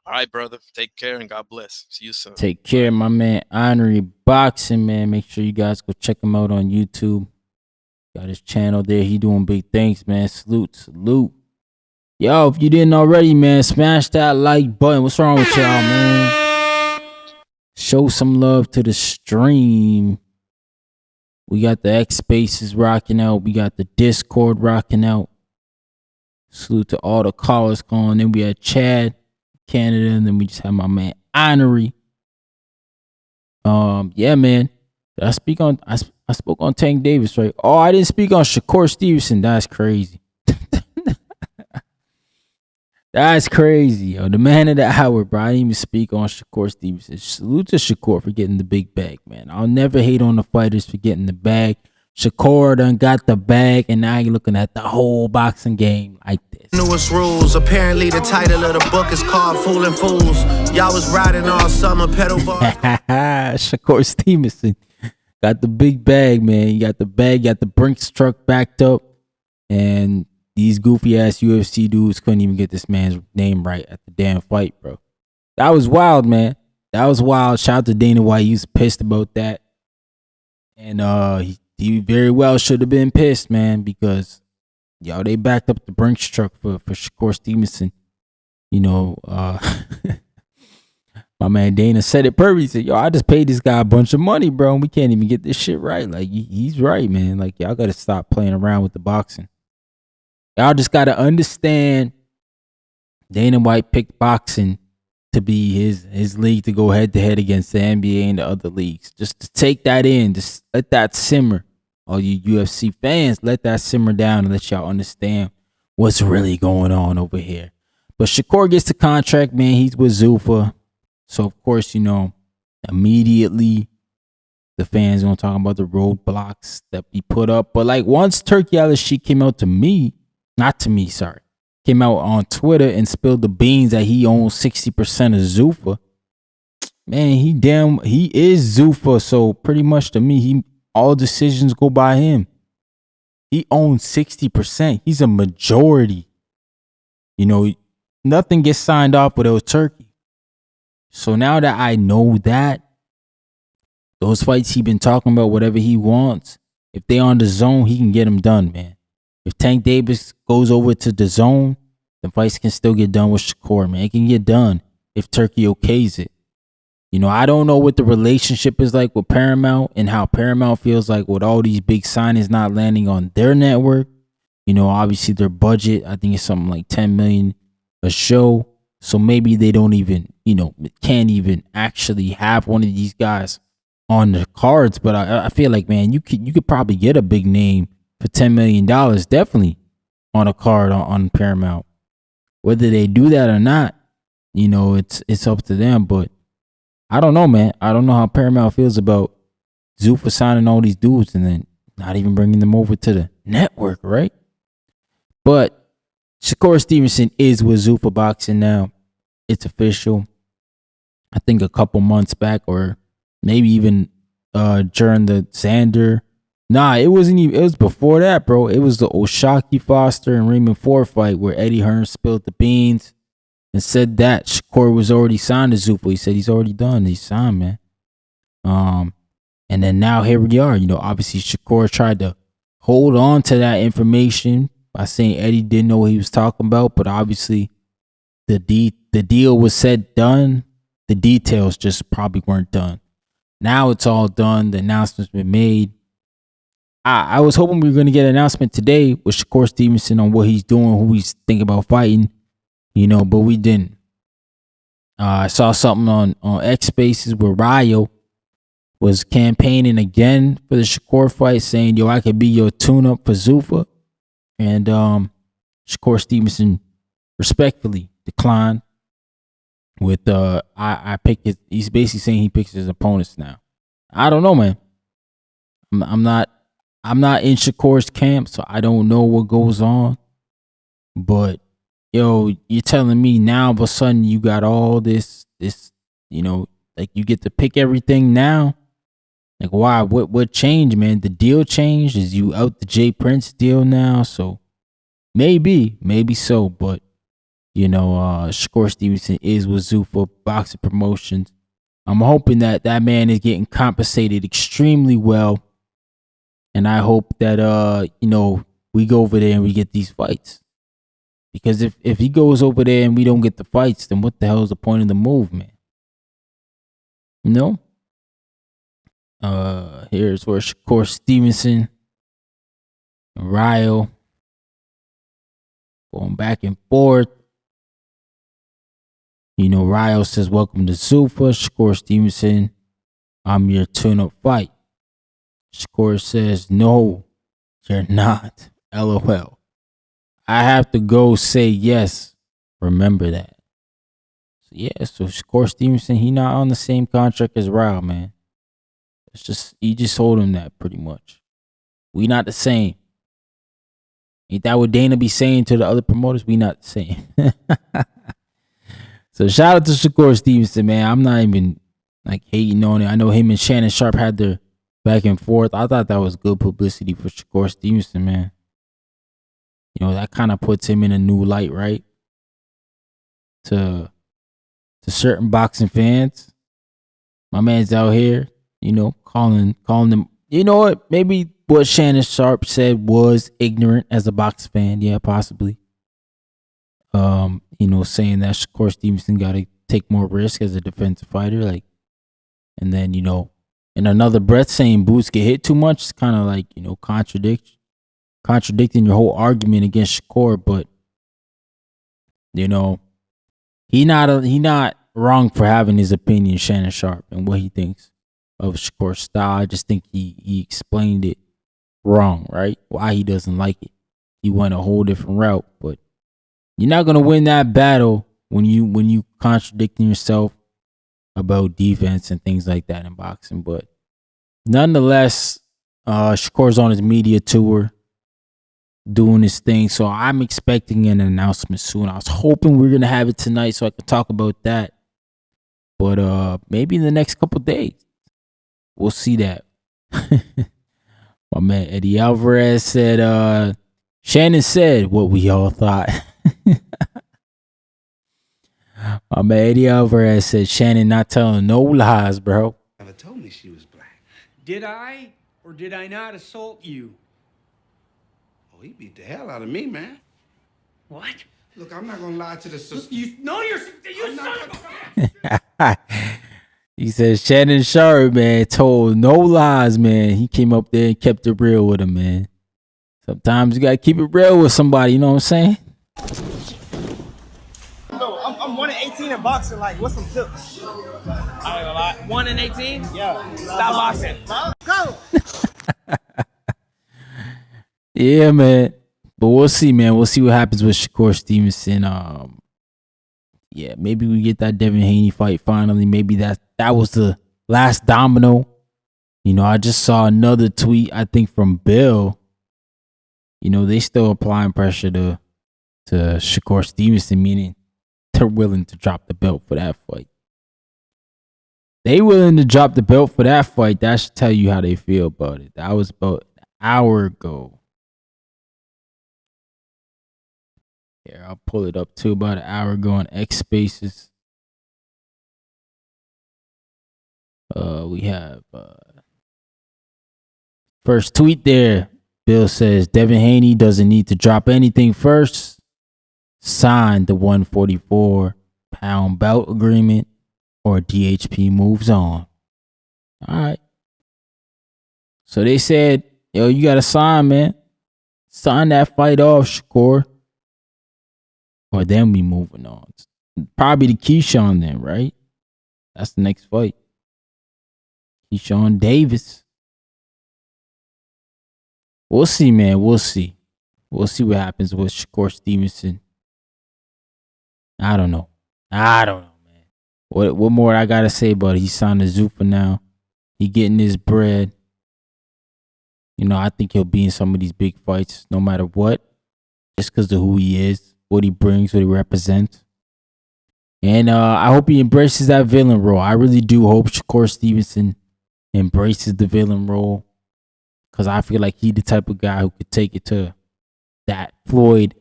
all right, brother. Take care and God bless. See you soon. Take care, Bye. my man. Honorary Boxing, man. Make sure you guys go check him out on YouTube. Got his channel there. He doing big things, man. Salute, salute. Yo, if you didn't already, man, smash that like button. What's wrong with y'all, man? Show some love to the stream. We got the X Spaces rocking out. We got the Discord rocking out. Salute to all the callers calling. Then we had Chad, Canada, and then we just had my man Honorary. Yeah, man. Did I speak on I spoke on Tank Davis, right? Oh, I didn't speak on Shakur Stevenson. That's crazy. That's crazy, yo. The man of the hour, bro. I didn't even speak on Shakur Stevenson. Salute to Shakur for getting the big bag, man. I'll never hate on the fighters for getting the bag. Shakur done got the bag, and now you're looking at the whole boxing game like this. Newest rules. Apparently, the title of the book is called Fooling Fools. Y'all was riding all summer, pedal bar. Shakur Stevenson got the big bag, man. You got the bag, got the Brinks truck backed up, and these goofy ass UFC dudes couldn't even get this man's name right at the damn fight, bro. That was wild, man. That was wild. Shout out to Dana White. He was pissed about that. And he very well should have been pissed, man, because they backed up the Brinks truck for Shakur Stevenson. My man Dana said it perfectly. He said, I just paid this guy a bunch of money, bro, and we can't even get this shit right. Like, he's right, man. Like, y'all got to stop playing around with the boxing. Y'all just got to understand Dana White picked boxing to be his league to go head to head against the NBA and the other leagues. Just to take that in, just let that simmer. All you UFC fans, let that simmer down and let y'all understand what's really going on over here. But Shakur gets the contract, man. He's with Zuffa. So, of course, immediately the fans going to talk about the roadblocks that we put up. But, like, once Turkey Al-Sheikh came out to me, came out on Twitter and spilled the beans that he owns 60% of Zuffa. Man, he is Zuffa. So pretty much to me, all decisions go by him. He owns 60%. He's a majority. Nothing gets signed off without Turkey. So now that I know that, those fights he been talking about, whatever he wants, if they on the zone, he can get them done, man. If Tank Davis goes over to the zone, the fights can still get done with Shakur, man. It can get done if Turkey okays it. I don't know what the relationship is like with Paramount and how Paramount feels like with all these big signings not landing on their network. Obviously their budget, I think it's something like $10 million a show. So maybe they don't even, can't even actually have one of these guys on the cards. But I feel like, man, you could probably get a big name for $10 million, definitely on a card on Paramount. Whether they do that or not, it's up to them. But I don't know, man. I don't know how Paramount feels about Zuffa signing all these dudes and then not even bringing them over to the network, right? But Shakur Stevenson is with Zuffa Boxing now. It's official. I think a couple months back, or maybe even during the Xander. Nah, it wasn't even. It was before that, bro. It was the Oshaki Foster and Raymond Ford fight where Eddie Hearn spilled the beans and said that Shakur was already signed to Zuffa. He said he's already done. He's signed, man. And then now here we are. You know, obviously Shakur tried to hold on to that information by saying Eddie didn't know what he was talking about, but obviously the deal was said done. The details just probably weren't done. Now it's all done. The announcement's been made. I was hoping we were going to get an announcement today with Shakur Stevenson on what he's doing, who he's thinking about fighting, you know, but we didn't. I saw something on X Spaces where Ryo was campaigning again for the Shakur fight, saying, yo, I could be your tune-up for Zuffa. And Shakur Stevenson respectfully declined with I pick his, he's basically saying he picks his opponents now. I don't know, man. I'm not in Shakur's camp, so I don't know what goes on. But yo, you're telling me now all of a sudden you got all this, you know, like you get to pick everything now? Like why? What changed, man? The deal changed? Is you out the Jay Prince deal now? So maybe so, but you know, Shakur Stevenson is with Zuffa Boxing Promotions. I'm hoping that man is getting compensated extremely well. And I hope that you know, we go over there and we get these fights. Because if he goes over there and we don't get the fights, then what the hell is the point of the move, man? You know? Here's where Shakur Stevenson and Ryo going back and forth. You know, Ryo says, welcome to Zuffa. Shakur Stevenson, I'm your tune-up fight. Shakur says, no, you're not. LOL. I have to go say yes. Remember that. So yeah, so Shakur Stevenson, he not on the same contract as Ryo, man. It's just, he just told him that pretty much. We not the same. Ain't that what Dana be saying to the other promoters? We not the same. So shout out to Shakur Stevenson, man. I'm not even like hating on it. I know him and Shannon Sharp had their back and forth. I thought that was good publicity for Shakur Stevenson, man. You know, that kind of puts him in a new light, right? To certain boxing fans. My man's out here, you know, calling them. You know what? Maybe what Shannon Sharp said was ignorant as a boxing fan. Yeah, possibly. You know, saying that Shakur Stevenson got to take more risk as a defensive fighter, like, and then, you know, in another breath saying boots get hit too much. It's kind of like, you know, contradicting your whole argument against Shakur. But you know, he not wrong for having his opinion, Shannon Sharp, and what he thinks of Shakur's style. I just think he explained it wrong, right? Why he doesn't like it. He went a whole different route, but you're not gonna win that battle when you contradicting yourself about defense and things like that in boxing. But nonetheless, Shakur's on his media tour doing his thing, so I'm expecting an announcement soon. I was hoping we were gonna have it tonight so I could talk about that, but maybe in the next couple days we'll see that. My man Eddie Alvarez said, Shannon said what we all thought. My man Eddie Alvarez said Shannon not telling no lies, bro. Never told me she was black. Did I or did I not assault you? Oh, he beat the hell out of me, man. What? Look, I'm not gonna lie to the sister. You son of a... He said Shannon Sharp, man, told no lies, man. He came up there and kept it real with him, man. Sometimes you gotta keep it real with somebody, you know what I'm saying? No, I'm 1 in 18 in boxing. Like, what's some tips? I ain't gonna lie. 1 in 18? Yeah. Stop boxing. Go. Yeah, man. But we'll see, man. We'll see what happens with Shakur Stevenson. Yeah, maybe we get that Devin Haney fight finally. Maybe that was the last domino. You know, I just saw another tweet, I think from Bill. You know, they still applying pressure to Shakur Stevenson, meaning they're willing to drop the belt for that fight. They willing to drop the belt for that fight. That should tell you how they feel about it. That was about an hour ago. Here, I'll pull it up too. About an hour ago on X Spaces. We have first tweet there. Bill says Devin Haney doesn't need to drop anything first. Sign the 144-pound belt agreement, or DHP moves on. All right. So they said, yo, you got to sign, man. Sign that fight off, Shakur. Or then we moving on. Probably the Keyshawn then, right? That's the next fight. Keyshawn Davis. We'll see, man. We'll see. We'll see what happens with Shakur Stevenson. I don't know, man. What more I gotta say about it? He signed a Zuffa now. He getting his bread. You know, I think he'll be in some of these big fights no matter what. Just because of who he is, what he brings, what he represents. And I hope he embraces that villain role. I really do hope Shakur Stevenson embraces the villain role. Because I feel like he's the type of guy who could take it to that Floyd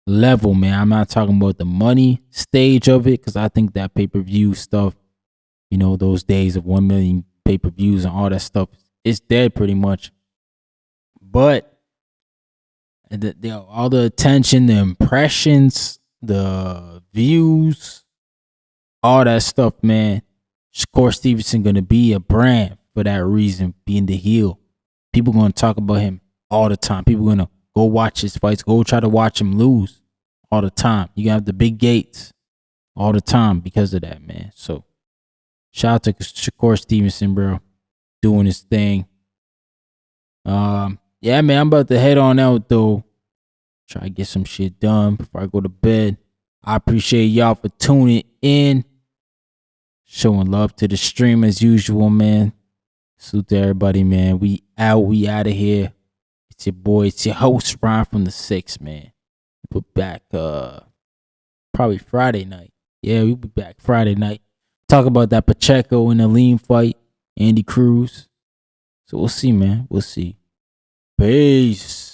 level, man. I'm not talking about the money stage of it, because I think that pay-per-view stuff, you know, those days of 1 million pay-per-views and all that stuff, it's dead pretty much. But all the attention, the impressions, the views, all that stuff, man. Shakur Stevenson gonna be a brand for that reason, being the heel. People gonna talk about him all the time. People gonna go watch his fights, go try to watch him lose all the time. You got the big gates all the time because of that, man. So shout out to Shakur Stevenson, bro, doing his thing. Yeah, man, I'm about to head on out though. Try to get some shit done before I go to bed. I appreciate y'all for tuning in, showing love to the stream as usual, man. Salute to everybody, man. We out of here. It's your boy, it's your host, Ryan from the 6, man. We'll be back probably Friday night. Yeah, we'll be back Friday night. Talk about that Pacheco and Aleem fight, Andy Cruz. So we'll see, man. We'll see. Peace.